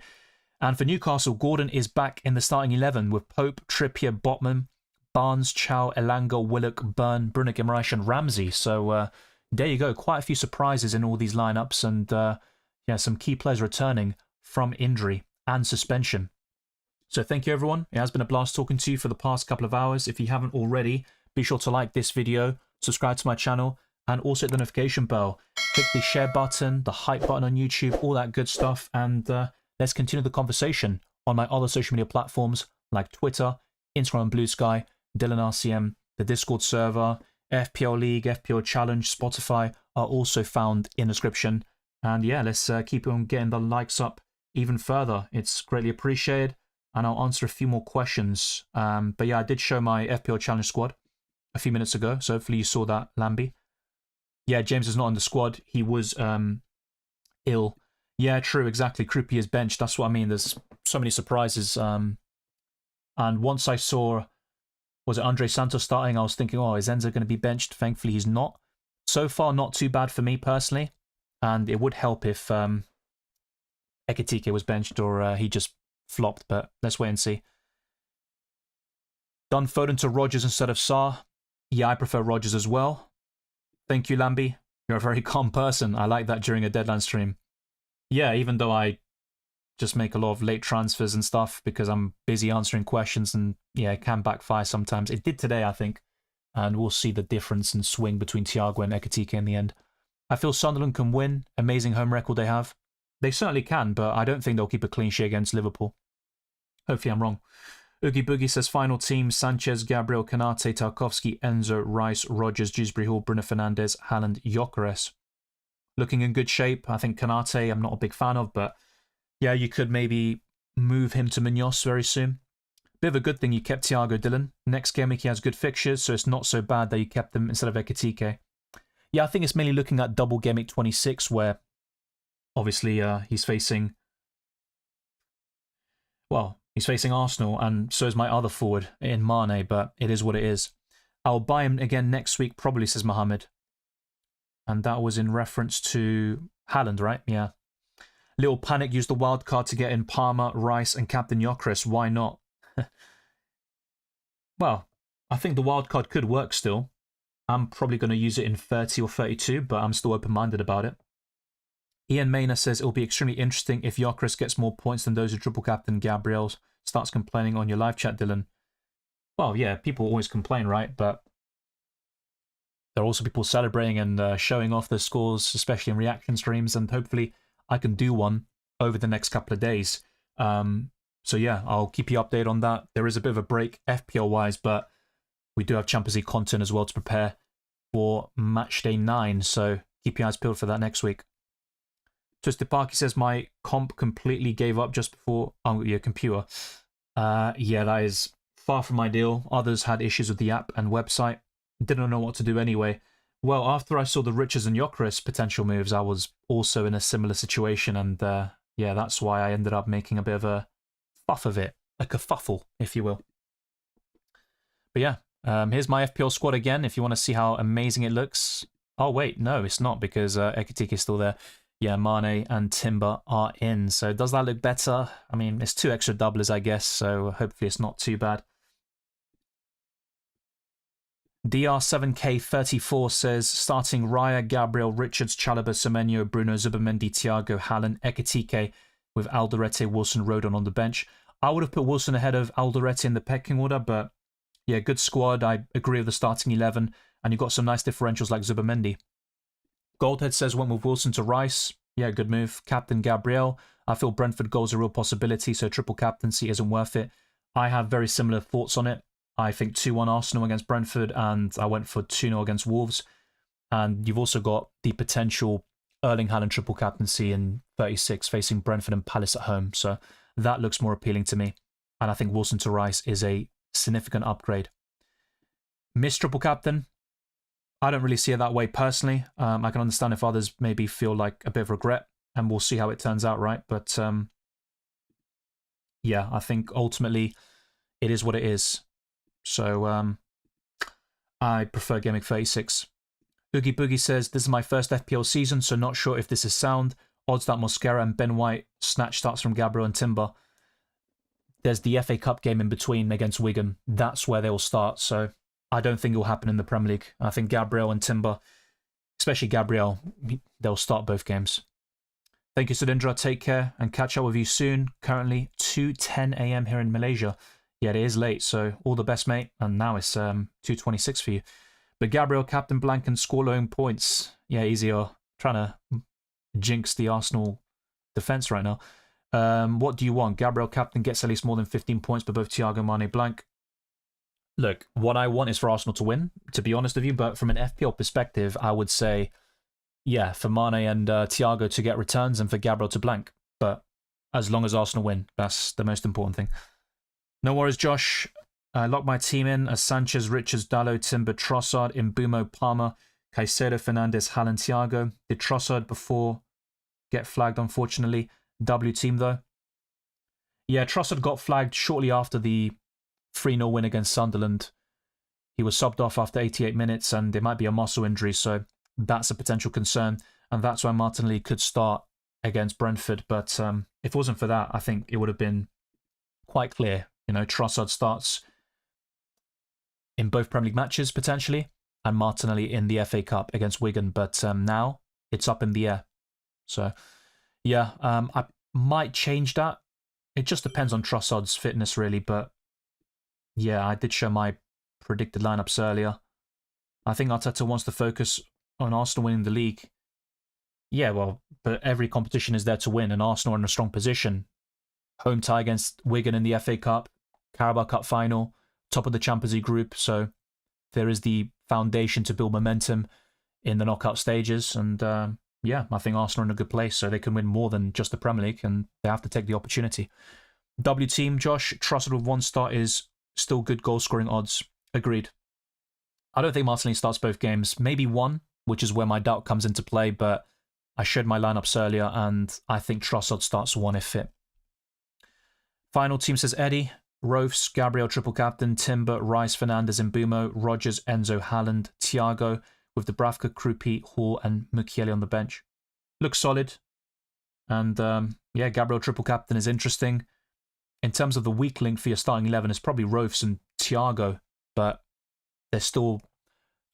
And for Newcastle, Gordon is back in the starting 11 with Pope, Trippier, Botman, Barnes, Chow, Elanga, Willock, Byrne, Bruno Guimaraes, and Ramsey. So there you go. Quite a few surprises in all these lineups. And yeah, some key players returning from injury and suspension. So thank you, everyone. It has been a blast talking to you for the past couple of hours. If you haven't already, be sure to like this video, subscribe to my channel, and also hit the notification bell. Click the share button, the hype button on YouTube, all that good stuff. And let's continue the conversation on my other social media platforms like Twitter, Instagram and Blue Sky, Dylan RCM, the Discord server, FPL League, FPL Challenge, Spotify are also found in the description. And yeah, let's keep on getting the likes up even further. It's greatly appreciated, and I'll answer a few more questions. But yeah, I did show my FPL Challenge squad a few minutes ago, so hopefully you saw that, Lambie. Yeah, James is not in the squad. He was ill. Yeah, true, exactly. Croupier's bench. That's what I mean. There's so many surprises. And once I saw, was it Andre Santos starting, I was thinking, oh, is Enzo going to be benched? Thankfully, he's not. So far, not too bad for me personally. And it would help if Ekitike was benched or he just flopped, but let's wait and see. Done Foden to Rodgers instead of Sarr. Yeah, I prefer Rodgers as well. Thank you, Lambie. You're a very calm person. I like that during a deadline stream. Yeah, even though I just make a lot of late transfers and stuff because I'm busy answering questions, and yeah, it can backfire sometimes. It did today, I think, and we'll see the difference and swing between Thiago and Ekitike in the end. I feel Sunderland can win. Amazing home record they have. They certainly can, but I don't think they'll keep a clean sheet against Liverpool. Hopefully I'm wrong. Oogie Boogie says final team: Sanchez, Gabriel, Kanate, Tarkowski, Enzo, Rice, Rodgers, Dewsbury Hall, Bruno Fernandes, Haaland, Gyökeres. Looking in good shape. I think Kanate I'm not a big fan of, but yeah, you could maybe move him to Munoz very soon. Bit of a good thing you kept Thiago, Dylan. Next game week he has good fixtures, so it's not so bad that you kept him instead of Ekitike. Yeah, I think it's mainly looking at Double Gameweek 26, where obviously he's facing, well, he's facing Arsenal, and so is my other forward in Mane, but it is what it is. I'll buy him again next week, probably, says Mohammed. And that was in reference to Haaland, right? Yeah. Little Panic used the wild card to get in Palmer, Rice, and Captain Gyökeres. Why not? Well, I think the wildcard could work still. I'm probably going to use it in 30 or 32, but I'm still open-minded about it. Ian Mayner says it'll be extremely interesting if Gyökeres gets more points than those who triple captain Gabriel. Starts complaining on your live chat, Dylan. Well, yeah, people always complain, right? But there are also people celebrating and showing off their scores, especially in reaction streams, and hopefully I can do one over the next couple of days. So yeah, I'll keep you updated on that. There is a bit of a break FPL-wise, but we do have Champions League content as well to prepare for match day 9, so keep your eyes peeled for that next week. Twisted Parky says my comp completely gave up just before your computer. Yeah, that is far from ideal. Others had issues with the app and website. Didn't know what to do anyway. Well, after I saw the Richards and Gyökeres potential moves, I was also in a similar situation, and yeah, that's why I ended up making a bit of a fuff of it, a kerfuffle, if you will. But yeah, here's my FPL squad again, if you want to see how amazing it looks. Oh wait, no, it's not, because Ekitike is still there. Yeah, Mane and Timber are in. So does that look better? I mean, it's 2 extra doublers, I guess, so hopefully it's not too bad. DR7K34 says, starting Raya, Gabriel, Richards, Chalobah, Semenyo, Bruno, Zubimendi, Thiago, Haaland, Ekitike, with Alderete, Wilson, Rodon on the bench. I would have put Wilson ahead of Alderete in the pecking order, but yeah, good squad. I agree with the starting 11, and you've got some nice differentials like Zubimendi. Goldhead says went with Wilson to Rice. Yeah, good move. Captain Gabriel. I feel Brentford goal's a real possibility, so triple captaincy isn't worth it. I have very similar thoughts on it. I think 2-1 Arsenal against Brentford, and I went for 2-0 against Wolves. And you've also got the potential Erling Haaland triple captaincy in 36 facing Brentford and Palace at home. So that looks more appealing to me. And I think Wilson to Rice is a significant upgrade. Miss triple captain. I don't really see it that way personally. I can understand if others maybe feel like a bit of regret, and we'll see how it turns out, right? But yeah, I think ultimately it is what it is. So I prefer Game Week 36. Oogie Boogie says, this is my first FPL season, so not sure if this is sound. Odds that Mosquera and Ben White snatch starts from Gabriel and Timber. There's the FA Cup game in between against Wigan. That's where they will start, so I don't think it will happen in the Premier League. I think Gabriel and Timber, especially Gabriel, they'll start both games. Thank you, Sudindra. Take care and catch up with you soon. Currently 2:10 a.m. here in Malaysia. Yeah, it is late, so all the best, mate. And now it's 2:26 for you. But Gabriel, Captain Blank, and score low points. Yeah, easier. Trying to jinx the Arsenal defence right now. What do you want? Gabriel, Captain, gets at least more than 15 points for both Thiago, Mane, Blank. Look, what I want is for Arsenal to win, to be honest with you. But from an FPL perspective, I would say, yeah, for Mane and Thiago to get returns and for Gabriel to blank. But as long as Arsenal win, that's the most important thing. No worries, Josh. I locked my team in as Sanchez, Richards, Dalot, Timber, Trossard, Mbumo, Palmer, Caicedo, Fernandes, Haaland, Thiago. Did Trossard before get flagged, unfortunately. W team, though. Yeah, Trossard got flagged shortly after the 3-0 win against Sunderland. He was subbed off after 88 minutes, and it might be a muscle injury, so that's a potential concern. And that's why Martinelli could start against Brentford. But if it wasn't for that, I think it would have been quite clear. You know, Trossard starts in both Premier League matches, potentially, and Martinelli in the FA Cup against Wigan. But now it's up in the air. So, yeah, I might change that. It just depends on Trossard's fitness, really. But, yeah, I did show my predicted lineups earlier. I think Arteta wants to focus on Arsenal winning the league. Yeah, well, but every competition is there to win, and Arsenal are in a strong position. Home tie against Wigan in the FA Cup, Carabao Cup final, top of the Champions League group. So there is the foundation to build momentum in the knockout stages. And yeah, I think Arsenal are in a good place, so they can win more than just the Premier League, and they have to take the opportunity. W team, Josh, Trossard with 1 start is still good goal scoring odds. Agreed. I don't think Martinelli starts both games. Maybe 1, which is where my doubt comes into play, but I showed my lineups earlier, and I think Trossard starts 1 if fit. Final team says Eddie, Rofes, Gabriel triple captain, Timber, Rice, Fernandes, Mbumo, Rodgers, Enzo, Haaland, Thiago, with Dubravka, Krupi, Hall, and Mukiele on the bench. Looks solid. And yeah, Gabriel triple captain is interesting. In terms of the weak link for your starting 11, it's probably Rofes and Thiago but they're still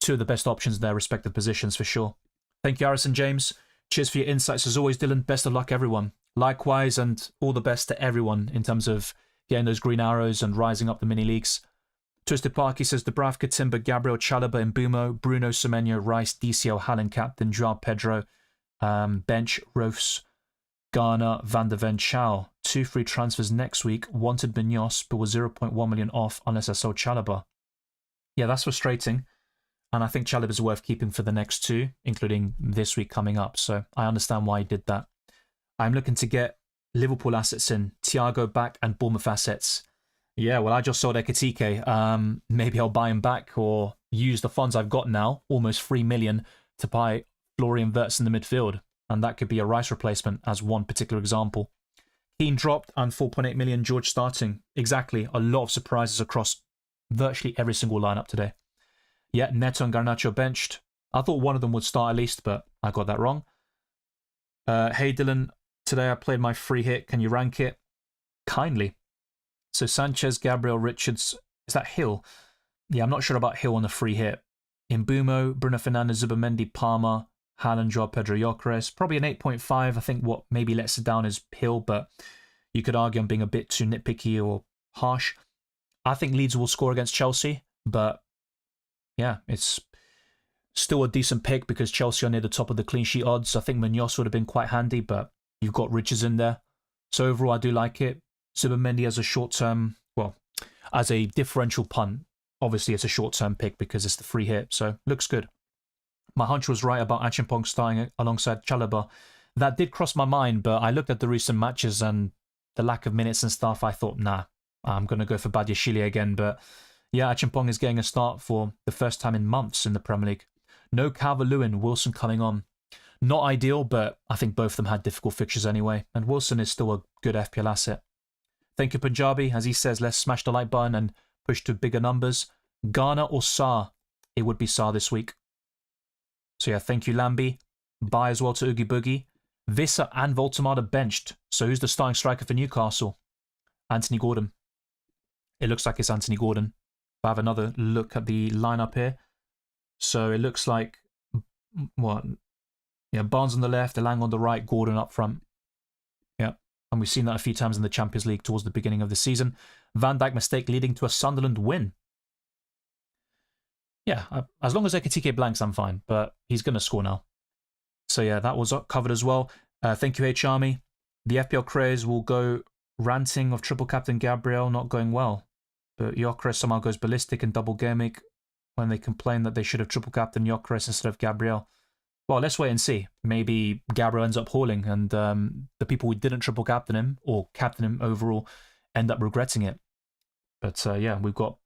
two of the best options in their respective positions for sure. Thank you, Harrison James. Cheers for your insights as always, Dylan. Best of luck, everyone. Likewise, and all the best to everyone in terms of getting those green arrows and rising up the mini leagues. Twisted Parky says Dubravka, Timber, Gabriel, Chalobah, Mbumo, Bruno, Semenyo, Rice, DCL, Hallen, Captain, Joao Pedro, Bench, Rofs, Garner, Van der Ven, Chow. 2 free transfers next week. Wanted Munoz, but was 0.1 million off unless I sold Chalobah. Yeah, that's frustrating. And I think Chalobah is worth keeping for the next 2, including this week coming up. So I understand why he did that. I'm looking to get Liverpool assets in, Thiago back, and Bournemouth assets. Yeah, well, I just sold Ekitike. Maybe I'll buy him back or use the funds I've got now, almost 3 million, to buy Florian Wirtz in the midfield. And that could be a Rice replacement as one particular example. Keane dropped and 4.8 million, George starting. Exactly, a lot of surprises across virtually every single lineup today. Yeah, Neto and Garnacho benched. I thought one of them would start at least, but I got that wrong. Hey Dylan, today I played my free hit. Can you rank it? Kindly. So Sanchez, Gabriel, Richards. Is that Hill? Yeah, I'm not sure about Hill on the free hit. Mbumo, Bruno Fernandes, Zubamendi, Palmer, Haaland, Joao Pedro, Gyökeres. Probably an 8.5. I think what maybe lets it down is Hill, but you could argue I'm being a bit too nitpicky or harsh. I think Leeds will score against Chelsea, but yeah, it's still a decent pick because Chelsea are near the top of the clean sheet odds. I think Munoz would have been quite handy, but you've got Richards in there. So overall, I do like it. Zubamendi as a short-term, well, as a differential punt. Obviously, it's a short-term pick because it's the free hit, so looks good. My hunch was right about Achimpong starting alongside Chalobah. That did cross my mind, but I looked at the recent matches and the lack of minutes and stuff. I thought, nah, I'm going to go for Badiashile again, but yeah, Achimpong is getting a start for the first time in months in the Premier League. No Calvert-Lewin, Wilson coming on. Not ideal, but I think both of them had difficult fixtures anyway, and Wilson is still a good FPL asset. Thank you, Punjabi. As he says, let's smash the like button and push to bigger numbers. Garner or Sarr? It would be Sarr this week. So yeah, thank you, Lamby. Bye as well to Oogie Boogie. Visser and Voltemada benched. So who's the starting striker for Newcastle? Anthony Gordon. It looks like it's Anthony Gordon. I have another look at the lineup here. So it looks like, what? Yeah, Barnes on the left, Elang on the right, Gordon up front. Yeah, and we've seen that a few times in the Champions League towards the beginning of the season. Van Dijk mistake leading to a Sunderland win. Yeah, as long as Ekitike blanks, I'm fine, but he's going to score now. So yeah, that was covered as well. Thank you, H Army. The FPL craze will go ranting of triple captain Gabriel not going well. But Gyökeres somehow goes ballistic in Double Gameweek when they complain that they should have triple captain Gyökeres instead of Gabriel. Well, let's wait and see. Maybe Gabriel ends up hauling and the people who didn't triple captain him or captain him overall end up regretting it. But yeah, we've got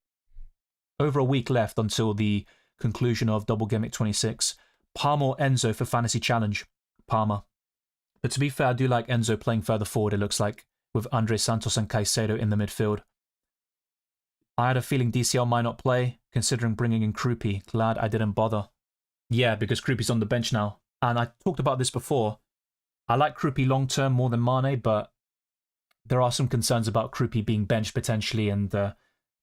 over a week left until the conclusion of Double Gameweek 26. Palmer or Enzo for Fantasy Challenge? Palmer. But to be fair, I do like Enzo playing further forward, it looks like, with Andre Santos and Caicedo in the midfield. I had a feeling DCL might not play, considering bringing in Krupi. Glad I didn't bother. Yeah, because Krupi's on the bench now. And I talked about this before. I like Krupi long-term more than Mane, but there are some concerns about Krupi being benched potentially. And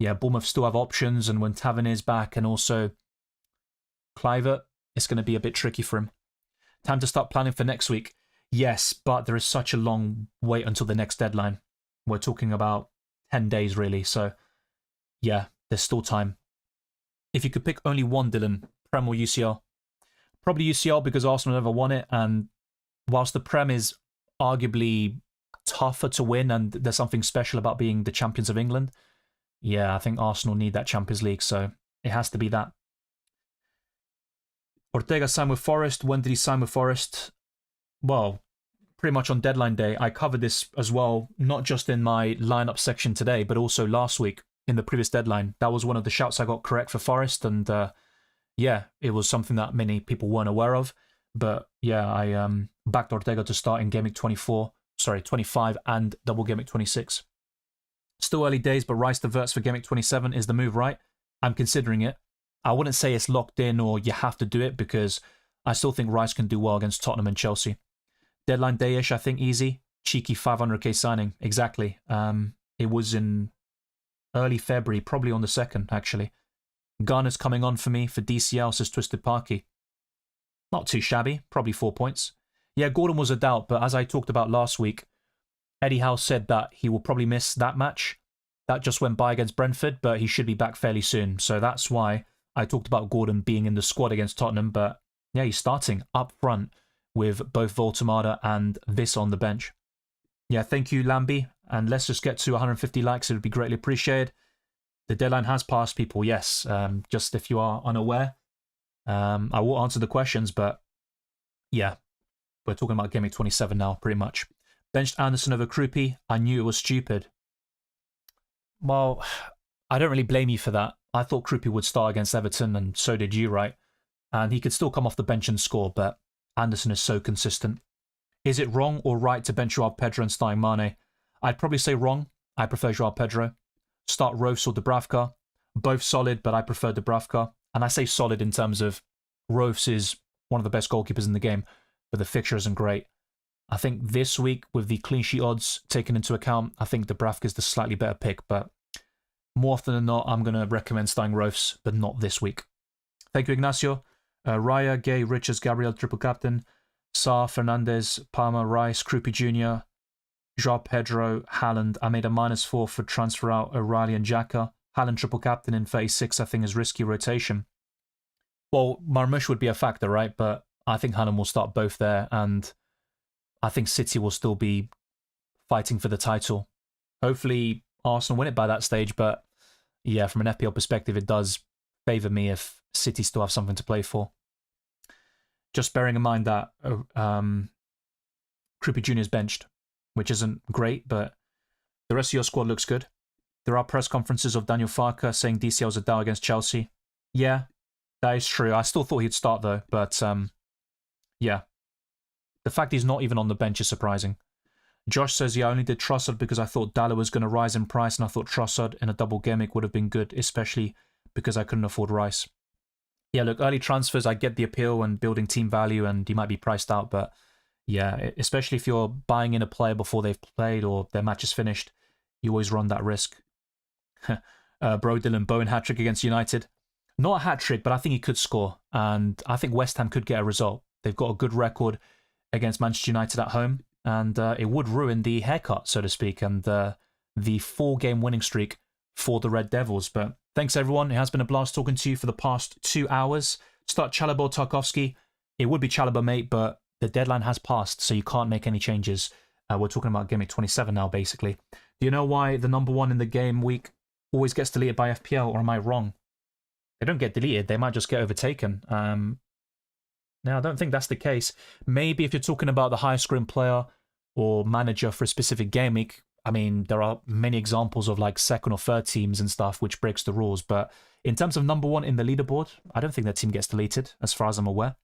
yeah, Bournemouth still have options. And when Tavernier is back and also Kluivert, it's going to be a bit tricky for him. Time to start planning for next week. Yes, but there is such a long wait until the next deadline. We're talking about 10 days, really. So yeah, there's still time. If you could pick only one, Dylan, Prem or UCL? Probably UCL because Arsenal never won it. And whilst the Prem is arguably tougher to win and there's something special about being the champions of England, yeah, I think Arsenal need that Champions League. So it has to be that. Ortega signed with Forest. When did he sign with Forest? Well, pretty much on deadline day. I covered this as well, not just in my lineup section today, but also last week in the previous deadline. That was one of the shouts I got correct for Forest. And yeah, it was something that many people weren't aware of. But yeah, I backed Ortega to start in Gameweek 25 and Double Gameweek 26. Still early days, but Rice to Wirtz for Gameweek 27 is the move, right? I'm considering it. I wouldn't say it's locked in or you have to do it because I still think Rice can do well against Tottenham and Chelsea. Deadline day-ish, I think easy. Cheeky 500k signing. Exactly. It was in early February, probably on the 2nd, actually. Garner's coming on for me for DCL, says Twisted Parky. Not too shabby, probably 4 points. Yeah, Gordon was a doubt, but as I talked about last week, Eddie Howe said that he will probably miss that match. That just went by against Brentford, but he should be back fairly soon. So that's why I talked about Gordon being in the squad against Tottenham, but yeah, he's starting up front with both Voltemada and this on the bench. Yeah, thank you, Lambie. And let's just get to 150 likes. It would be greatly appreciated. The deadline has passed, people, yes. Just if you are unaware. I will answer the questions, but yeah, we're talking about Game Week 27 now, pretty much. Benched Anderson over Krupi. I knew it was stupid. Well, I don't really blame you for that. I thought Krupi would start against Everton, and so did you, right? And he could still come off the bench and score, but Anderson is so consistent. Is it wrong or right to bench Joao Pedro and starting Mane? I'd probably say wrong. I prefer Joao Pedro. Start Rose or Dubravka. Both solid, but I prefer Dubravka. And I say solid in terms of Rose is one of the best goalkeepers in the game, but the fixture isn't great. I think this week, with the clean sheet odds taken into account, I think Dubravka is the slightly better pick, but more often than not, I'm going to recommend starting Rose, but not this week. Thank you, Ignacio. Raya, Gay, Richards, Gabriel, triple captain. Sarr, Fernandez, Palmer, Rice, Krupi Jr., Joao Pedro, Haaland. I made a -4 for transfer out O'Reilly and Xhaka. Haaland triple captain in 36, I think, is risky rotation. Well, Marmoush would be a factor, right? But I think Haaland will start both there, and I think City will still be fighting for the title. Hopefully, Arsenal win it by that stage, but yeah, from an FPL perspective, it does favour me if City still have something to play for. Just bearing in mind that Krupi Jr. is benched, which isn't great, but the rest of your squad looks good. There are press conferences of Daniel Farke saying DCL's a doubt against Chelsea. Yeah, that is true. I still thought he'd start though, but yeah. The fact he's not even on the bench is surprising. Josh says, yeah, I only did Trossard because I thought Dalla was going to rise in price, and I thought Trossard in a double gameweek would have been good, especially because I couldn't afford Rice. Yeah, look, early transfers, I get the appeal and building team value, and you might be priced out, but yeah, especially if you're buying in a player before they've played or their match is finished, you always run that risk. Bro Dylan Bowen hat-trick against United. Not a hat-trick, but I think he could score, and I think West Ham could get a result. They've got a good record against Manchester United at home, and it would ruin the haircut, so to speak, and the 4-game winning streak for the Red Devils. But thanks, everyone. It has been a blast talking to you for the past 2 hours. Start Chalobah or Tarkowski. It would be Chalobah, mate, but the deadline has passed, so you can't make any changes. We're talking about Game Week 27 now, basically. Do you know why the number 1 in the game week always gets deleted by FPL, or am I wrong? They don't get deleted. They might just get overtaken. Now, I don't think that's the case. Maybe if you're talking about the highest scoring player or manager for a specific game week, I mean, there are many examples of like second or third teams and stuff, which breaks the rules. But in terms of number 1 in the leaderboard, I don't think that team gets deleted, as far as I'm aware.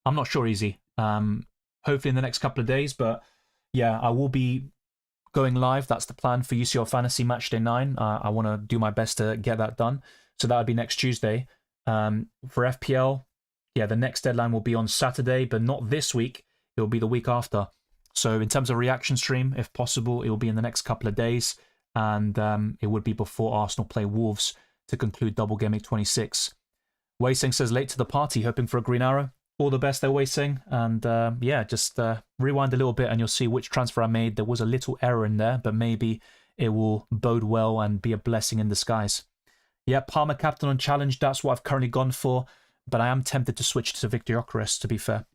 I'm not sure, Easy. Hopefully in the next couple of days. But yeah, I will be going live. That's the plan for UCL Fantasy Matchday 9. I want to do my best to get that done. So that would be next Tuesday. For FPL, yeah, the next deadline will be on Saturday, but not this week. It will be the week after. So in terms of reaction stream, if possible, it will be in the next couple of days. And it would be before Arsenal play Wolves to conclude Double Gameweek 26. Wei Sing says, late to the party, hoping for a green arrow. All the best there, Wei Sing. And yeah, just rewind a little bit and you'll see which transfer I made. There was a little error in there, but maybe it will bode well and be a blessing in disguise. Yeah, Palmer captain on challenge. That's what I've currently gone for. But I am tempted to switch to Victor Gyökeres, to be fair.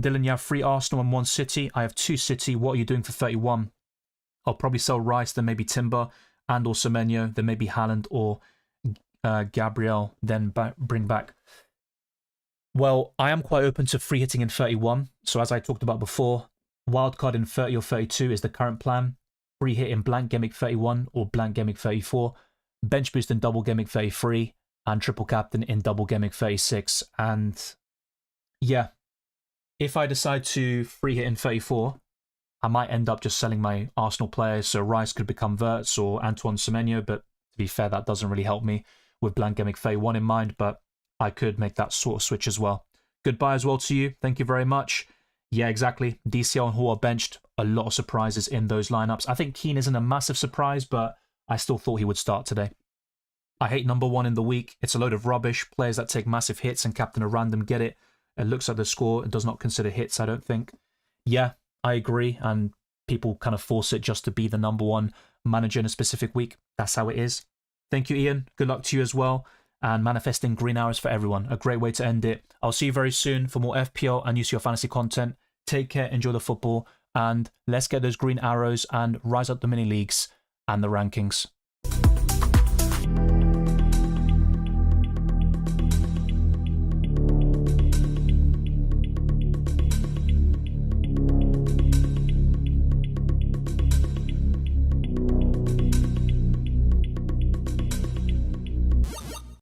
Dylan, you have 3 Arsenal and 1 City. I have 2 City. What are you doing for 31? I'll probably sell Rice, then maybe Timber, and or Semenyo, then maybe Haaland or Gabriel, then bring back. Well, I am quite open to free hitting in 31. So as I talked about before, wildcard in 30 or 32 is the current plan. Free hit in blank Gameweek 31 or blank Gameweek 34. Bench boost in double Gameweek 33. And triple captain in double Gameweek 36. And yeah, if I decide to free hit in 34, I might end up just selling my Arsenal players. So Rice could become Wirtz or Antoine Semenyo, but to be fair, that doesn't really help me with blank Gameweek 31 in mind, but I could make that sort of switch as well. Goodbye as well to you. Thank you very much. Yeah, exactly. DCL and Hall are benched. A lot of surprises in those lineups. I think Keane isn't a massive surprise, but I still thought he would start today. I hate number 1 in the week. It's a load of rubbish. Players that take massive hits and captain a random get it. It looks at the score. It does not consider hits, I don't think. Yeah, I agree. And people kind of force it just to be the number 1 manager in a specific week. That's how it is. Thank you, Ian. Good luck to you as well. And manifesting green hours for everyone. A great way to end it. I'll see you very soon for more FPL and use your fantasy content. Take care, enjoy the football, and let's get those green arrows and rise up the mini leagues and the rankings.